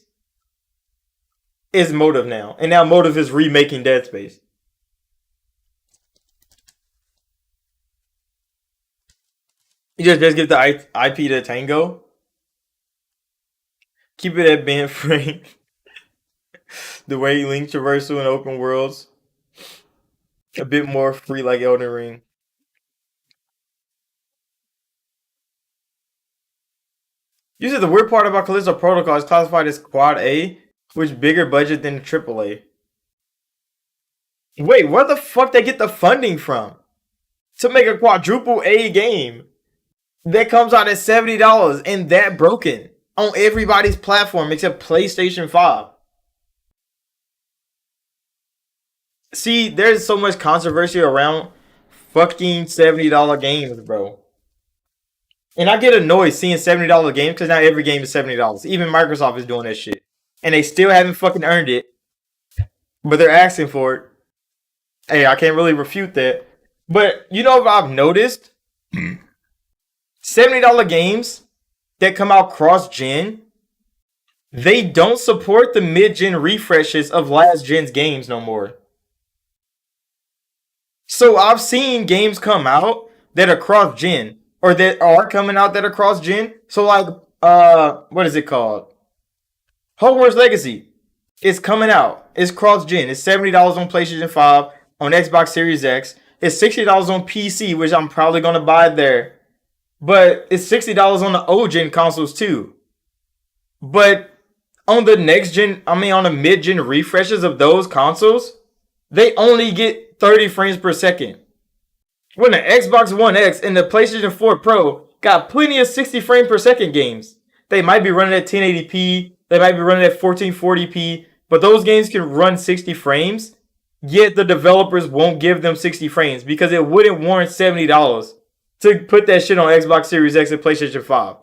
Is Motive now. And now Motive is remaking Dead Space. You just give the IP to Tango. Keep it at Ben Frame. The way Link traversal in open worlds. A bit more free like Elden Ring. You said the weird part about Callisto Protocol is classified as Quad A, which bigger budget than AAA. Wait, where the fuck they get the funding from to make a quadruple A game that comes out at $70 and that broken on everybody's platform except PlayStation 5? See, there's so much controversy around fucking $70 games, bro. And I get annoyed seeing $70 games because now every game is $70. Even Microsoft is doing that shit. And they still haven't fucking earned it. But they're asking for it. Hey, I can't really refute that. But you know what I've noticed? $70 games that come out cross-gen, they don't support the mid-gen refreshes of last-gen's games no more. So I've seen games come out that are cross-gen, or that are coming out that are cross-gen. So like, what is it called? Hogwarts Legacy is coming out. It's cross-gen. It's $70 on PlayStation 5, on Xbox Series X. It's $60 on PC, which I'm probably gonna buy there. But it's $60 on the old gen consoles too. But on the next gen, I mean on the mid gen refreshes of those consoles, they only get 30 frames per second. When the Xbox One X and the PlayStation 4 Pro got plenty of 60 frame per second games. They might be running at 1080p, they might be running at 1440p, but those games can run 60 frames, yet the developers won't give them 60 frames because it wouldn't warrant $70 to put that shit on Xbox Series X and PlayStation 5.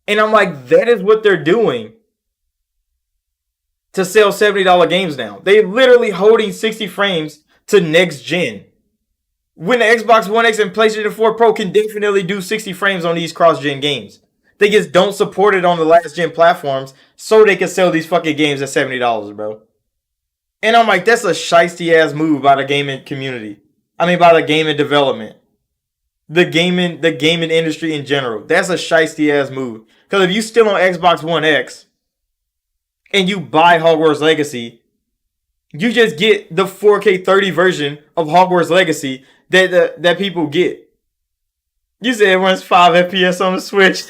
And I'm like, that is what they're doing to sell $70 games now. They literally holding 60 frames to next gen. When the Xbox One X and PlayStation 4 Pro can definitely do 60 frames on these cross-gen games. They just don't support it on the last gen platforms so they can sell these fucking games at $70, bro. And I'm like, that's a shiesty ass move by the gaming community. I mean, by the gaming development. The gaming industry in general. That's a shiesty ass move. Because if you still on Xbox One X and you buy Hogwarts Legacy, you just get the 4K 30 version of Hogwarts Legacy that people get. You said it runs 5 FPS on the Switch.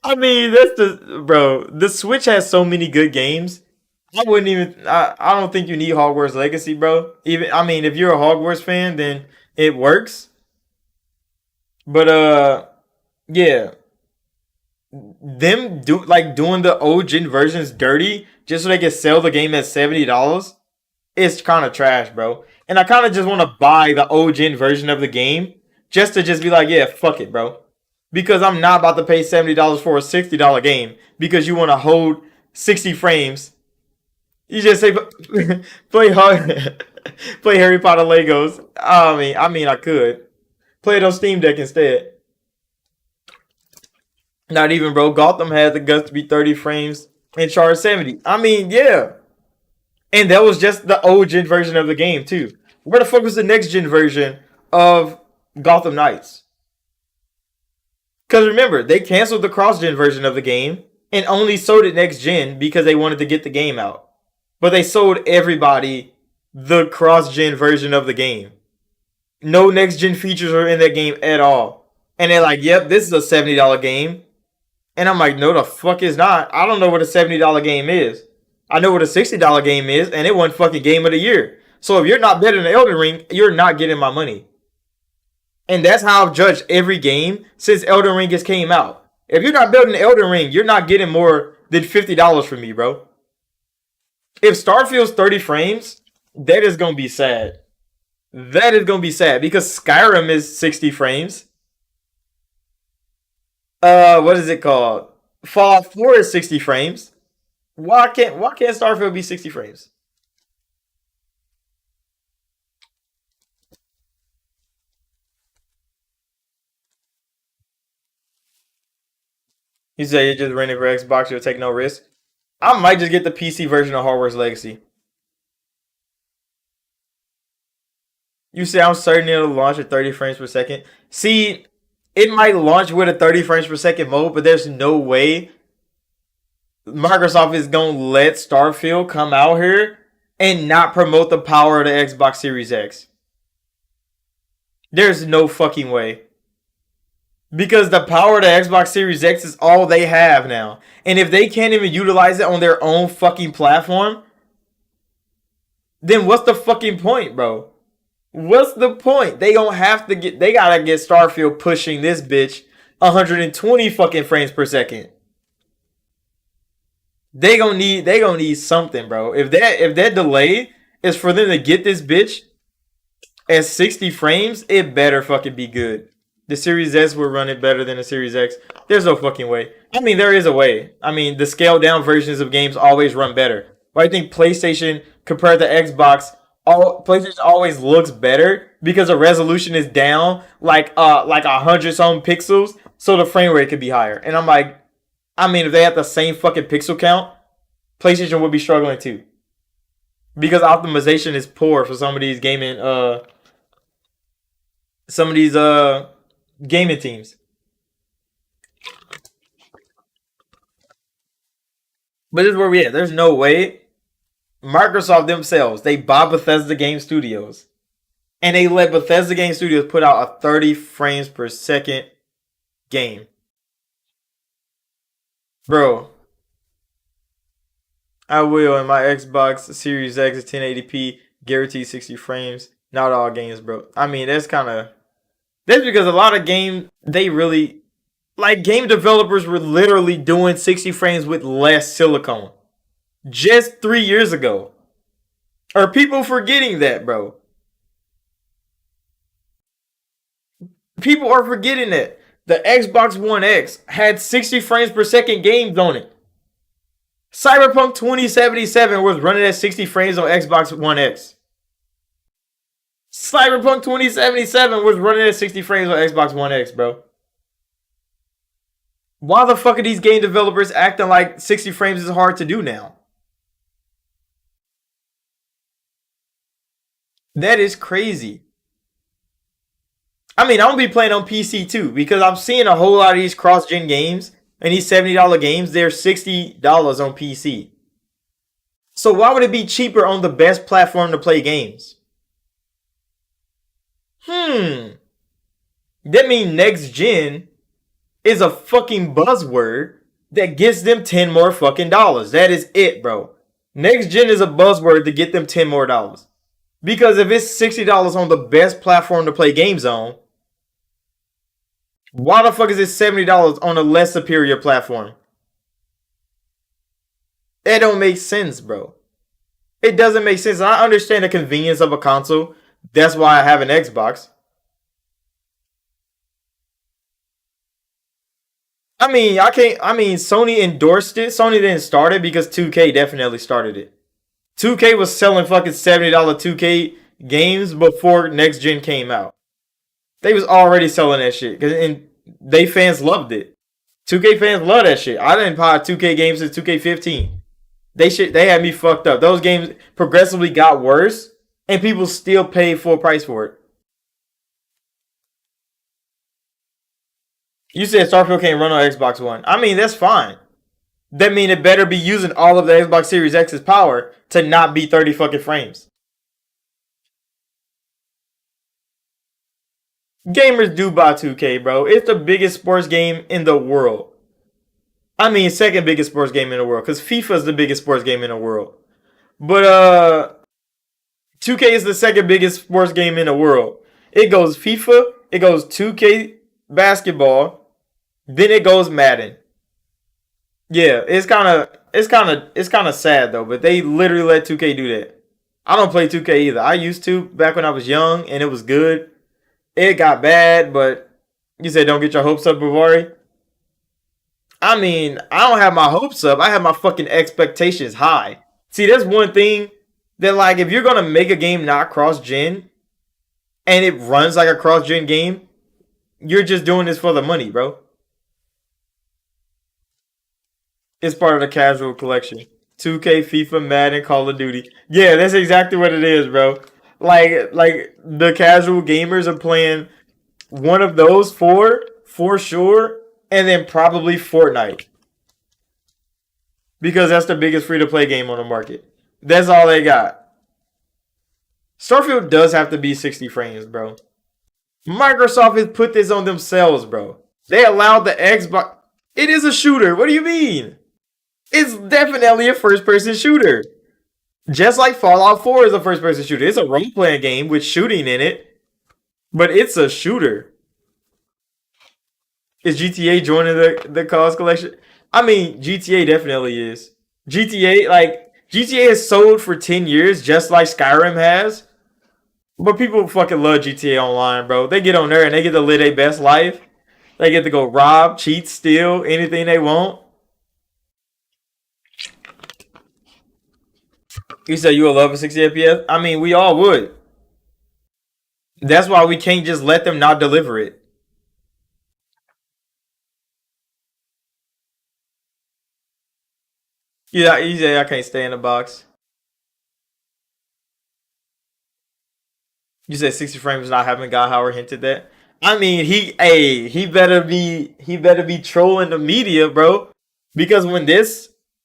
I mean, that's the bro. The Switch has so many good games. I wouldn't even. I don't think you need Hogwarts Legacy, bro. Even I mean, if you're a Hogwarts fan, then it works. But yeah, them doing the old gen versions dirty just so they can sell the game at $70. It's kind of trash, bro. And I kind of just want to buy the old gen version of the game just to just be like, yeah, fuck it, bro. Because I'm not about to pay $70 for a $60 game because you want to hold 60 frames. You just say play play Harry Potter Legos. I mean, I could play it on Steam Deck instead. Not even, bro. Gotham had the guts to be 30 frames and charge 70. I mean, yeah. And that was just the old gen version of the game, too. Where the fuck was the next gen version of Gotham Knights? Because remember, they canceled the cross gen version of the game and only sold it next gen because they wanted to get the game out. But they sold everybody the cross gen version of the game. No next gen features are in that game at all. And they're like, yep, this is a $70 game. And I'm like, no, the fuck is not. I don't know what a $70 game is. I know what a $60 game is, and it won fucking Game of the Year. So if you're not better than Elden Ring, you're not getting my money. And that's how I've judged every game since Elden Ring has came out. If you're not building Elden Ring, you're not getting more than $50 from me, bro. If Starfield's 30 frames, that is going to be sad. That is going to be sad because Skyrim is 60 frames. What is it called? Fallout 4 is 60 frames. Why can't Starfield be 60 frames? You say you're just renting for Xbox, you'll take no risk. I might just get the PC version of Hogwarts Legacy. You say I'm certain it'll launch at 30 frames per second. See, it might launch with a 30 frames per second mode, but there's no way Microsoft is gonna let Starfield come out here and not promote the power of the Xbox Series X. There's no fucking way. Because the power of the Xbox Series X is all they have now. And if they can't even utilize it on their own fucking platform, then what's the fucking point, bro? What's the point? They gotta get Starfield pushing this bitch 120 fucking frames per second. They gonna need something, bro. If that delay is for them to get this bitch at 60 frames, it better fucking be good. The Series S will run it better than the Series X. There's no fucking way. I mean, there is a way. I mean, the scaled down versions of games always run better. But I think PlayStation compared to Xbox, PlayStation always looks better because the resolution is down like 100 some pixels, so the frame rate could be higher. And I'm like, I mean, if they had the same fucking pixel count, PlayStation would be struggling too because optimization is poor for some of these gaming teams. But this is where we at. There's no way Microsoft themselves, they buy Bethesda Game Studios. And they let Bethesda Game Studios put out a 30 frames per second game. Bro, I will in my Xbox Series X at 1080p, guaranteed 60 frames. Not all games, bro. I mean, that's because a lot of games they really like game developers were literally doing 60 frames with less silicone just 3 years ago. Are people forgetting that, bro? People are forgetting that. The Xbox One X had 60 frames per second games on it. Cyberpunk 2077 was running at 60 frames on Xbox One X. Cyberpunk 2077 was running at 60 frames on Xbox One X, bro. Why the fuck are these game developers acting like 60 frames is hard to do now? That is crazy. I mean, I'm gonna be playing on PC too because I'm seeing a whole lot of these cross-gen games and these $70 games. They're $60 on PC. So why would it be cheaper on the best platform to play games? Hmm. That means next gen is a fucking buzzword that gets them 10 more fucking dollars. That is it, bro. Next gen is a buzzword to get them 10 more dollars. Because if it's $60 on the best platform to play games on, why the fuck is it $70 on a less superior platform? That don't make sense, bro. It doesn't make sense. I understand the convenience of a console. That's why I have an Xbox. I mean, I can't. I mean, Sony endorsed it. Sony didn't start it because 2K definitely started it. 2K was selling fucking $70 2K games before next gen came out. They was already selling that shit, and they fans loved it. 2K fans love that shit. I didn't buy 2K games since 2K15. They had me fucked up. Those games progressively got worse, and people still pay full price for it. You said Starfield can't run on Xbox One. I mean, that's fine. That mean it better be using all of the Xbox Series X's power to not be 30 fucking frames. Gamers do buy 2K, bro. It's the biggest sports game in the world. I mean, second biggest sports game in the world, because FIFA is the biggest sports game in the world. But 2K is the second biggest sports game in the world. It goes FIFA, it goes 2K basketball, then it goes Madden. Yeah, it's kind of sad though, but they literally let 2K do that. I don't play 2K either. I used to back when I was young and it was good. It got bad, but you said don't get your hopes up, Bavari. I mean, I don't have my hopes up. I have my fucking expectations high. See, that's one thing that like if you're gonna make a game not cross gen and it runs like a cross gen game, you're just doing this for the money, bro. It's part of the casual collection. 2K, FIFA, Madden, Call of Duty. Yeah, that's exactly what it is, bro. Like the casual gamers are playing one of those four for sure, and then probably Fortnite because that's the biggest free to play game on the market. That's all they got. Starfield does have to be 60 frames, bro. Microsoft has put this on themselves, bro. They allowed the Xbox. It is a shooter. What do you mean? It's definitely a first person shooter. Just like Fallout 4 is a first person shooter. It's a role playing game with shooting in it, but it's a shooter. Is GTA joining the cause collection? I mean, GTA definitely is. GTA has sold for 10 years just like Skyrim has. But people fucking love GTA Online, bro. They get on there and they get to live their best life. They get to go rob, cheat, steal, anything they want. You said you would love a 60 FPS? I mean, we all would. That's why we can't just let them not deliver it. Yeah, you say I can't stay in the box. You said 60 frames not having God Howard hinted that. I mean, he better be trolling the media, bro. Because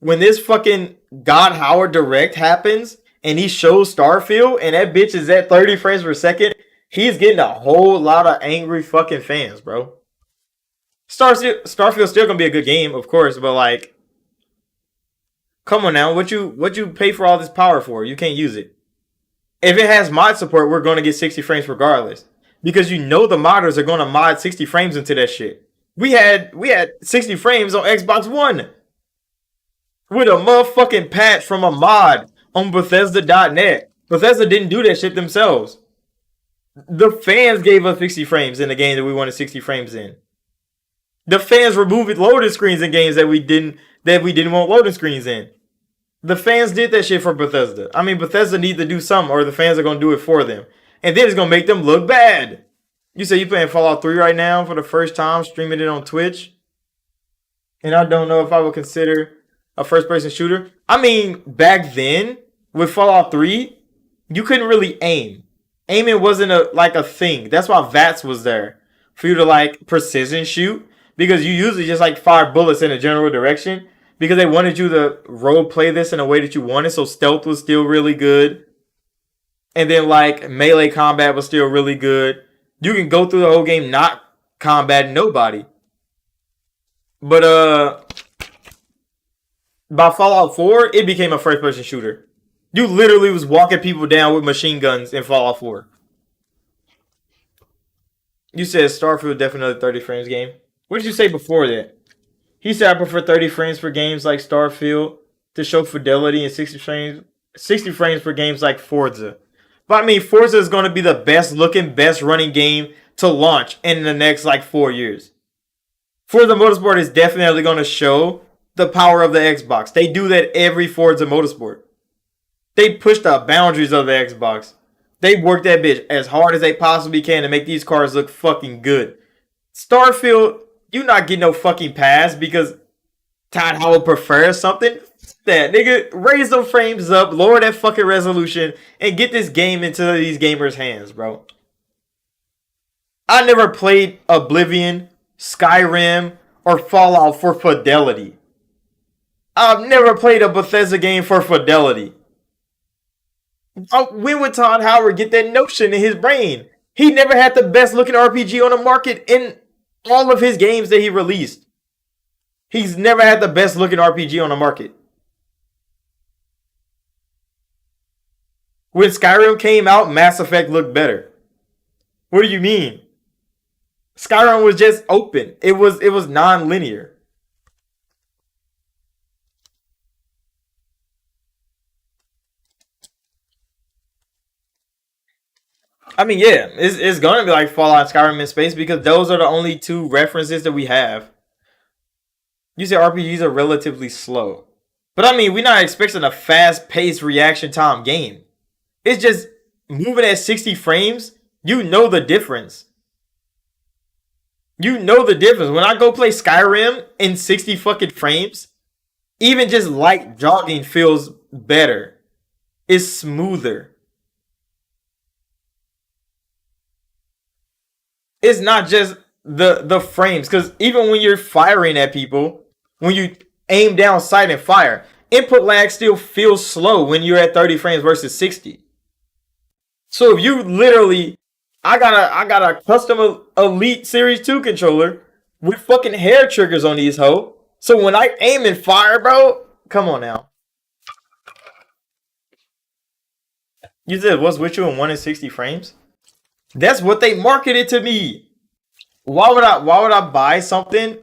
when this fucking God Howard Direct happens and he shows Starfield and that bitch is at 30 frames per second, he's getting a whole lot of angry fucking fans, bro. Starfield's still gonna be a good game, of course, but like, come on now, what you pay for all this power for? You can't use it. If it has mod support, we're gonna get 60 frames regardless. Because you know the modders are gonna mod 60 frames into that shit. We had 60 frames on Xbox One. With a motherfucking patch from a mod on Bethesda.net. Bethesda didn't do that shit themselves. The fans gave us 60 frames in the game that we wanted 60 frames in. The fans removed loading screens in games that we didn't want loading screens in. The fans did that shit for Bethesda. I mean, Bethesda need to do something or the fans are going to do it for them. And then it's going to make them look bad. You say you playing Fallout 3 right now for the first time, streaming it on Twitch. And I don't know if I would consider a first-person shooter. I mean, back then, with Fallout 3, you couldn't really aim. Aiming wasn't a thing. That's why VATS was there. For you to, like, precision shoot. Because you usually just, like, fire bullets in a general direction. Because they wanted you to role play this in a way that you wanted. So stealth was still really good. And then, like, melee combat was still really good. You can go through the whole game not combating nobody. But, by Fallout 4, it became a first-person shooter. You literally was walking people down with machine guns in Fallout 4. You said Starfield definitely 30 frames game. What did you say before that? He said I prefer 30 frames for games like Starfield to show fidelity and 60 frames for games like Forza. But I mean, Forza is going to be the best looking, best running game to launch in the next like 4 years. Forza Motorsport is definitely going to show the power of the Xbox. They do that every Forza Motorsport. They push the boundaries of the Xbox. They work that bitch as hard as they possibly can to make these cars look fucking good. Starfield, you not getting no fucking pass because Todd Howard prefers something. That nigga, raise those frames up, lower that fucking resolution, and get this game into these gamers' hands, bro. I never played Oblivion, Skyrim, or Fallout for fidelity. I've never played a Bethesda game for fidelity. When would Todd Howard get that notion in his brain? He never had the best looking RPG on the market in all of his games that he released. He's never had the best looking RPG on the market. When Skyrim came out, Mass Effect looked better. What do you mean? Skyrim was just open. It was non-linear. I mean, yeah, it's going to be like Fallout Skyrim in space because those are the only two references that we have. You say RPGs are relatively slow. But I mean, we're not expecting a fast-paced reaction time game. It's just moving at 60 frames, you know the difference. You know the difference. When I go play Skyrim in 60 fucking frames, even just light jogging feels better. It's smoother. It's not just the frames. Because even when you're firing at people, when you aim down sight and fire, input lag still feels slow when you're at 30 frames versus 60. So if you literally, I got a custom Elite Series 2 controller with fucking hair triggers on these ho. So when I aim and fire, bro, come on now. You said what's with you in 1 in 60 frames? That's what they marketed to me. Why would I buy something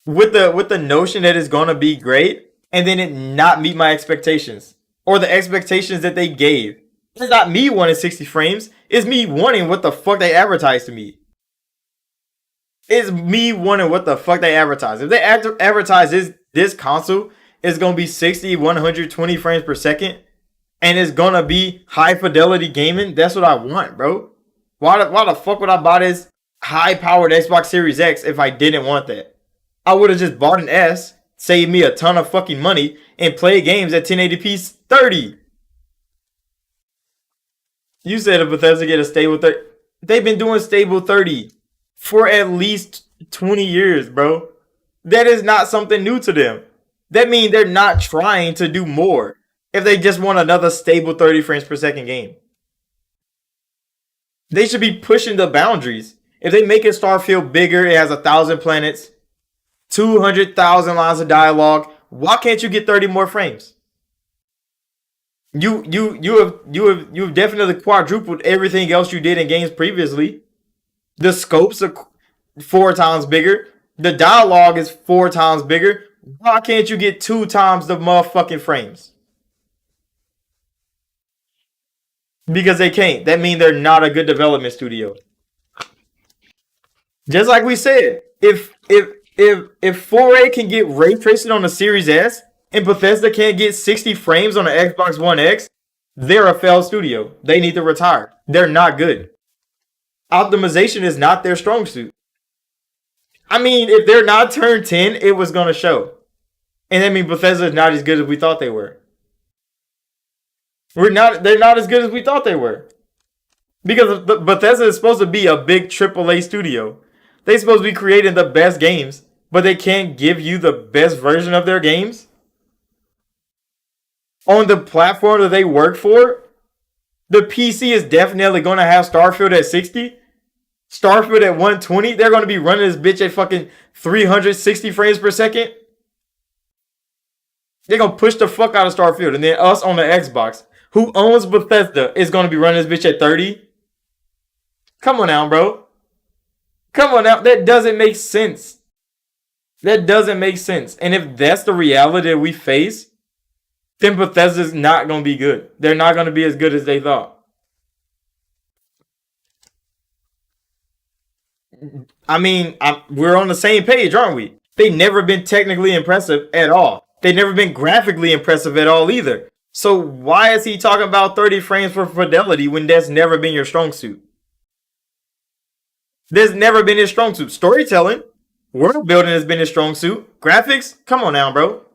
with the notion that it's gonna be great and then it not meet my expectations or the expectations that they gave? It's not me wanting 60 frames. It's me wanting what the fuck they advertised to me. It's me wanting what the fuck they advertised. If they advertise this console is gonna be 60, 120 frames per second, and it's gonna be high fidelity gaming, that's what I want, bro. Why the fuck would I buy this high powered Xbox Series X if I didn't want that? I would have just bought an S, saved me a ton of fucking money, and played games at 1080p 30. You said if Bethesda get a stable 30. They've been doing stable 30 for at least 20 years, bro. That is not something new to them. That means they're not trying to do more. If they just want another stable 30 frames per second game, they should be pushing the boundaries. If they make it Starfield bigger, it has 1,000 planets, 200,000 lines of dialogue. Why can't you get 30 more frames? You have definitely quadrupled everything else you did in games previously. The scopes are 4 times bigger. The dialogue is 4 times bigger. Why can't you get 2 times the motherfucking frames? Because they can't. That means they're not a good development studio. Just like we said, if 4A can get ray tracing on the Series S and Bethesda can't get 60 frames on the Xbox One X, they're a failed studio. They need to retire. They're not good. Optimization is not their strong suit. I mean, if they're not turned 10, it was gonna show. And that means Bethesda is not as good as we thought they were. They're not as good as we thought they were. Because Bethesda is supposed to be a big AAA studio. They're supposed to be creating the best games, but they can't give you the best version of their games on the platform that they work for. The PC is definitely going to have Starfield at 60. Starfield at 120. They're going to be running this bitch at fucking 360 frames per second. They're going to push the fuck out of Starfield. And then us on the Xbox, who owns Bethesda, is going to be running this bitch at 30. Come on now, bro. Come on now. That doesn't make sense. That doesn't make sense. And if that's the reality that we face, then Bethesda's not going to be good. They're not going to be as good as they thought. I mean, we're on the same page, aren't we? They've never been technically impressive at all. They've never been graphically impressive at all either. So why is he talking about 30 frames for fidelity when that's never been your strong suit? There's never been his strong suit. Storytelling, world building has been his strong suit. Graphics, come on now, bro.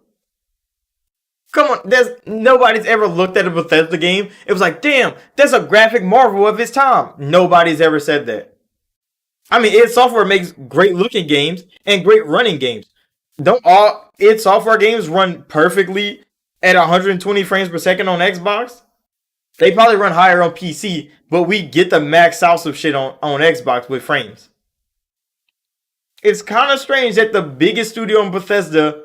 Come on, nobody's ever looked at a Bethesda game. It was like, damn, that's a graphic marvel of its time. Nobody's ever said that. I mean, id Software makes great looking games and great running games. Don't all id Software games run perfectly at 120 frames per second on Xbox? They probably run higher on PC, but we get the max out of shit on Xbox with frames. It's kind of strange that the biggest studio in Bethesda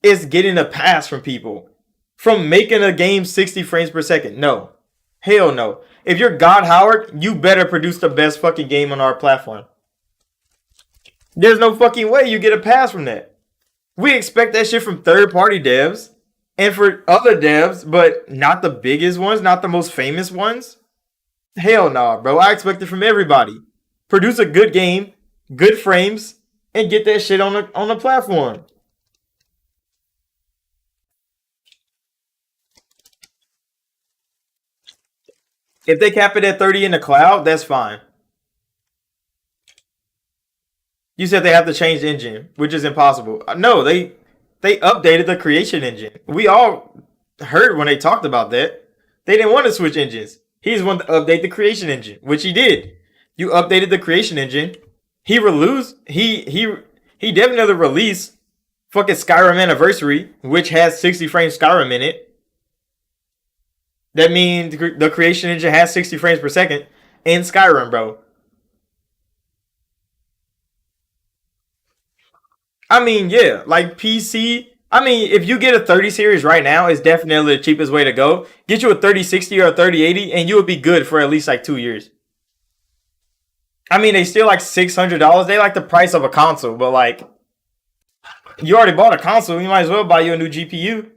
is getting a pass from people from making a game 60 frames per second. No. Hell no. If you're God Howard, you better produce the best fucking game on our platform. There's no fucking way you get a pass from that. We expect that shit from third-party devs and for other devs, but not the biggest ones, not the most famous ones. Hell no, bro. I expect it from everybody. Produce a good game, good frames, and get that shit on the platform. If they cap it at 30 in the cloud, that's fine. You said they have to change the engine, which is impossible. No, they updated the creation engine. We all heard when they talked about that. They didn't want to switch engines. He's one to update the creation engine, which he did. You updated the creation engine. He definitely released fucking Skyrim Anniversary, which has 60 frames Skyrim in it. That means the creation engine has 60 frames per second in Skyrim, bro. I mean, yeah, like PC. I mean, if you get a 30 series right now, it's definitely the cheapest way to go. Get you a 3060 or a 3080, and you would be good for at least like 2 years. I mean, they still like $600. They like the price of a console, but like, you already bought a console, you might as well buy you a new GPU.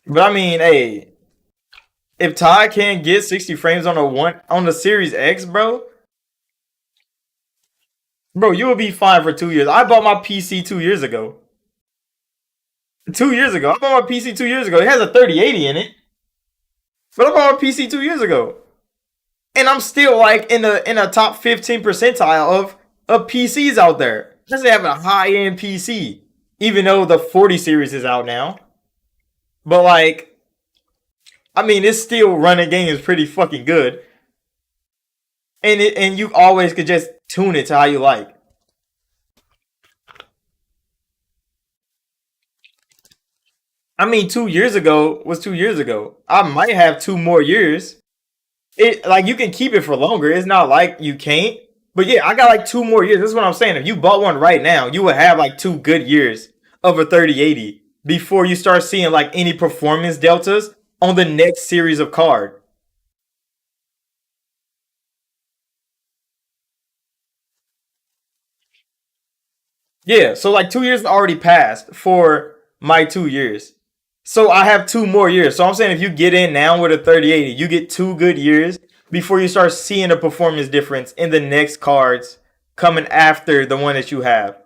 But I mean, hey, if Todd can't get 60 frames on the Series X, bro, you will be fine for 2 years. I bought my PC 2 years ago. 2 years ago, I bought my PC 2 years ago. It has a 3080 in it, but I bought my PC 2 years ago, and I'm still like in a top 15 percentile of PCs out there. Doesn't have a high end PC, even though the 40 series is out now. But like, I mean, it's still running games pretty fucking good, and you always could just tune it to how you like. I mean, 2 years ago was 2 years ago. I might have 2 more years. It like you can keep it for longer. It's not like you can't. But yeah, I got like 2 more years. That's what I'm saying. If you bought one right now, you would have like 2 good years of a 3080 before you start seeing like any performance deltas on the next series of card. Yeah, so like 2 years already passed for my 2 years. So I have 2 more years. So I'm saying if you get in now with a 3080, you get 2 good years before you start seeing a performance difference in the next cards coming after the one that you have.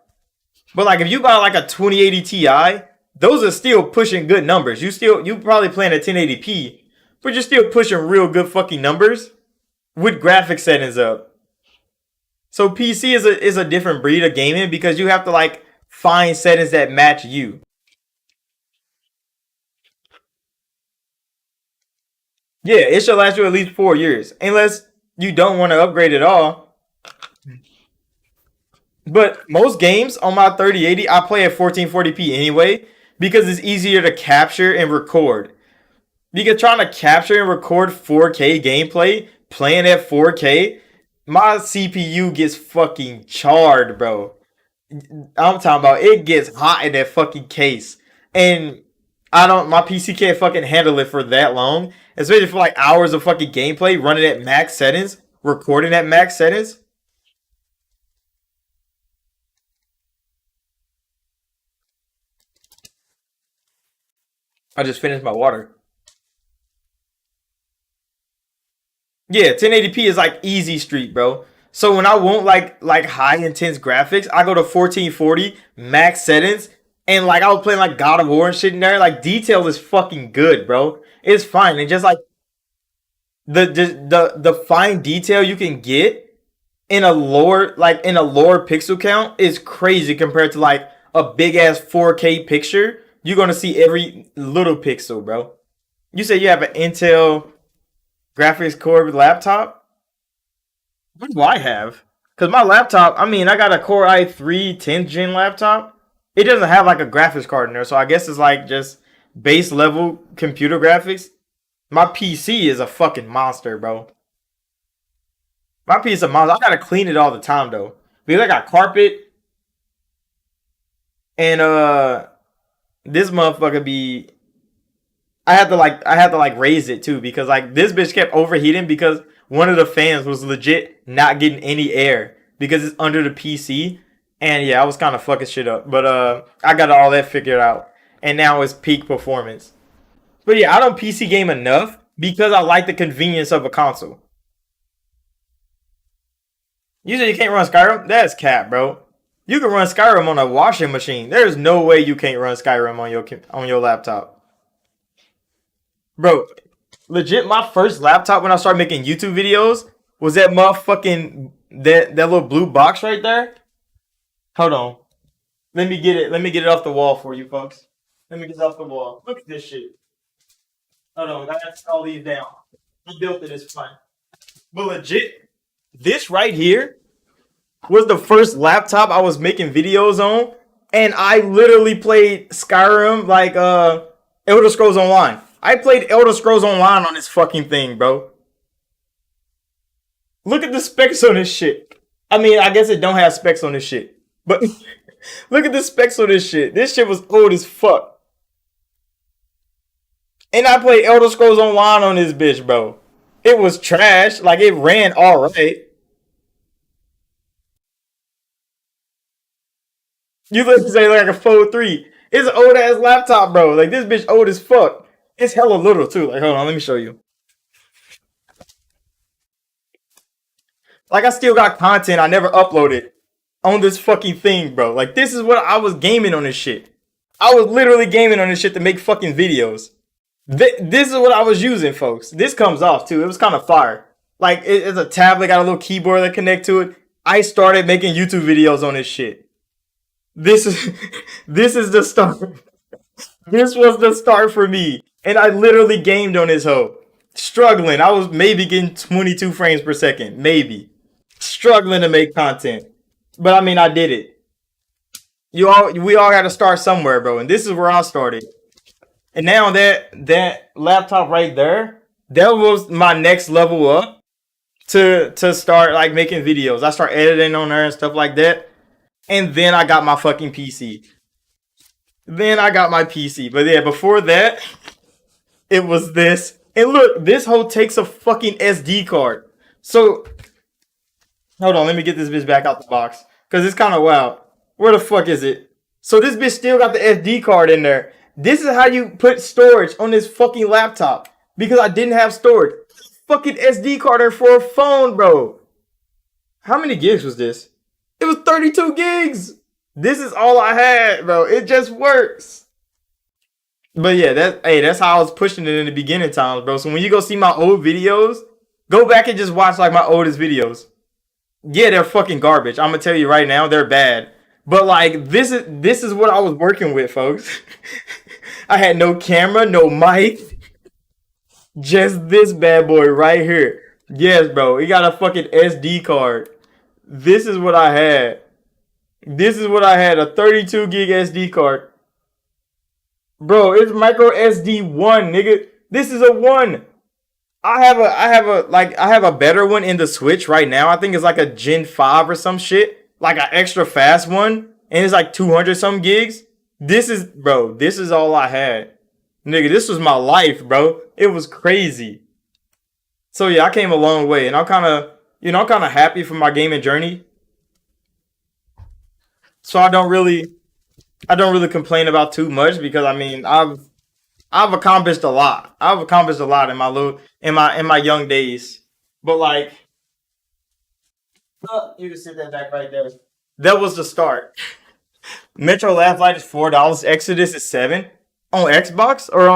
But like if you buy like a 2080 Ti, those are still pushing good numbers. You probably playing at 1080p, but you're still pushing real good fucking numbers with graphic settings up. So PC is a different breed of gaming because you have to like find settings that match you. Yeah, it should last you at least 4 years, unless you don't want to upgrade at all. But most games on my 3080, I play at 1440p anyway because it's easier to capture and record. Because trying to capture and record 4K gameplay playing at 4K, my CPU gets fucking charred, bro. I'm talking about it gets hot in that fucking case. And I don't my PC can't fucking handle it for that long. Especially for like hours of fucking gameplay running at max settings, recording at max settings. I just finished my water. Yeah, 1080p is like easy street, bro. So when I want like high intense graphics, I go to 1440 max settings, and like I was playing like God of War and shit in there. Like detail is fucking good, bro. It's fine, and just like the fine detail you can get in a lower pixel count is crazy compared to like a big ass 4K picture. You're gonna see every little pixel, bro. You say you have an Intel graphics core laptop? What do I have? Because my laptop, I mean, I got a Core i3 10th gen laptop. It doesn't have like a graphics card in there, so I guess it's like just base level computer graphics. My PC is a fucking monster, bro. My PC is a monster. I gotta clean it all the time though, because I got carpet and this motherfucker be. I had to like raise it too because like this bitch kept overheating because one of the fans was legit not getting any air because it's under the PC. And yeah, I was kind of fucking shit up, but I got all that figured out, and now it's peak performance. But yeah, I don't PC game enough because I like the convenience of a console. You said you can't run Skyrim? That's cap, bro. You can run Skyrim on a washing machine. There's no way you can't run Skyrim on your laptop, bro. Legit, my first laptop when I started making YouTube videos was that motherfucking that little blue box right there. Hold on, let me get it. Let me get it off the wall for you folks. Let me get it off the wall. Look at this shit. Hold on, I got to all these down. I built it. It's fine. But legit, this right here was the first laptop I was making videos on, and I literally played Skyrim like Elder Scrolls Online. I played Elder Scrolls Online on this fucking thing, bro. Look at the specs on this shit. I mean, I guess it don't have specs on this shit, but look at the specs on this shit. This shit was old as fuck, and I played Elder Scrolls Online on this bitch, bro. It was trash. Like it ran all right. You look say like a Fold 3. It's an old ass laptop, bro. Like this bitch old as fuck. It's hella little too. Like hold on, let me show you. Like I still got content I never uploaded on this fucking thing, bro. Like this is what I was gaming on this shit. I was literally gaming on this shit to make fucking videos. This is what I was using, folks. This comes off too. It was kind of fire. Like it's a tablet, got a little keyboard that connect to it. I started making YouTube videos on this shit. This is this is the start. This was the start for me, and I literally gamed on this hoe. Struggling. I was maybe getting 22 frames per second, maybe. Struggling to make content, but I mean, I did it. We all got to start somewhere, bro, and this is where I started. And now that laptop right there, that was my next level up to start like making videos. I start editing on there and stuff like that. And then I got my fucking PC. Then I got my PC. But yeah, before that, it was this. And look, this whole takes a fucking SD card. So hold on, let me get this bitch back out the box. Cause it's kinda wild. Where the fuck is it? So this bitch still got the SD card in there. This is how you put storage on this fucking laptop. Because I didn't have storage. Fucking SD card in for a phone, bro. How many gigs was this? It was 32 gigs. This is all I had, bro. It just works. But yeah, that's how I was pushing it in the beginning times, bro. So when you go see my old videos, go back and just watch like my oldest videos. Yeah, they're fucking garbage. I'm gonna tell you right now, they're bad. But like this is what I was working with, folks. I had no camera, no mic, just this bad boy right here. Yes, bro. It got a fucking SD card. This is what I had. This is what I had, a 32 gig SD card. Bro, it's micro SD 1, nigga. This is a 1. I have a better one in the Switch right now. I think it's like a Gen 5 or some shit. Like an extra fast one. And it's like 200 some gigs. This is all I had. Nigga, this was my life, bro. It was crazy. So yeah, I came a long way, and I'm kind of happy for my gaming journey. So I don't really complain about too much because I mean I've accomplished a lot. I've accomplished a lot in my little in my young days. But like, you can sit that back right there. That was the start. Metro Last Light is $4. Exodus is 7 on Xbox or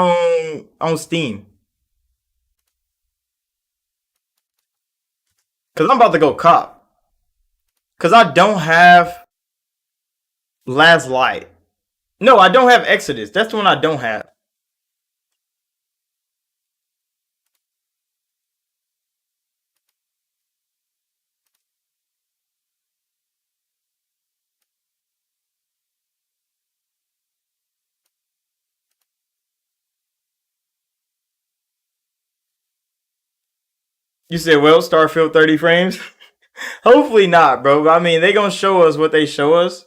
on Steam. Cause I'm about to go cop. Cause I don't have Last Light. No, I don't have Exodus. That's the one I don't have. You said, well, Starfield 30 frames. Hopefully not, bro. I mean, they gonna show us what they show us,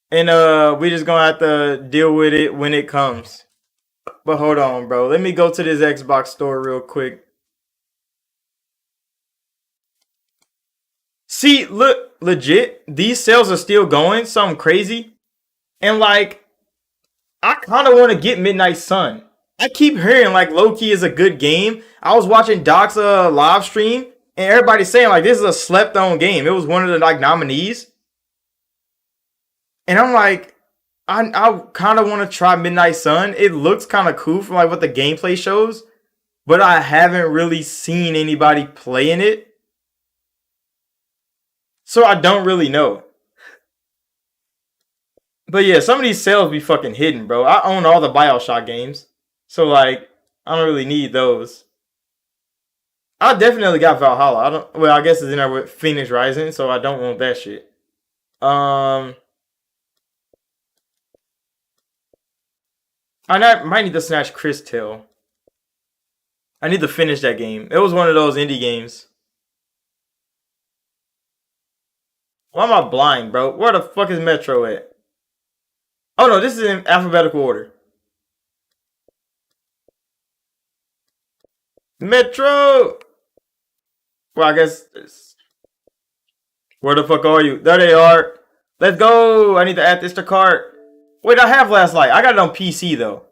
and we just gonna have to deal with it when it comes. But hold on, bro. Let me go to this Xbox store real quick. See, look, legit, these sales are still going. Something crazy, and like, I kind of want to get Midnight Sun. I keep hearing like low key is a good game. I was watching Doc's live stream, and everybody's saying like this is a slept on game. It was one of the like nominees, and I'm like, I kind of want to try Midnight Sun. It looks kind of cool from like what the gameplay shows, but I haven't really seen anybody playing it, so I don't really know. But yeah, some of these sales be fucking hidden, bro. I own all the Bioshock games, so like I don't really need those. I definitely got Valhalla. I don't. Well, I guess it's in there with Phoenix Rising, so I don't want that shit. Um, might need to snatch Chris Tail. I need to finish that game. It was one of those indie games. Why am I blind, bro? Where the fuck is Metro at? Oh no, this is in alphabetical order. Metro. Well, I guess. Where the fuck are you? There they are. Let's go. I need to add this to cart. Wait, I have Last Light. I got it on PC though.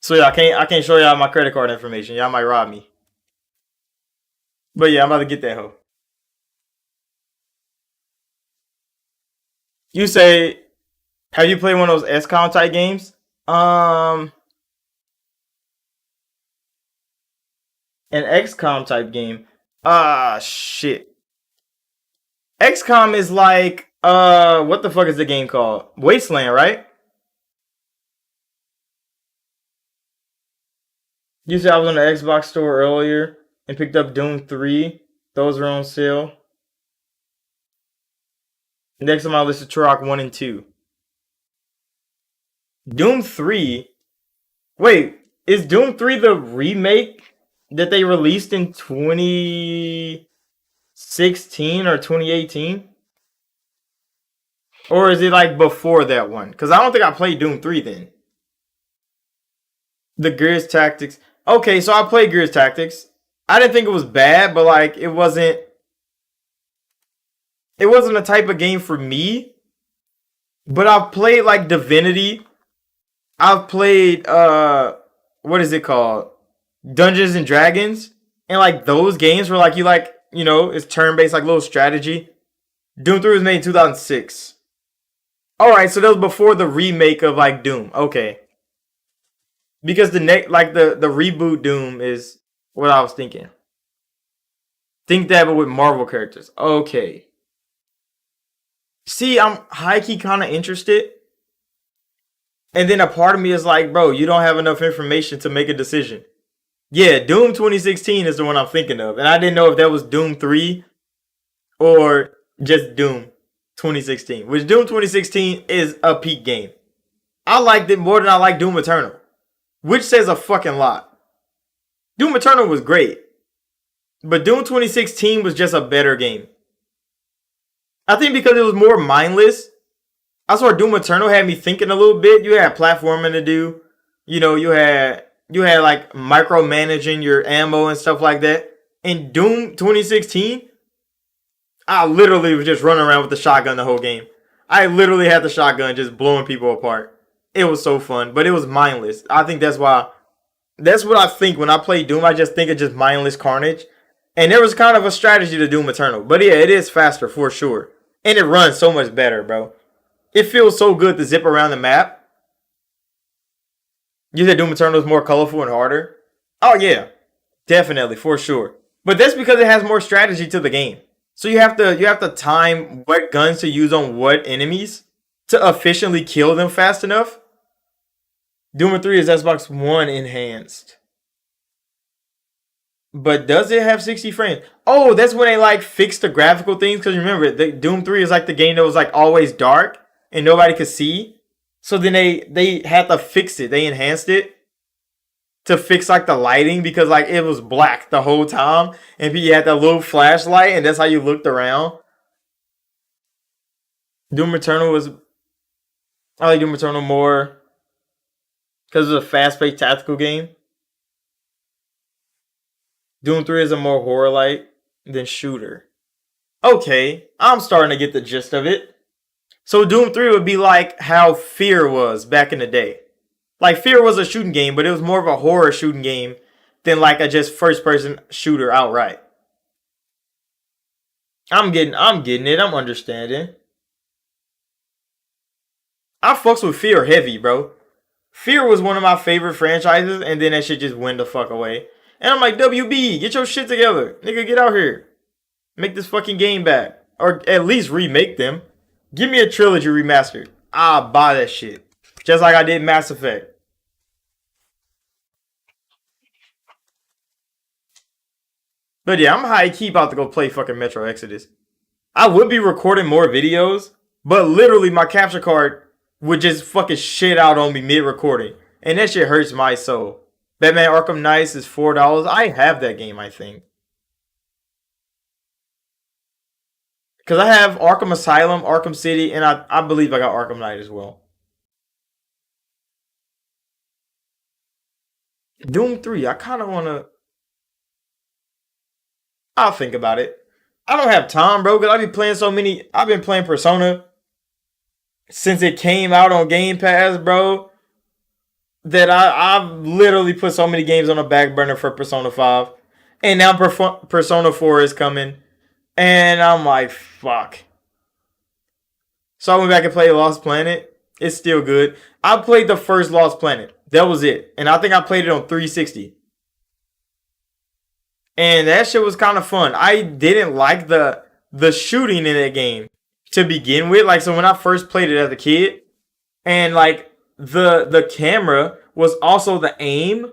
So yeah, I can't show y'all my credit card information. Y'all might rob me. But yeah, I'm about to get that hoe. You say, have you played one of those XCOM type games? Um, an XCOM type game. Ah, shit. XCOM is like what the fuck is the game called? Wasteland, right? You said I was on the Xbox store earlier and picked up Doom 3. Those are on sale. Next on my list is Turok 1 and 2. Doom 3. Wait, is Doom 3 the remake that they released in 2016 or 2018? Or is it like before that one? Because I don't think I played Doom 3 then. The Gears Tactics. Okay, so I played Gears Tactics. I didn't think it was bad, but like it wasn't a type of game for me. But I've played like Divinity. I've played what is it called? Dungeons and Dragons. And like those games where like it's turn-based like little strategy. Doom 3 was made in 2006. Alright, so that was before the remake of like Doom. Okay. Because the reboot Doom is what I was thinking. Think that but with Marvel characters. Okay. See, I'm high key kinda interested. And then a part of me is like, bro, you don't have enough information to make a decision. Yeah, Doom 2016 is the one I'm thinking of. And I didn't know if that was Doom 3 or just Doom 2016. Which Doom 2016 is a peak game. I liked it more than I like Doom Eternal. Which says a fucking lot. Doom Eternal was great. But Doom 2016 was just a better game. I think because it was more mindless. I saw Doom Eternal had me thinking a little bit. You had platforming to do. You had like micromanaging your ammo and stuff like that. In Doom 2016, I literally was just running around with the shotgun the whole game. I literally had the shotgun just blowing people apart. It was so fun, but it was mindless. I think that's what I think when I play Doom. I just think of just mindless carnage. And there was kind of a strategy to Doom Eternal. But yeah, it is faster for sure. And it runs so much better, bro. It feels so good to zip around the map. You said Doom Eternal is more colorful and harder? Oh yeah, definitely, for sure. But that's because it has more strategy to the game. So you have to time what guns to use on what enemies to efficiently kill them fast enough. Doom 3 is Xbox One enhanced. But does it have 60 frames? Oh, that's when they like fixed the graphical things. Because remember, Doom 3 is like the game that was like always dark and nobody could see. So then they had to fix it. They enhanced it to fix like the lighting because like it was black the whole time. And you had that little flashlight and that's how you looked around. Doom Eternal was... I like Doom Eternal more because it's a fast-paced tactical game. Doom 3 is a more horror-like than shooter. Okay, I'm starting to get the gist of it. So Doom 3 would be like how Fear was back in the day. Like Fear was a shooting game, but it was more of a horror shooting game than like a just first-person shooter outright. I'm getting it. I'm understanding. I fucks with Fear heavy, bro. Fear was one of my favorite franchises, and then that shit just went the fuck away. And I'm like, WB, get your shit together. Nigga, get out here. Make this fucking game back. Or at least remake them. Give me a trilogy remastered. I'll buy that shit. Just like I did Mass Effect. But yeah, I'm high key about to go play fucking Metro Exodus. I would be recording more videos, but literally my capture card would just fucking shit out on me mid-recording. And that shit hurts my soul. Batman Arkham Knight is $4. I have that game, I think. Because I have Arkham Asylum, Arkham City, and I believe I got Arkham Knight as well. Doom 3, I kind of want to... I'll think about it. I don't have time, bro, because I've been playing Persona since it came out on Game Pass, bro, that I've literally put so many games on the back burner for Persona 5. And now Persona 4 is coming. And I'm like, fuck. So I went back and played Lost Planet. It's still good. I played the first Lost Planet. That was it. And I think I played it on 360. And that shit was kind of fun. I didn't like the shooting in that game to begin with. Like, so when I first played it as a kid, and like the camera was also the aim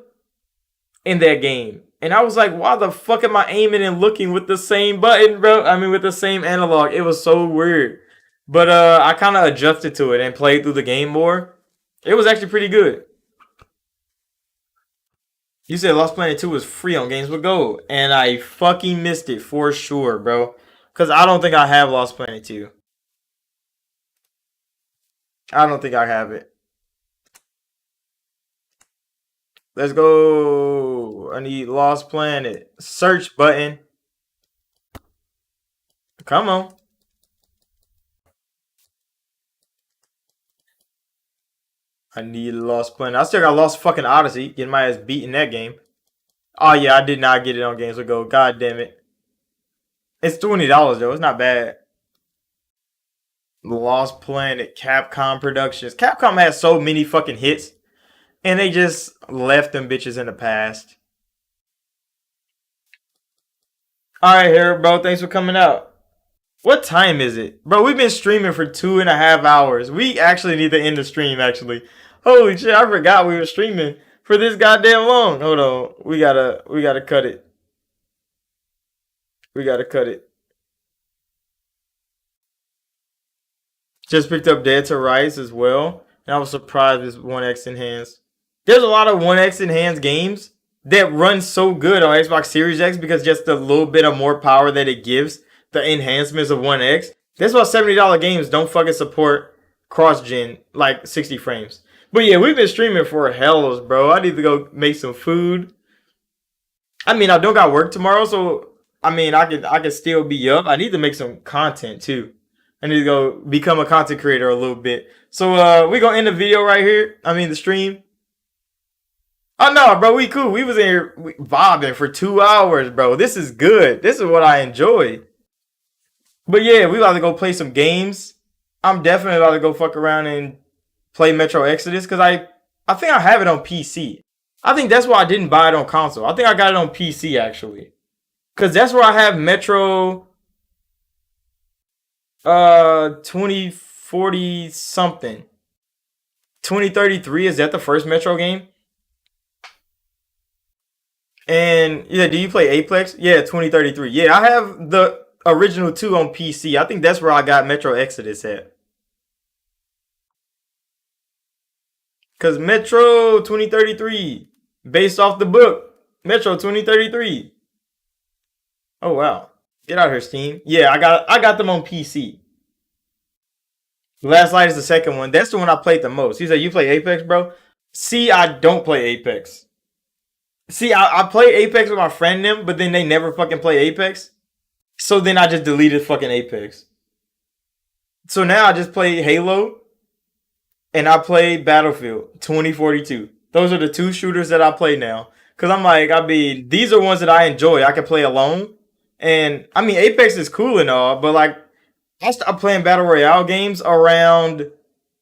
in that game. And I was like, why the fuck am I aiming and looking with the same button, bro? I mean, with the same analog. It was so weird. But I kind of adjusted to it and played through the game more. It was actually pretty good. You said Lost Planet 2 was free on Games with Gold, and I fucking missed it for sure, bro. Cause I don't think I have Lost Planet 2. I don't think I have it. Let's go. I need Lost Planet. Search button. Come on. I need Lost Planet. I still got Lost fucking Odyssey. Getting my ass beat in that game. Oh yeah, I did not get it on Games with Gold. God damn it. It's $20 though. It's not bad. Lost Planet, Capcom Productions. Capcom has so many fucking hits, and they just left them bitches in the past. All right, here, bro. Thanks for coming out. What time is it, bro? We've been streaming for 2.5 hours. We actually need to end the stream. Actually, holy shit! I forgot we were streaming for this goddamn long. Hold on, we gotta cut it. We gotta cut it. Just picked up Dead to Rights as well, and I was surprised with 1X Enhanced. There's a lot of 1X Enhanced games that run so good on Xbox Series X because just the little bit of more power that it gives, the enhancements of 1X. That's why $70 games don't fucking support cross gen like 60 frames. But yeah, we've been streaming for hells, bro. I need to go make some food. I mean, I don't got work tomorrow, so I mean, I can still be up. I need to make some content too. I need to go become a content creator a little bit. So we gonna end the video right here. I mean the stream. Oh no, bro, we cool. We was in here vibing for 2 hours, bro. This is good. This is what I enjoy. But yeah, we about to go play some games. I'm definitely about to go fuck around and play Metro Exodus because I think I have it on PC. I think that's why I didn't buy it on console. I think I got it on PC actually. Cause that's where I have Metro 2040 something. 2033, is that the first Metro game? And yeah, do you play Apex? Yeah, 2033. Yeah, I have the original 2 on PC. I think that's where I got Metro Exodus at. Cause Metro 2033, based off the book. Metro 2033. Oh wow. Get out here, Steam. Yeah, I got them on PC. Last Light is the second one. That's the one I played the most. He said, "You play Apex, bro?" See, I don't play Apex. See, I play Apex with my friend them, but then they never fucking play Apex. So then I just deleted fucking Apex. So now I just play Halo and I play Battlefield 2042. Those are the two shooters that I play now. Cause I'm like, I mean, these are ones that I enjoy. I can play alone. And I mean, Apex is cool and all, but like, I stopped playing Battle Royale games around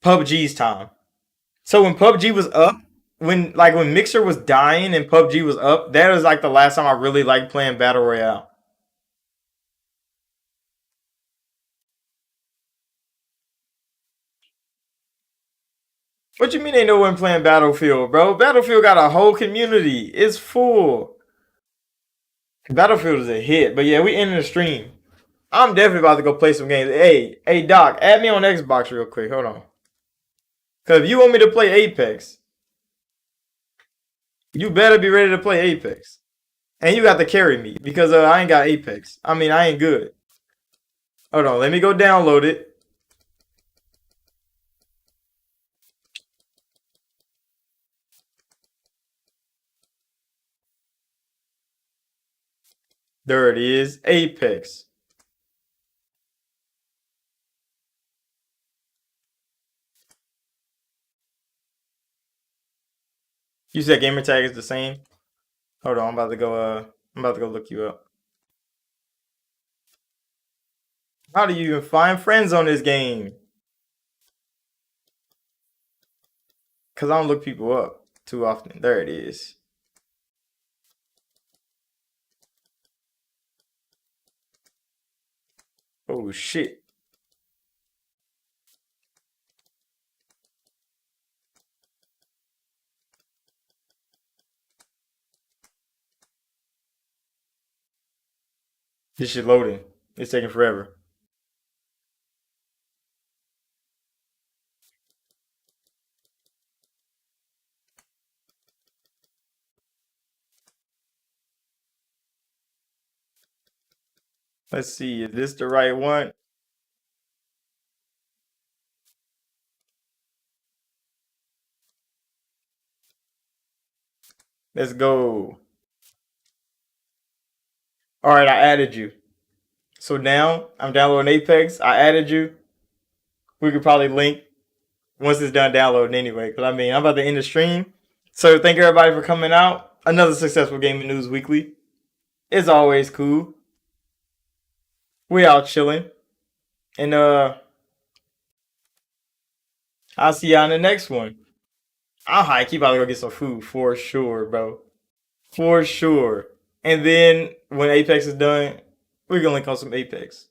PUBG's time. So when PUBG was up, when Mixer was dying and PUBG was up, that was like the last time I really liked playing Battle Royale. What you mean ain't no one playing Battlefield, bro? Battlefield got a whole community. It's full. Battlefield is a hit. But yeah, we ending the stream. I'm definitely about to go play some games. Hey, Doc, add me on Xbox real quick. Hold on. Cause if you want me to play Apex, you better be ready to play Apex. And you got to carry me because I ain't got Apex. I mean, I ain't good. Hold on, let me go download it. There it is, Apex. You said gamer tag is the same. Hold on, I'm about to go. I'm about to go look you up. How do you even find friends on this game? Cause I don't look people up too often. There it is. Oh shit. This shit loading. It's taking forever. Let's see, is this the right one? Let's go. All right, I added you. So now I'm downloading Apex. I added you. We could probably link once it's done downloading anyway. Because I mean, I'm about to end the stream. So thank everybody for coming out. Another successful gaming news weekly. It's always cool. We out chilling. And I'll see y'all in the next one. I'll hike. Keep about to go get some food for sure, bro. For sure. And then when Apex is done, we're gonna link on some Apex.